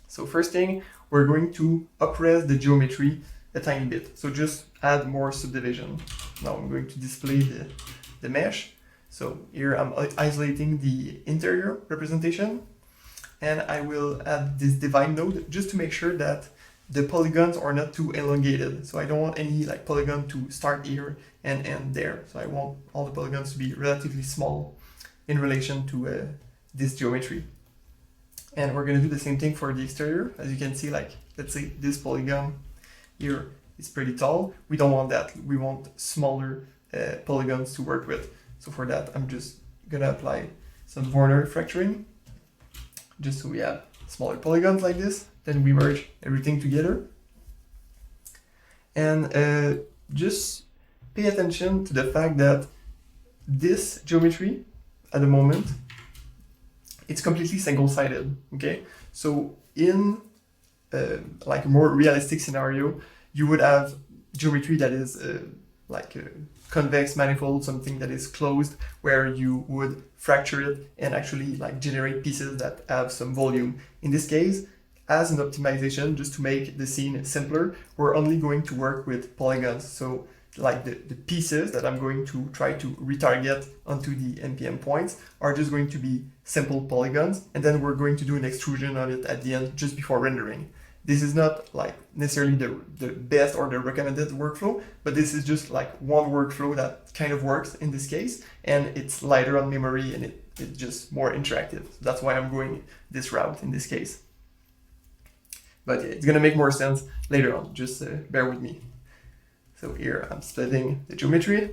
So first thing, we're going to up-res the geometry a tiny bit. So just add more subdivision. Now I'm going to display the mesh. So here I'm isolating the interior representation, and I will add this divide node just to make sure that the polygons are not too elongated. So I don't want any like polygon to start here and end there. So I want all the polygons to be relatively small in relation to this geometry. And we're going to do the same thing for the exterior. As you can see, like, let's say this polygon here is pretty tall. We don't want that. We want smaller polygons to work with. So for that, I'm just going to apply some border fracturing, just so we have smaller polygons like this. Then we merge everything together. And just pay attention to the fact that this geometry at the moment, it's completely single-sided, okay? So in like a more realistic scenario, you would have geometry that is like a convex manifold, something that is closed, where you would fracture it and actually like generate pieces that have some volume. In this case, as an optimization, just to make the scene simpler, we're only going to work with polygons. So like the pieces that I'm going to try to retarget onto the MPM points are just going to be simple polygons, and then we're going to do an extrusion on it at the end just before rendering. This is not like necessarily the best or the recommended workflow, but this is just like one workflow that kind of works in this case, and it's lighter on memory and it's just more interactive. So that's why I'm going this route in this case. But it's gonna make more sense later on, just bear with me. So here I'm splitting the geometry.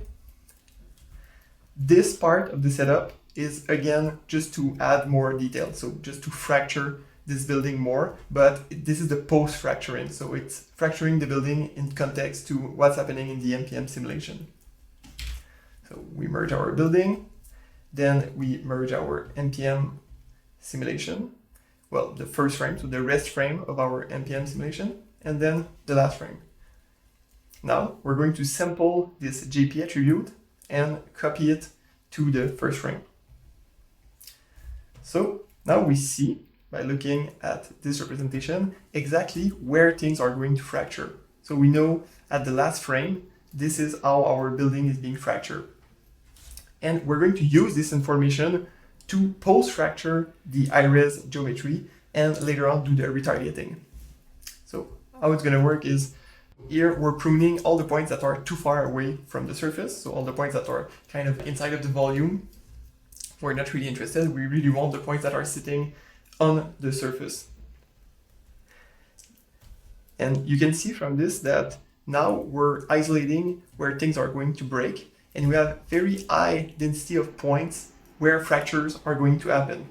This part of the setup is again just to add more detail, so just to fracture this building more, but this is the post-fracturing, so it's fracturing the building in context to what's happening in the MPM simulation. So we merge our building, then we merge our MPM simulation, well, the first frame, so the rest frame of our MPM simulation, and then the last frame. Now we're going to sample this JP attribute and copy it to the first frame. So now we see, by looking at this representation, exactly where things are going to fracture. So we know at the last frame, this is how our building is being fractured. And we're going to use this information to post-fracture the high-res geometry and later on do the retargeting. So how it's going to work is, here we're pruning all the points that are too far away from the surface, so all the points that are kind of inside of the volume. We're not really interested, we really want the points that are sitting on the surface. And you can see from this that now we're isolating where things are going to break, and we have very high density of points where fractures are going to happen.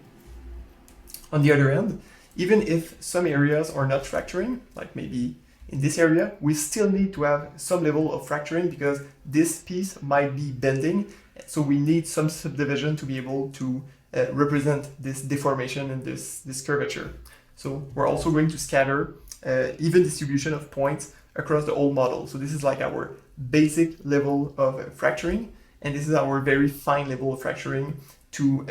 On the other hand, even if some areas are not fracturing, like maybe in this area, we still need to have some level of fracturing because this piece might be bending, so we need some subdivision to be able to represent this deformation and this curvature. So we're also going to scatter even distribution of points across the whole model. So this is like our basic level of fracturing, and this is our very fine level of fracturing to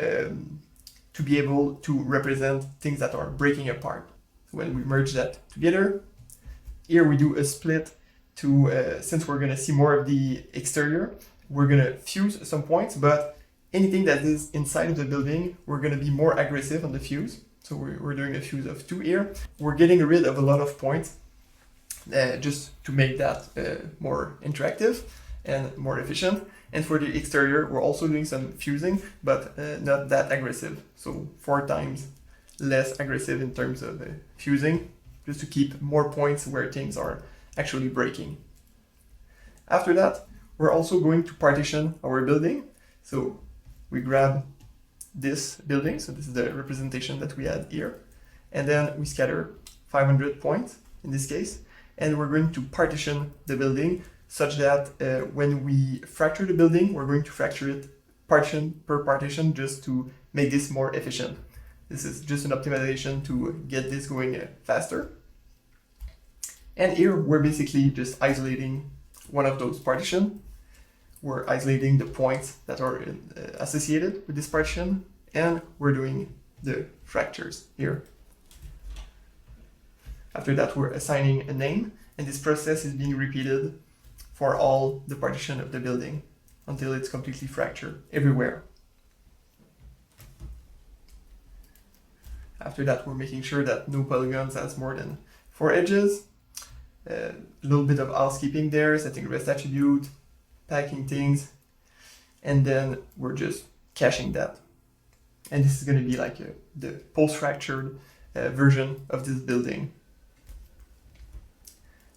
be able to represent things that are breaking apart. So when we merge that together, here we do a split to, since we're gonna see more of the exterior, we're gonna fuse some points, but anything that is inside of the building, we're gonna be more aggressive on the fuse. So we're doing a fuse of 2 here. We're getting rid of a lot of points just to make that more interactive and more efficient. And for the exterior, we're also doing some fusing, but not that aggressive. So 4 times less aggressive in terms of fusing, just to keep more points where things are actually breaking. After that, we're also going to partition our building. So we grab this building, so this is the representation that we had here, and then we scatter 500 points in this case, and we're going to partition the building such that when we fracture the building, we're going to fracture it partition per partition just to make this more efficient. This is just an optimization to get this going faster. And here we're basically just isolating one of those partitions. We're isolating the points that are associated with this partition, and we're doing the fractures here. After that, we're assigning a name, and this process is being repeated for all the partition of the building until it's completely fractured everywhere. After that, we're making sure that no polygons has more than 4 edges. A little bit of housekeeping there, setting rest attribute, packing things, and then we're just caching that. And this is going to be like the post-fractured version of this building.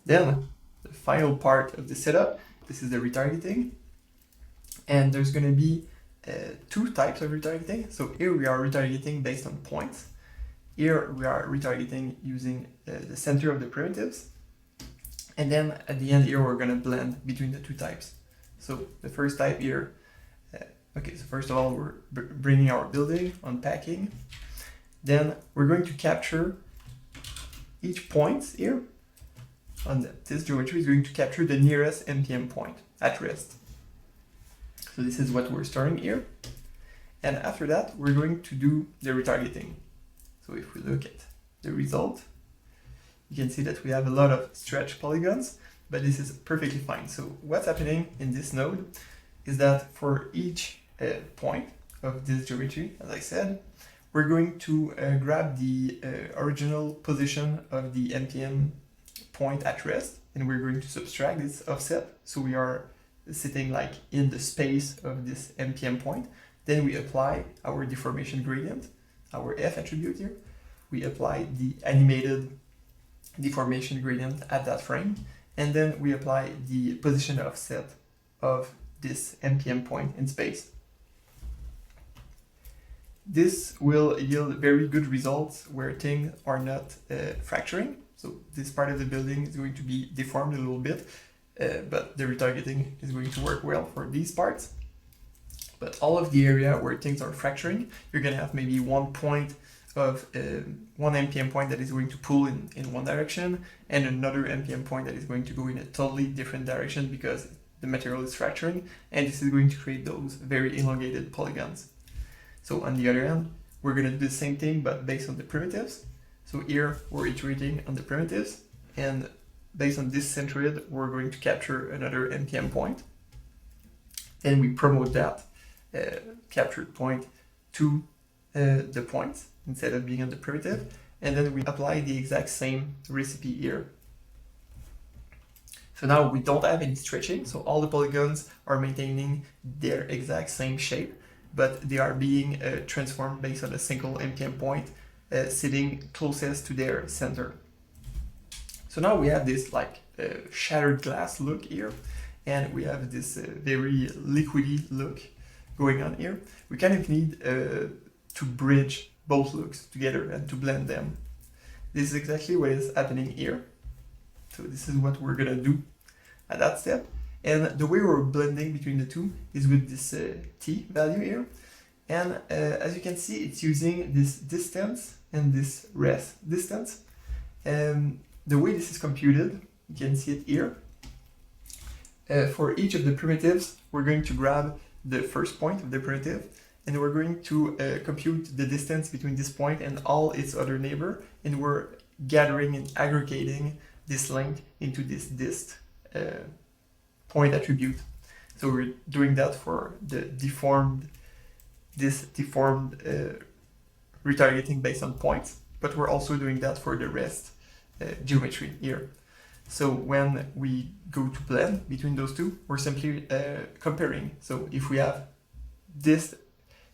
Then the final part of the setup, this is the retargeting. And there's going to be 2 types of retargeting. So here we are retargeting based on points. Here we are retargeting using the center of the primitives. And then at the end here, we're going to blend between the two types. So the first type here, okay, so first of all, we're bringing our building, unpacking. Then we're going to capture each point here on this geometry is going to capture the nearest MPM point at rest. So this is what we're starting here. And after that, we're going to do the retargeting. So if we look at the result, you can see that we have a lot of stretch polygons, but this is perfectly fine. So what's happening in this node is that for each point of this geometry, as I said, we're going to grab the original position of the MPM point at rest, and we're going to subtract this offset. So we are sitting like in the space of this MPM point. Then we apply our deformation gradient, our F attribute here. We apply the animated deformation gradient at that frame, and then we apply the position offset of this MPM point in space. This will yield very good results where things are not fracturing. So this part of the building is going to be deformed a little bit, but the retargeting is going to work well for these parts. But all of the area where things are fracturing, you're going to have maybe one point of one MPM point that is going to pull in one direction, and another MPM point that is going to go in a totally different direction because the material is fracturing, and this is going to create those very elongated polygons. So on the other hand, we're going to do the same thing but based on the primitives. So here we're iterating on the primitives, and based on this centroid, we're going to capture another MPM point. Then we promote that captured point to the point instead of being on the primitive, and then we apply the exact same recipe here. So now we don't have any stretching, so all the polygons are maintaining their exact same shape, but they are being transformed based on a single MPM point sitting closest to their center. So now we have this like shattered glass look here, and we have this very liquidy look going on here. We kind of need to bridge both looks together and to blend them. This is exactly what is happening here. So this is what we're gonna do at that step. And the way we're blending between the two is with this T value here. And as you can see, it's using this distance and this rest distance. The way this is computed, you can see it here. For each of the primitives, we're going to grab the first point of the primitive, and we're going to compute the distance between this point and all its other neighbor, and we're gathering and aggregating this length into this dist point attribute. So we're doing that for the deformed retargeting based on points, but we're also doing that for the rest geometry here. So when we go to blend between those two, we're simply comparing. So if we have this,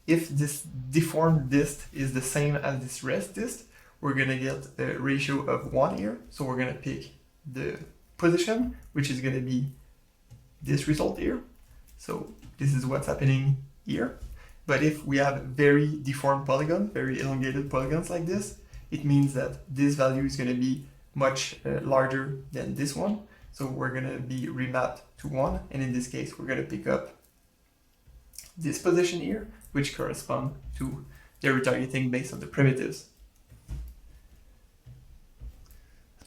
if this deformed dist is the same as this rest dist, we're gonna get a ratio of 1 here. So we're gonna pick the position, which is gonna be this result here. So this is what's happening here. But if we have very deformed polygons, very elongated polygons like this, it means that this value is gonna be much larger than this one. So we're gonna be remapped to 1, and in this case we're gonna pick up this position here, which correspond to the retargeting based on the primitives.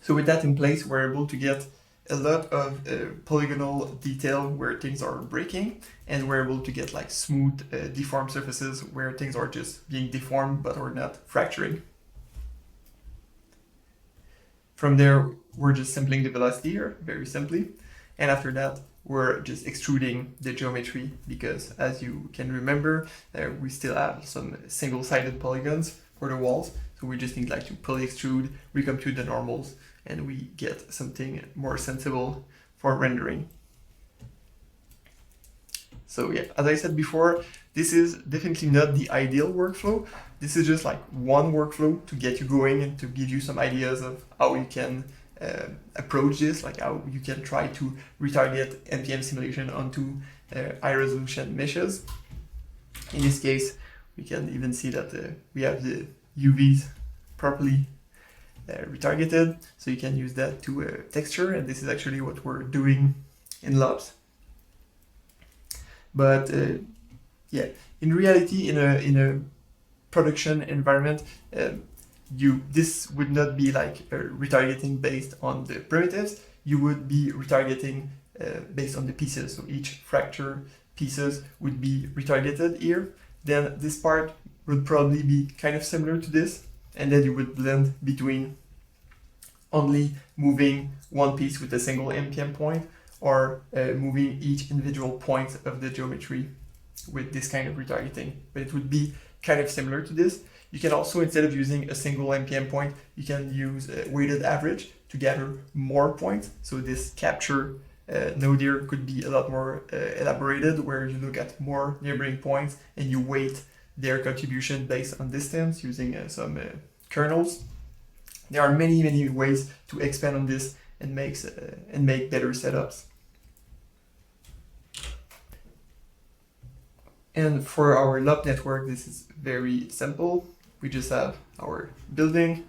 So with that in place, we're able to get a lot of polygonal detail where things are breaking, and we're able to get like smooth deformed surfaces where things are just being deformed but are not fracturing. From there, we're just sampling the velocity here, very simply. And after that, we're just extruding the geometry because, as you can remember, we still have some single-sided polygons for the walls. So we just need like to poly extrude, recompute the normals, and we get something more sensible for rendering. So yeah, as I said before, this is definitely not the ideal workflow. This is just like one workflow to get you going and to give you some ideas of how you can approach this, like how you can try to retarget MPM simulation onto high resolution meshes. In this case, we can even see that we have the UVs properly retargeted, so you can use that to texture, and this is actually what we're doing in labs. But yeah, in reality, in a production environment, this would not be like retargeting based on the primitives. You would be retargeting based on the pieces. So each fracture pieces would be retargeted here. Then this part would probably be kind of similar to this, and then you would blend between only moving one piece with a single MPM point, or moving each individual point of the geometry with this kind of retargeting. But it would be kind of similar to this. You can also, instead of using a single MPM point, you can use a weighted average to gather more points. So this capture node here could be a lot more elaborated, where you look at more neighboring points and you weight their contribution based on distance using some kernels. There are many ways to expand on this and make better setups. And for our LOP network, this is very simple. We just have our building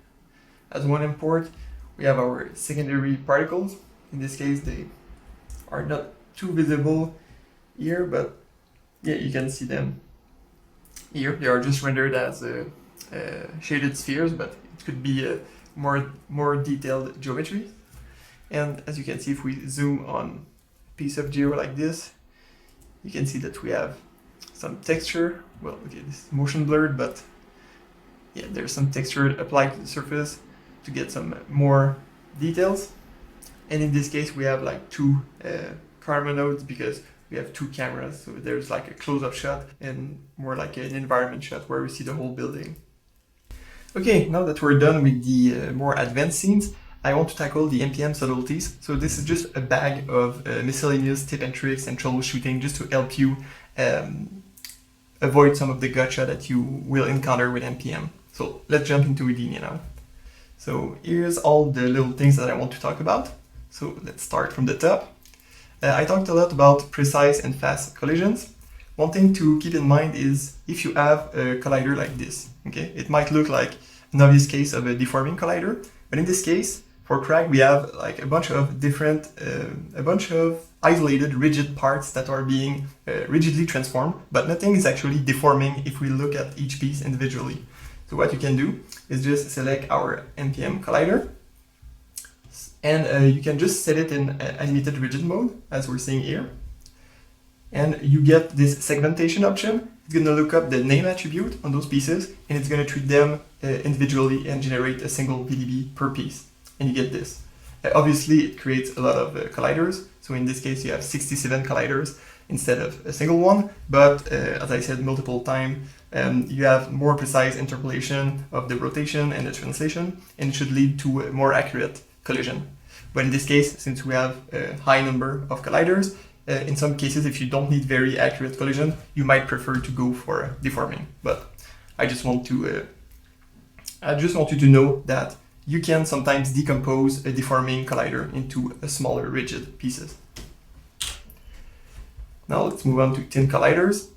as one import. We have our secondary particles. In this case, they are not too visible here, but yeah, you can see them here. They are just rendered as shaded spheres, but it could be a more detailed geometry. And as you can see, if we zoom on a piece of geo like this, you can see that we have some texture. Well, okay, this is motion blurred, but yeah, there's some texture applied to the surface to get some more details. And in this case, we have like two camera nodes because we have two cameras. So there's like a close-up shot and more like an environment shot where we see the whole building. Okay, now that we're done with the more advanced scenes, I want to tackle the MPM subtleties. So this is just a bag of miscellaneous tip and tricks and troubleshooting just to help you avoid some of the gotcha that you will encounter with MPM. So let's jump into Houdini now. So here's all the little things that I want to talk about. So let's start from the top. I talked a lot about precise and fast collisions. One thing to keep in mind is if you have a collider like this, okay, it might look like an obvious case of a deforming collider, but in this case, for crack, we have like a bunch of different, a bunch of isolated rigid parts that are being rigidly transformed, but nothing is actually deforming if we look at each piece individually. So what you can do is just select our MPM collider, and you can just set it in animated rigid mode, as we're seeing here. And you get this segmentation option. It's going to look up the name attribute on those pieces, and it's going to treat them individually and generate a single VDB per piece. And you get this. Obviously, it creates a lot of colliders. So in this case, you have 67 colliders instead of a single one. But as I said multiple times, you have more precise interpolation of the rotation and the translation, and it should lead to a more accurate collision. But in this case, since we have a high number of colliders, in some cases, if you don't need very accurate collision, you might prefer to go for deforming. But I just want you to know that you can sometimes decompose a deforming collider into a smaller rigid pieces. Now let's move on to thin colliders.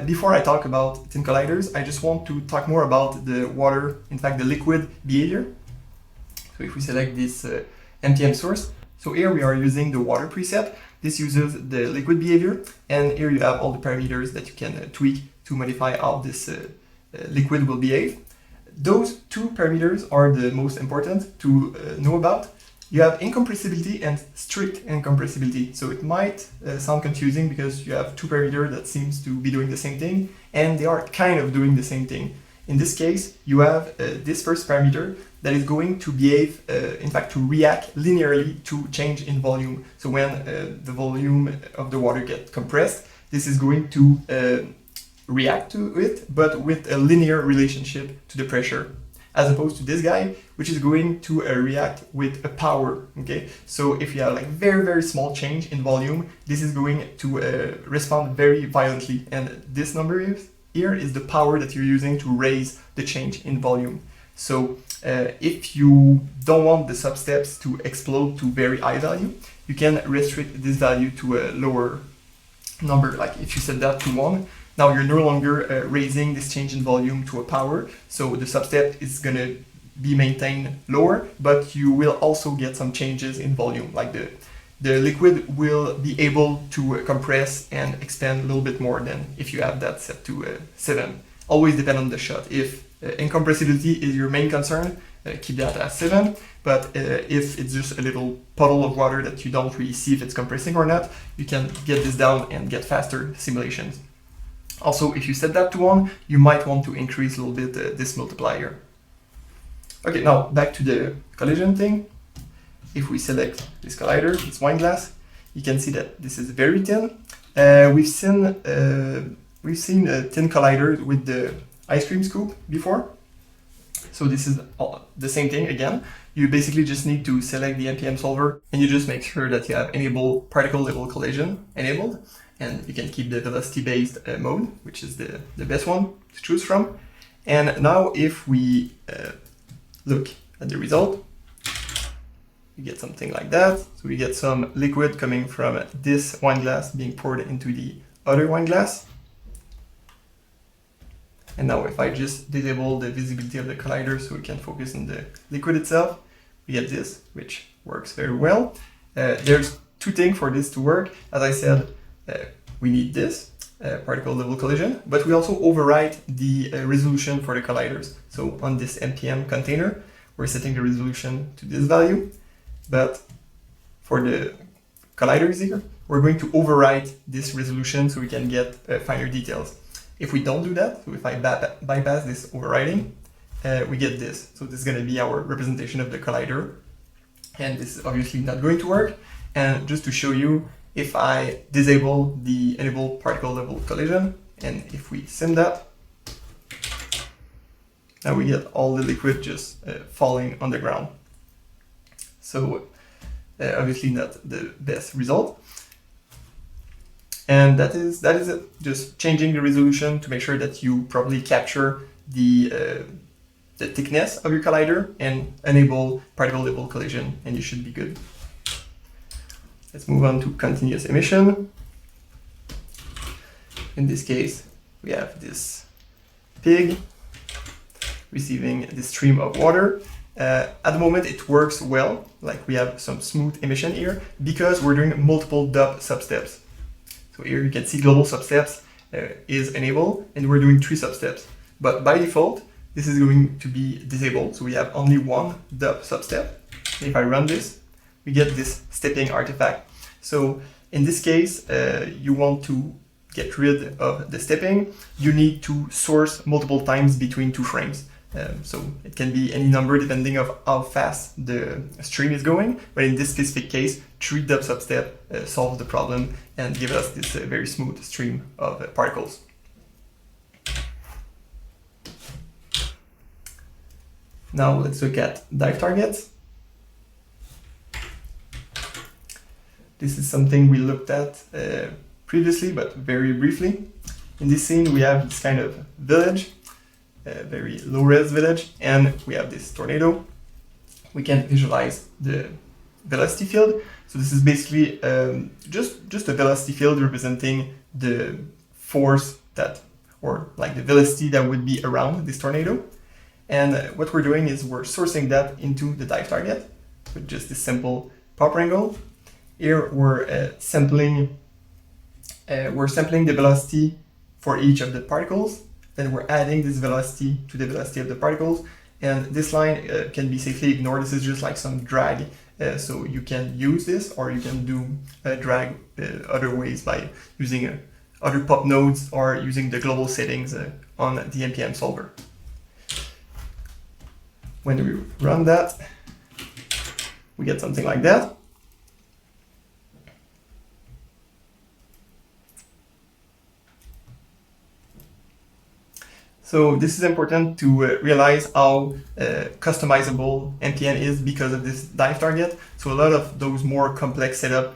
Before I talk about thin colliders, I just want to talk more about the water, in fact the liquid behavior. So if we select this MPM source, so here we are using the water preset. This uses the liquid behavior, and here you have all the parameters that you can tweak to modify how this liquid will behave. Those two parameters are the most important to know about. You have incompressibility and strict incompressibility. So it might sound confusing because you have two parameters that seems to be doing the same thing, and they are kind of doing the same thing. In this case, you have this first parameter that is going to behave, in fact, to react linearly to change in volume. So when the volume of the water gets compressed, this is going to react to it, but with a linear relationship to the pressure, as opposed to this guy, which is going to react with a power, okay? So if you have like very small change in volume, this is going to respond very violently, and this number here is the power that you're using to raise the change in volume. So if you don't want the substeps to explode to very high value, you can restrict this value to a lower number. Like if you set that to 1, Now you're no longer raising this change in volume to a power, so the substep is going to be maintained lower, but you will also get some changes in volume, like the liquid will be able to compress and expand a little bit more than if you have that set to 7. Always depend on the shot. If incompressibility is your main concern, keep that at 7, but if it's just a little puddle of water that you don't really see if it's compressing or not, you can get this down and get faster simulations. Also, if you set that to 1, you might want to increase a little bit this multiplier. Okay, now back to the collision thing. If we select this collider, this wine glass, you can see that this is very thin. We've seen a thin collider with the ice cream scoop before. So this is the same thing again. You basically just need to select the MPM solver and you just make sure that you have enable particle level collision enabled. And you can keep the velocity based mode, which is the best one to choose from. And now if we look at the result, you get something like that. So we get some liquid coming from this wine glass being poured into the other wine glass. And now if I just disable the visibility of the collider so we can focus on the liquid itself, we get this, which works very well. There's two things for this to work. As I said, we need this particle level collision, but we also overwrite the resolution for the colliders. So on this MPM container, we're setting the resolution to this value, but for the colliders here, we're going to overwrite this resolution so we can get finer details. If we don't do that, so if I bypass this overriding, we get this. So this is going to be our representation of the collider, and this is obviously not going to work. And just to show you, if I disable the enable particle level collision, and if we sim that, now we get all the liquid just falling on the ground. So obviously not the best result. And that is it. Just changing the resolution to make sure that you properly capture the thickness of your collider and enable particle level collision, and you should be good. Let's move on to continuous emission. In this case, we have this pig receiving this stream of water. At the moment, it works well, like we have some smooth emission here, because we're doing multiple dub substeps. So here you can see global substeps is enabled, and we're doing 3 substeps. But by default, this is going to be disabled, so we have only 1 dub substep. If I run this, we get this stepping artifact. So in this case, you want to get rid of the stepping. You need to source multiple times between 2 frames. So it can be any number depending of how fast the stream is going, but in this specific case, 3 dub substep solves the problem and gives us this very smooth stream of particles. Now let's look at dive targets. This is something we looked at previously, but very briefly. In this scene, we have this kind of village, a very low-res village, and we have this tornado. We can visualize the velocity field. So this is basically just a velocity field representing the force that, or like the velocity that would be around this tornado. And what we're doing is we're sourcing that into the dive target with just this simple pop wrangle. Here we're sampling the velocity for each of the particles. Then we're adding this velocity to the velocity of the particles. And this line can be safely ignored. This is just like some drag. So you can use this, or you can do drag other ways by using other pop nodes or using the global settings on the MPM solver. When we run that, we get something like that. So this is important to realize how customizable MPM is because of this dive target. So a lot of those more complex setup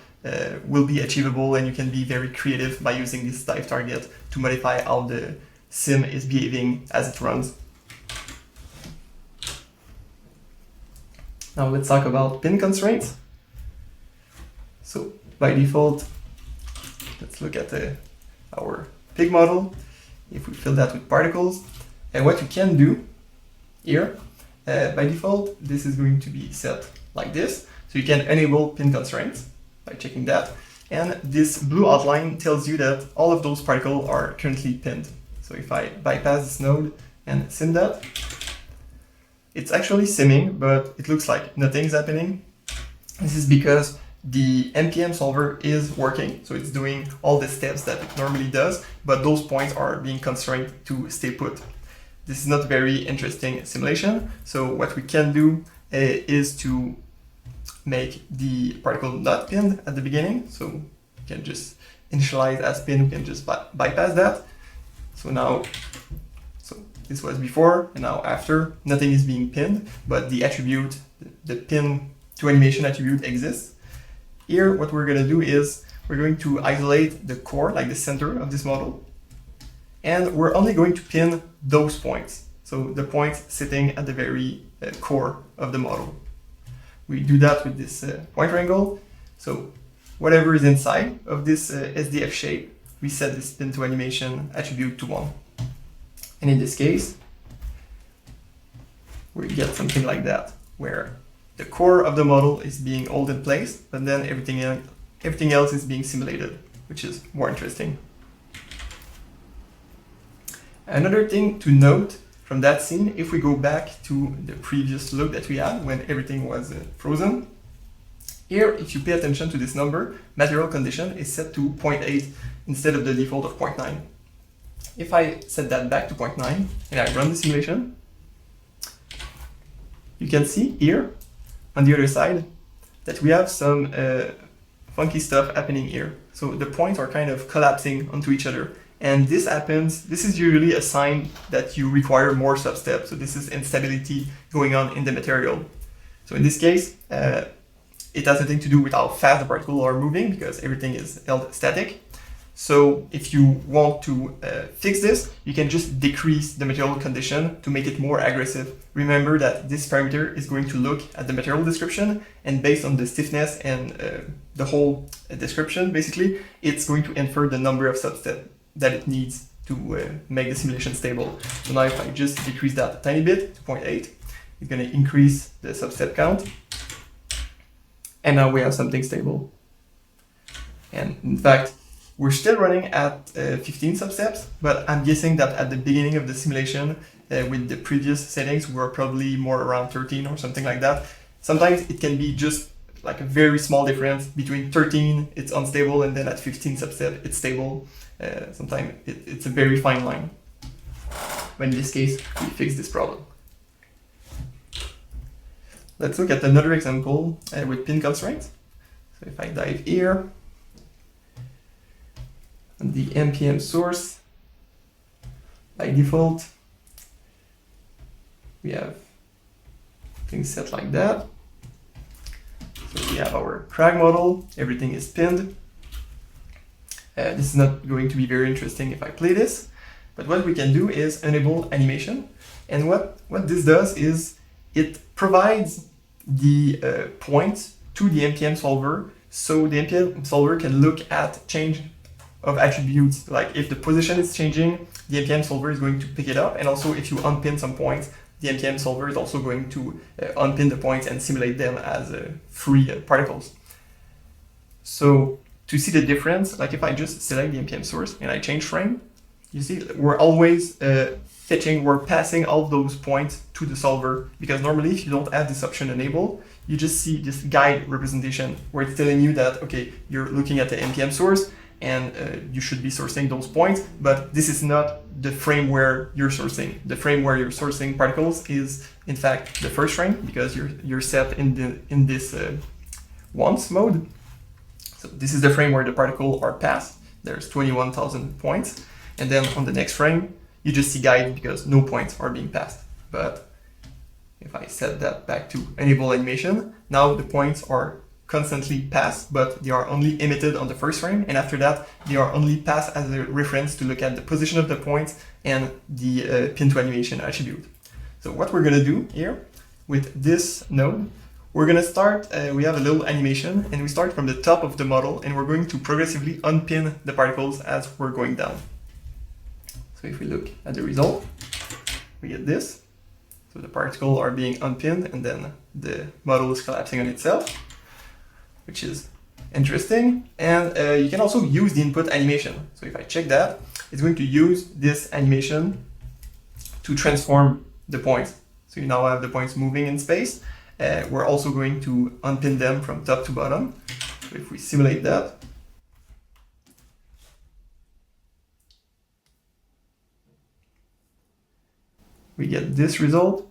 will be achievable, and you can be very creative by using this dive target to modify how the sim is behaving as it runs. Now let's talk about pin constraints. So by default, let's look at our pig model. if we fill that with particles, and what you can do here, by default, this is going to be set like this. So you can enable pin constraints by checking that. And this blue outline tells you that all of those particles are currently pinned. So if I bypass this node and sim that, it's actually simming, but it looks like nothing's happening. This is because the MPM solver is working, so it's doing all the steps that it normally does, but those points are being constrained to stay put. This is not very interesting simulation, so what we can do is to make the particle not pinned at the beginning. So we can just initialize as pin, we can just bypass that. So now, this was before, and now after, nothing is being pinned, but the attribute, the pin to animation attribute exists. Here, what we're going to do is we're going to isolate the core, like the center of this model, and we're only going to pin those points. So the points sitting at the very core of the model. We do that with this point triangle. So whatever is inside of this SDF shape, we set this pin to animation attribute to 1. And in this case, we get something like that, where the core of the model is being held in place, but then everything else is being simulated, which is more interesting. Another thing to note from that scene, if we go back to the previous look that we had when everything was frozen, here, if you pay attention to this number, material condition is set to 0.8 instead of the default of 0.9. If I set that back to 0.9 and I run the simulation, you can see here on the other side that we have some funky stuff happening here. So the points are kind of collapsing onto each other. And this happens, this is usually a sign that you require more substeps. So this is instability going on in the material. So in this case, it has nothing to do with how fast the particles are moving because everything is held static. So if you want to fix this, you can just decrease the material condition to make it more aggressive. Remember that this parameter is going to look at the material description, and based on the stiffness and the whole description, basically, it's going to infer the number of substeps that it needs to make the simulation stable. So now if I just decrease that a tiny bit to 0.8, it's going to increase the substep count. And now we have something stable. And in fact, we're still running at 15 substeps, but I'm guessing that at the beginning of the simulation, with the previous settings, we're probably more around 13 or something like that. Sometimes it can be just like a very small difference between 13, it's unstable, and then at 15 substep, it's stable. Sometimes it's a very fine line. But in this case, we fix this problem. Let's look at another example with pin constraints. So if I dive here, on the MPM source, by default, we have things set like that. So we have our crag model, everything is pinned. This is not going to be very interesting if I play this, but what we can do is enable animation. And what this does is it provides the points to the MPM solver, so the MPM solver can look at change of attributes. Like if the position is changing, the MPM solver is going to pick it up, and also if you unpin some points, the MPM solver is also going to unpin the points and simulate them as free particles. So to see the difference, like if I just select the MPM source and I change frame, you see we're always we're passing all those points to the solver, because normally if you don't have this option enabled, you just see this guide representation where it's telling you that, okay, you're looking at the MPM source and you should be sourcing those points, but this is not the frame where you're sourcing. The frame where you're sourcing particles is in fact the first frame, because you're set in this once mode. So this is the frame where the particles are passed. There's 21,000 points, and then on the next frame you just see guide because no points are being passed. But if I set that back to enable animation, now the points are constantly passed, but they are only emitted on the first frame, and after that they are only passed as a reference to look at the position of the points and the pin to animation attribute. So what we're going to do here with this node, we're going to start, we have a little animation, and we start from the top of the model, and we're going to progressively unpin the particles as we're going down. So if we look at the result, we get this. So the particles are being unpinned and then the model is collapsing on itself, which is interesting. And you can also use the input animation. So if I check that, it's going to use this animation to transform the points. So you now have the points moving in space. We're also going to unpin them from top to bottom. So if we simulate that, we get this result.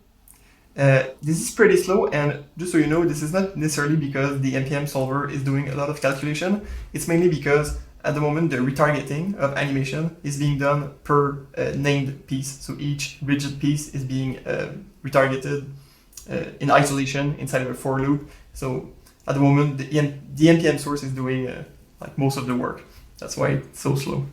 This is pretty slow, and just so you know, this is not necessarily because the MPM solver is doing a lot of calculation. It's mainly because at the moment the retargeting of animation is being done per named piece. So each rigid piece is being retargeted in isolation inside of a for loop. So at the moment the NPM source is doing like most of the work. That's why it's so slow.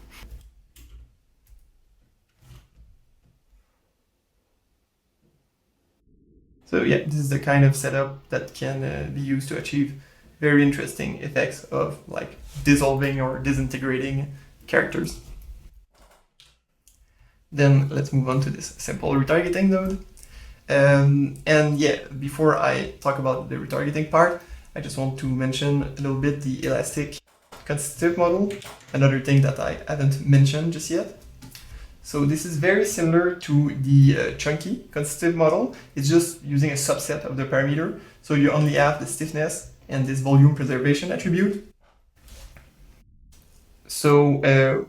So yeah, this is the kind of setup that can be used to achieve very interesting effects of like dissolving or disintegrating characters. Then let's move on to this simple retargeting node. And yeah, before I talk about the retargeting part, I just want to mention a little bit the elastic constitutive model, another thing that I haven't mentioned just yet. So this is very similar to the chunky constitutive model. It's just using a subset of the parameter. So you only have the stiffness and this volume preservation attribute. So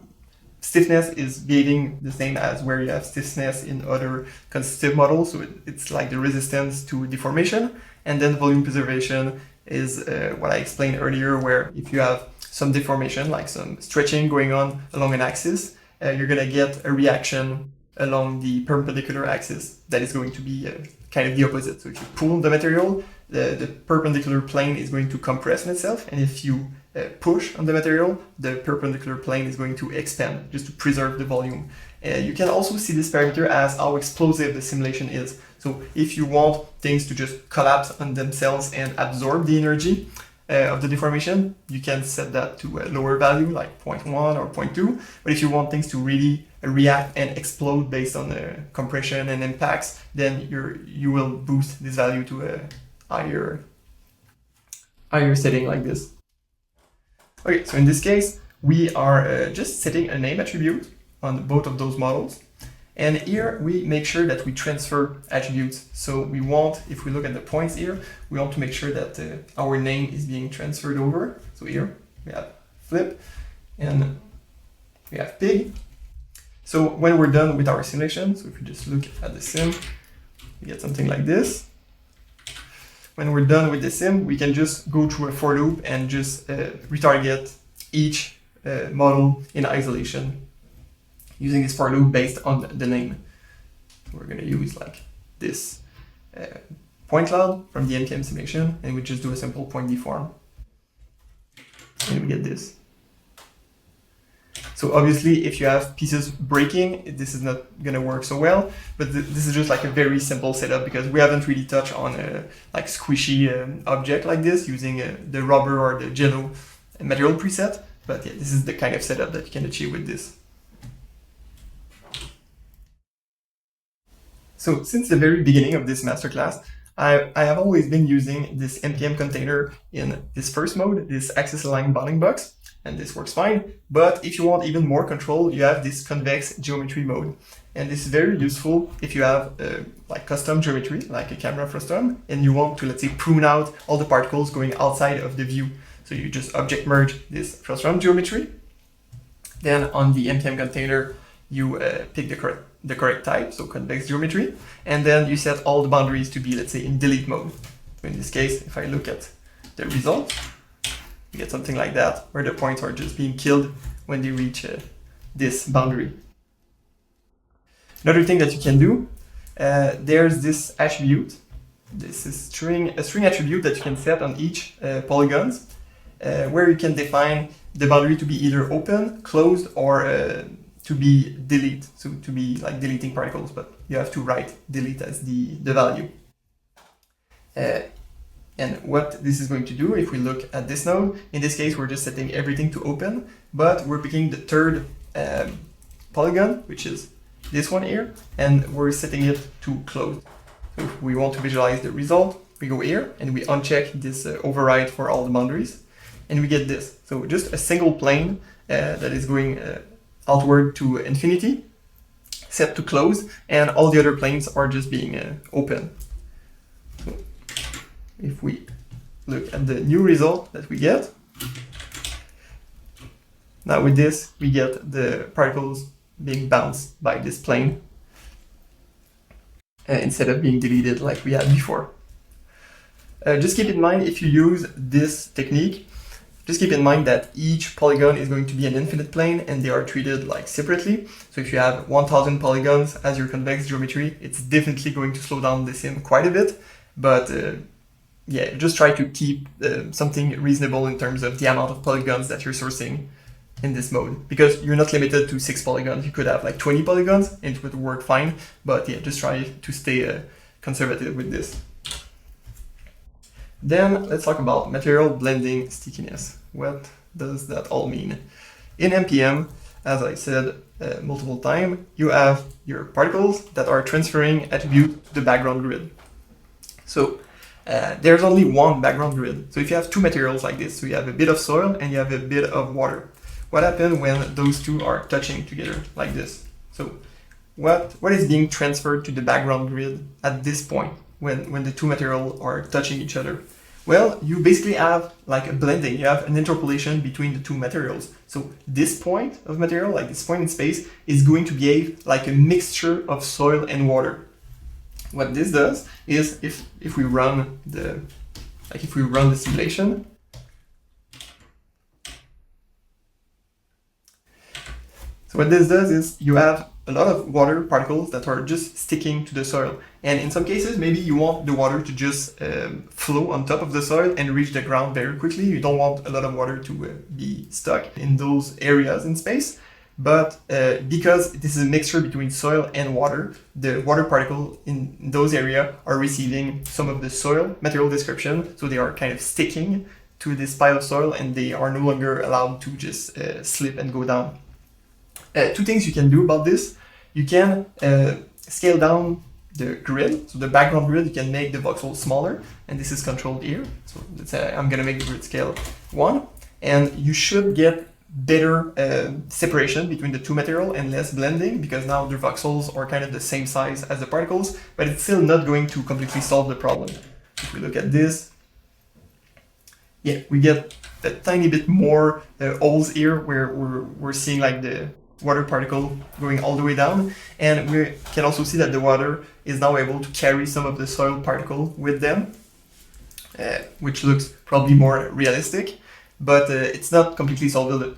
stiffness is behaving the same as where you have stiffness in other constitutive models. So it's like the resistance to deformation. And then volume preservation is what I explained earlier, where if you have some deformation, like some stretching going on along an axis, you're going to get a reaction along the perpendicular axis that is going to be kind of the opposite. So if you pull the material, the perpendicular plane is going to compress in itself, and if you push on the material, the perpendicular plane is going to expand just to preserve the volume. You can also see this parameter as how explosive the simulation is. So if you want things to just collapse on themselves and absorb the energy of the deformation, you can set that to a lower value like 0.1 or 0.2. But if you want things to really react and explode based on the compression and impacts, then you will boost this value to a higher setting like this. Okay, so in this case, we are just setting a name attribute on both of those models. And here we make sure that we transfer attributes. So we want, if we look at the points here, we want to make sure that our name is being transferred over. So here we have flip and we have pig. So when we're done with our simulation, so if we just look at the sim, we get something like this. When we're done with the sim, we can just go through a for loop and just retarget each model in isolation using this for loop based on the name. We're going to use like this point cloud from the MPM simulation, and we just do a simple point deform. And we get this. So obviously, if you have pieces breaking, this is not going to work so well, but this is just like a very simple setup because we haven't really touched on a like squishy object like this using the rubber or the jello material preset. But yeah, this is the kind of setup that you can achieve with this. So since the very beginning of this masterclass, I have always been using this MPM container in this first mode, this axis aligned bounding box, and this works fine. But if you want even more control, you have this convex geometry mode. And this is very useful if you have like custom geometry, like a camera frustum, and you want to, let's say, prune out all the particles going outside of the view. So you just object merge this frustum geometry. Then on the MPM container, you pick the correct type, so convex geometry, and then you set all the boundaries to be, let's say, in delete mode. So in this case, if I look at the result, you get something like that, where the points are just being killed when they reach this boundary. Another thing that you can do, there's this attribute. This is a string attribute that you can set on each polygons, where you can define the boundary to be either open, closed, or to be delete, so to be like deleting particles, but you have to write delete as the value. And what this is going to do, if we look at this node, in this case, we're just setting everything to open, but we're picking the third polygon, which is this one here, and we're setting it to closed. So if we want to visualize the result, we go here and we uncheck this override for all the boundaries, and we get this. So just a single plane that is going outward to infinity, set to close, and all the other planes are just being open. So if we look at the new result that we get, now with this, we get the particles being bounced by this plane instead of being deleted like we had before. Just keep in mind, if you use this technique, just keep in mind that each polygon is going to be an infinite plane and they are treated like separately. So if you have 1000 polygons as your convex geometry, it's definitely going to slow down the sim quite a bit. But yeah, just try to keep something reasonable in terms of the amount of polygons that you're sourcing in this mode, because you're not limited to 6 polygons. You could have like 20 polygons and it would work fine. But yeah, just try to stay conservative with this. Then let's talk about material blending stickiness. What does that all mean? In MPM, as I said multiple times, you have your particles that are transferring attribute to the background grid. So there's only one background grid. So if you have two materials like this, so you have a bit of soil and you have a bit of water, what happens when those two are touching together like this? So what is being transferred to the background grid at this point when the two materials are touching each other? Well, you basically have like a blending, you have an interpolation between the two materials. So this point of material, like this point in space, is going to behave like a mixture of soil and water. What this does is if we run the simulation, so what this does is you have a lot of water particles that are just sticking to the soil. And in some cases, maybe you want the water to just flow on top of the soil and reach the ground very quickly. You don't want a lot of water to be stuck in those areas in space. But because this is a mixture between soil and water, the water particles in those areas are receiving some of the soil material description. So they are kind of sticking to this pile of soil and they are no longer allowed to just slip and go down. Two things you can do about this. You can scale down the grid, so the background grid, you can make the voxel smaller, and this is controlled here. So let's say I'm gonna make the grid scale 1, and you should get better separation between the two material and less blending, because now the voxels are kind of the same size as the particles, but it's still not going to completely solve the problem. If we look at this, yeah, we get a tiny bit more holes here where we're seeing like the water particle going all the way down, and we can also see that the water is now able to carry some of the soil particle with them, which looks probably more realistic, but it's not completely solving the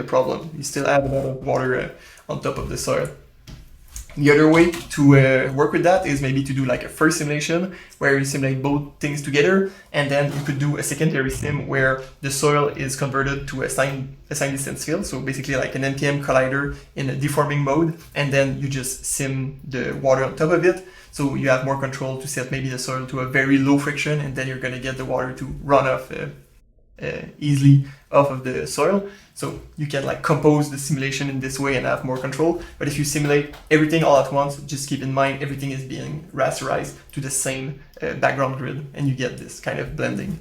problem. You still have a lot of water on top of the soil. The other way to work with that is maybe to do like a first simulation where you simulate both things together, and then you could do a secondary sim where the soil is converted to a sign distance field, so basically like an NPM collider in a deforming mode, and then you just sim the water on top of it, so you have more control to set maybe the soil to a very low friction, and then you're going to get the water to run off easily off of the soil. So you can like compose the simulation in this way and have more control. But if you simulate everything all at once, just keep in mind everything is being rasterized to the same background grid, and you get this kind of blending.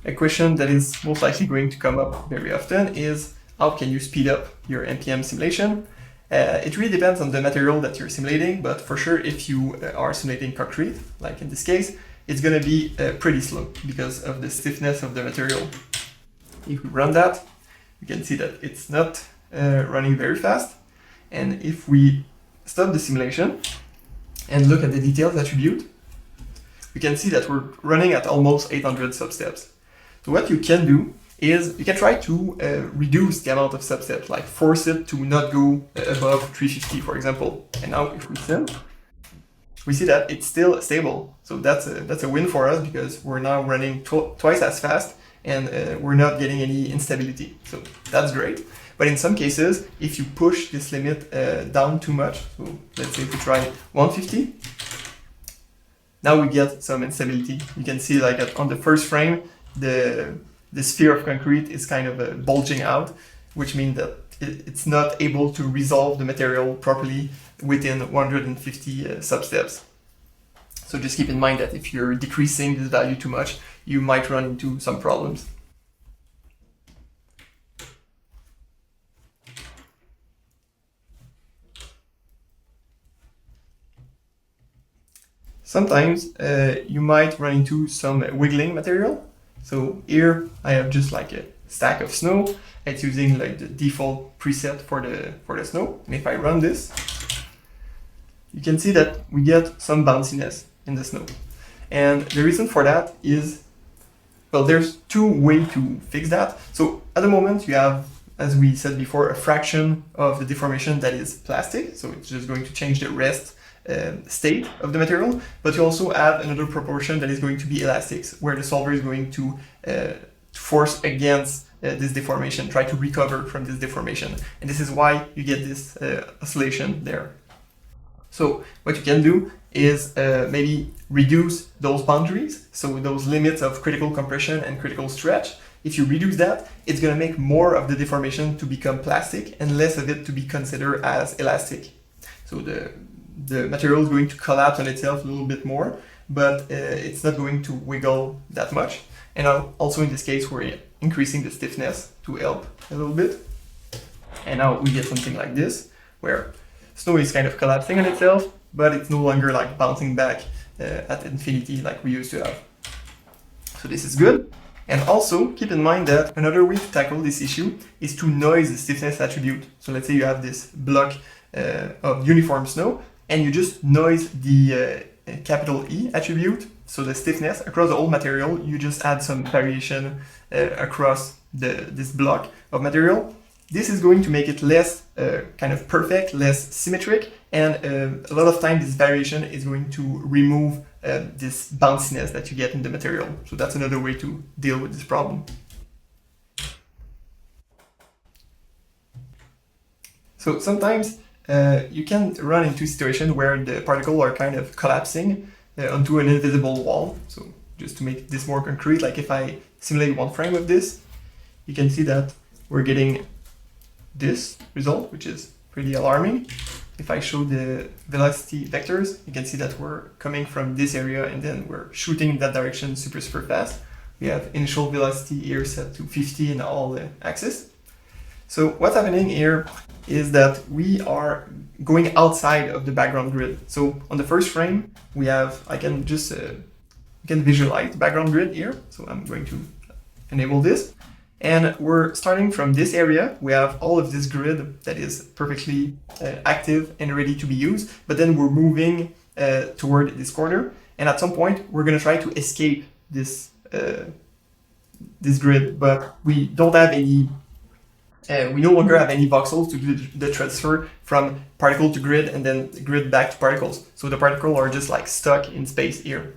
A question that is most likely going to come up very often is, how can you speed up your MPM simulation? It really depends on the material that you're simulating, but for sure if you are simulating concrete, like in this case, it's going to be pretty slow because of the stiffness of the material. If we run that, you can see that it's not running very fast. And if we stop the simulation and look at the details attribute, we can see that we're running at almost 800 substeps. So what you can do is you can try to reduce the amount of substeps, like force it to not go above 350, for example. And now if we sim, we see that it's still stable. So that's a win for us, because we're now running twice as fast and we're not getting any instability. So that's great. But in some cases, if you push this limit down too much, so let's say if we try 150, now we get some instability. You can see like on the first frame, the the sphere of concrete is kind of bulging out, which means that it's not able to resolve the material properly within 150 sub-steps. So just keep in mind that if you're decreasing this value too much, you might run into some problems. Sometimes you might run into some wiggling material. So here I have just like a stack of snow. It's using like the default preset for the snow. And if I run this, you can see that we get some bounciness in the snow. And the reason for that is, well, there's two ways to fix that. So at the moment you have, as we said before, a fraction of the deformation that is plastic. So it's just going to change the rest state of the material, but you also have another proportion that is going to be elastics, where the solver is going to force against this deformation, try to recover from this deformation. And this is why you get this oscillation there. So what you can do is maybe reduce those boundaries, so those limits of critical compression and critical stretch. If you reduce that, it's going to make more of the deformation to become plastic and less of it to be considered as elastic. So the material is going to collapse on itself a little bit more, but it's not going to wiggle that much. And also in this case, we're increasing the stiffness to help a little bit. And now we get something like this, where snow is kind of collapsing on itself, but it's no longer like bouncing back at infinity like we used to have. So this is good. And also keep in mind that another way to tackle this issue is to noise the stiffness attribute. So let's say you have this block of uniform snow, and you just noise the capital E attribute, so the stiffness across the whole material. You just add some variation across this block of material. This is going to make it less kind of perfect, less symmetric, and a lot of time this variation is going to remove this bounciness that you get in the material. So that's another way to deal with this problem. So sometimes you can run into a situation where the particles are kind of collapsing onto an invisible wall. So just to make this more concrete, like if I simulate one frame of this, you can see that we're getting this result, which is pretty alarming. If I show the velocity vectors, you can see that we're coming from this area and then we're shooting in that direction super fast. We have initial velocity here set to 50 in all the axes. So what's happening here is that we are going outside of the background grid. So on the first frame, we have, I can just you can visualize the background grid here. So I'm going to enable this. And we're starting from this area. We have all of this grid that is perfectly active and ready to be used. But then we're moving toward this corner. And at some point, we're going to try to escape this grid. But we don't have any we no longer have any voxels to do the transfer from particle to grid and then grid back to particles. So the particles are just like stuck in space here.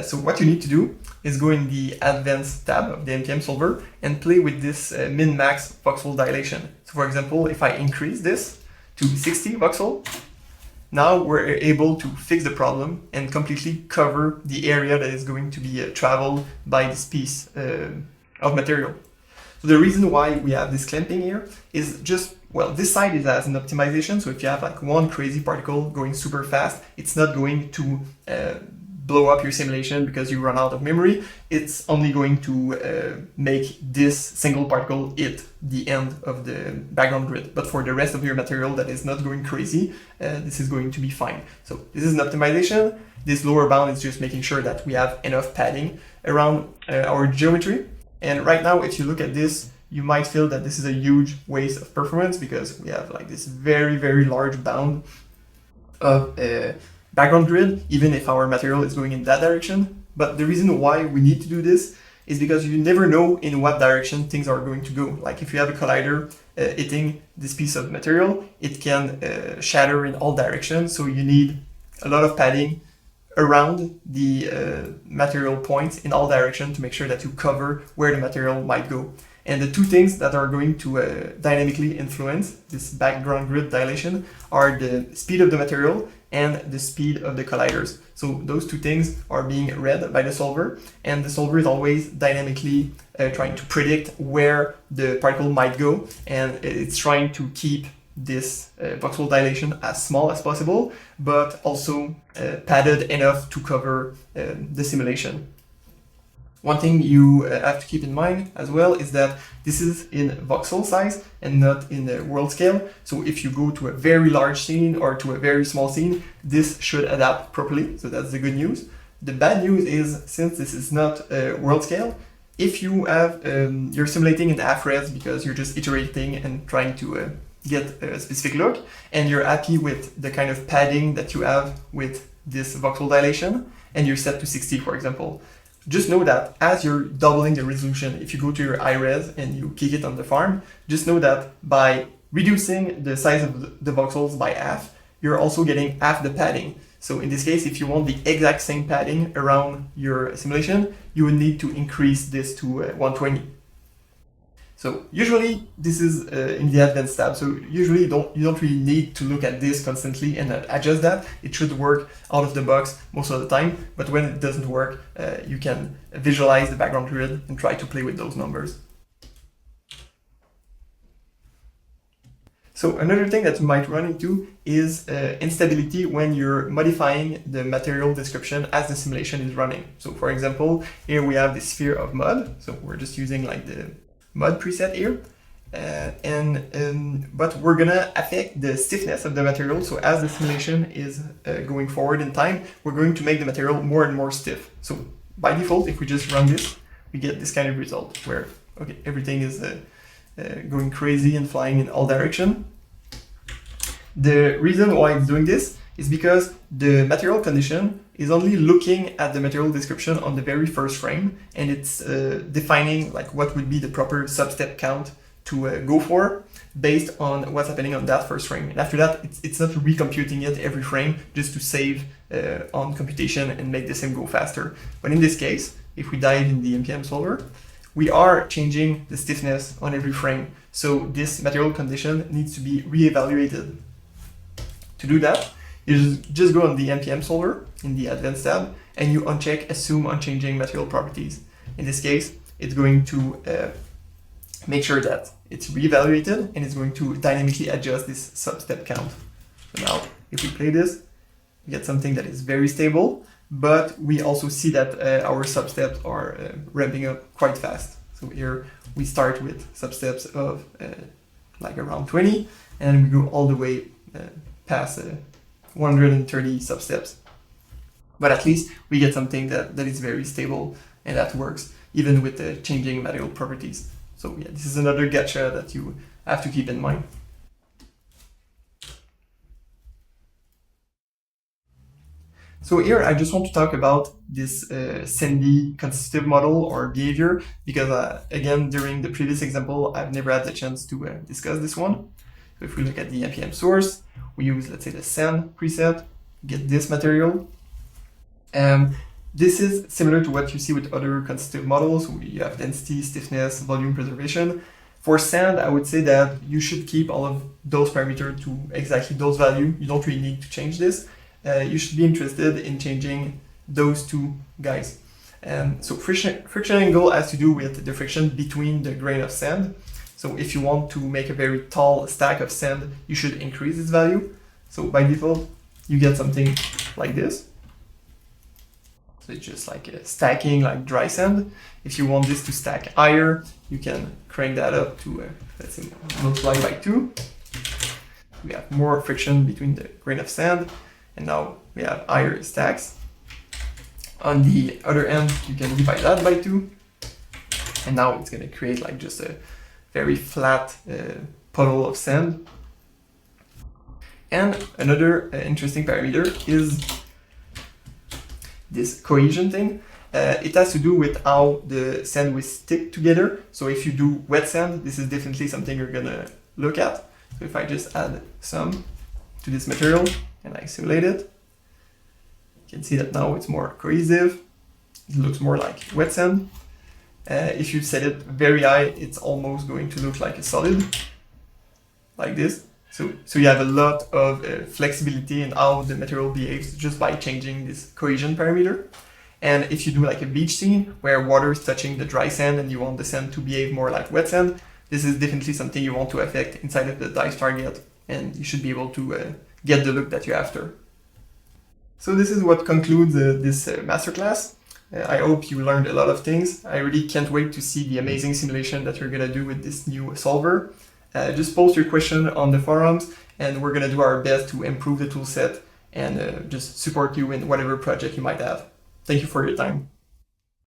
So what you need to do is go in the Advanced tab of the MPM solver and play with this min-max voxel dilation. So for example, if I increase this to 60 voxel, now we're able to fix the problem and completely cover the area that is going to be traveled by this piece of material. So the reason why we have this clamping here is just, well, this side is as an optimization. So if you have like one crazy particle going super fast, it's not going to blow up your simulation because you run out of memory. It's only going to make this single particle hit the end of the background grid. But for the rest of your material that is not going crazy, this is going to be fine. So this is an optimization. This lower bound is just making sure that we have enough padding around our geometry. And right now, if you look at this, you might feel that this is a huge waste of performance because we have like this very large bound of background grid, even if our material is going in that direction. But the reason why we need to do this is because you never know in what direction things are going to go. Like if you have a collider hitting this piece of material, it can shatter in all directions. So you need a lot of padding around the material points in all directions to make sure that you cover where the material might go. And the two things that are going to dynamically influence this background grid dilation are the speed of the material and the speed of the colliders. So those two things are being read by the solver, and the solver is always dynamically trying to predict where the particle might go, and it's trying to keep this voxel dilation as small as possible, but also padded enough to cover the simulation. One thing you have to keep in mind as well is that this is in voxel size and not in the world scale. So if you go to a very large scene or to a very small scene, this should adapt properly. So that's the good news. The bad news is, since this is not world scale, if you have you're simulating in half-res because you're just iterating and trying to get a specific look, and you're happy with the kind of padding that you have with this voxel dilation, and you're set to 60, for example, just know that as you're doubling the resolution, if you go to your high-res and you kick it on the farm, just know that by reducing the size of the voxels by half, you're also getting half the padding. So in this case, if you want the exact same padding around your simulation, you would need to increase this to 120. So usually this is in the advanced tab. So usually you don't really need to look at this constantly and adjust that. It should work out of the box most of the time. But when it doesn't work, you can visualize the background grid and try to play with those numbers. So another thing that you might run into is instability when you're modifying the material description as the simulation is running. So for example, here we have the sphere of mud. So we're just using like the mud preset here, but we're gonna affect the stiffness of the material. So as the simulation is going forward in time, we're going to make the material more and more stiff. So by default, if we just run this, we get this kind of result where, okay, everything is going crazy and flying in all directions. The reason why it's doing this is because the material condition is only looking at the material description on the very first frame, and it's defining like what would be the proper substep count to go for based on what's happening on that first frame. And after that, it's not recomputing it every frame just to save on computation and make the sim go faster. But in this case, if we dive in the MPM solver, we are changing the stiffness on every frame. So this material condition needs to be reevaluated. To do that, you just go on the MPM solver in the Advanced tab, and you uncheck Assume Unchanging Material Properties. In this case, it's going to make sure that it's reevaluated, and it's going to dynamically adjust this substep count. So now, if we play this, we get something that is very stable, but we also see that our substeps are ramping up quite fast. So here we start with substeps of like around 20, and we go all the way past 130 substeps. But at least we get something that is very stable and that works even with the changing material properties. So yeah, this is another gotcha that you have to keep in mind. So here I just want to talk about this Sandy constitutive model or behavior, because again, during the previous example, I've never had the chance to discuss this one. So if we look at the MPM source, we use, let's say, the sand preset, get this material. This is similar to what you see with other constitutive models. You have density, stiffness, volume preservation. For sand, I would say that you should keep all of those parameters to exactly those values. You don't really need to change this. You should be interested in changing those two guys. So friction angle has to do with the friction between the grain of sand. So if you want to make a very tall stack of sand, you should increase its value. So by default, you get something like this. So it's just like stacking like dry sand. If you want this to stack higher, you can crank that up to, let's say, multiply by 2. We have more friction between the grain of sand, and now we have higher stacks. On the other end, you can divide that by 2, and now it's going to create like just a very flat puddle of sand. And another interesting parameter is this cohesion thing. It has to do with how the sand will stick together. So if you do wet sand, this is definitely something you're gonna look at. So if I just add some to this material and I simulate it, you can see that now it's more cohesive. It looks more like wet sand. If you set it very high, it's almost going to look like a solid, like this. So you have a lot of flexibility in how the material behaves just by changing this cohesion parameter. And if you do like a beach scene where water is touching the dry sand and you want the sand to behave more like wet sand, this is definitely something you want to affect inside of the dice target, and you should be able to get the look that you're after. So this is what concludes this masterclass. I hope you learned a lot of things. I really can't wait to see the amazing simulation that you're gonna do with this new solver. Just post your question on the forums, and we're gonna do our best to improve the toolset and just support you in whatever project you might have. Thank you for your time.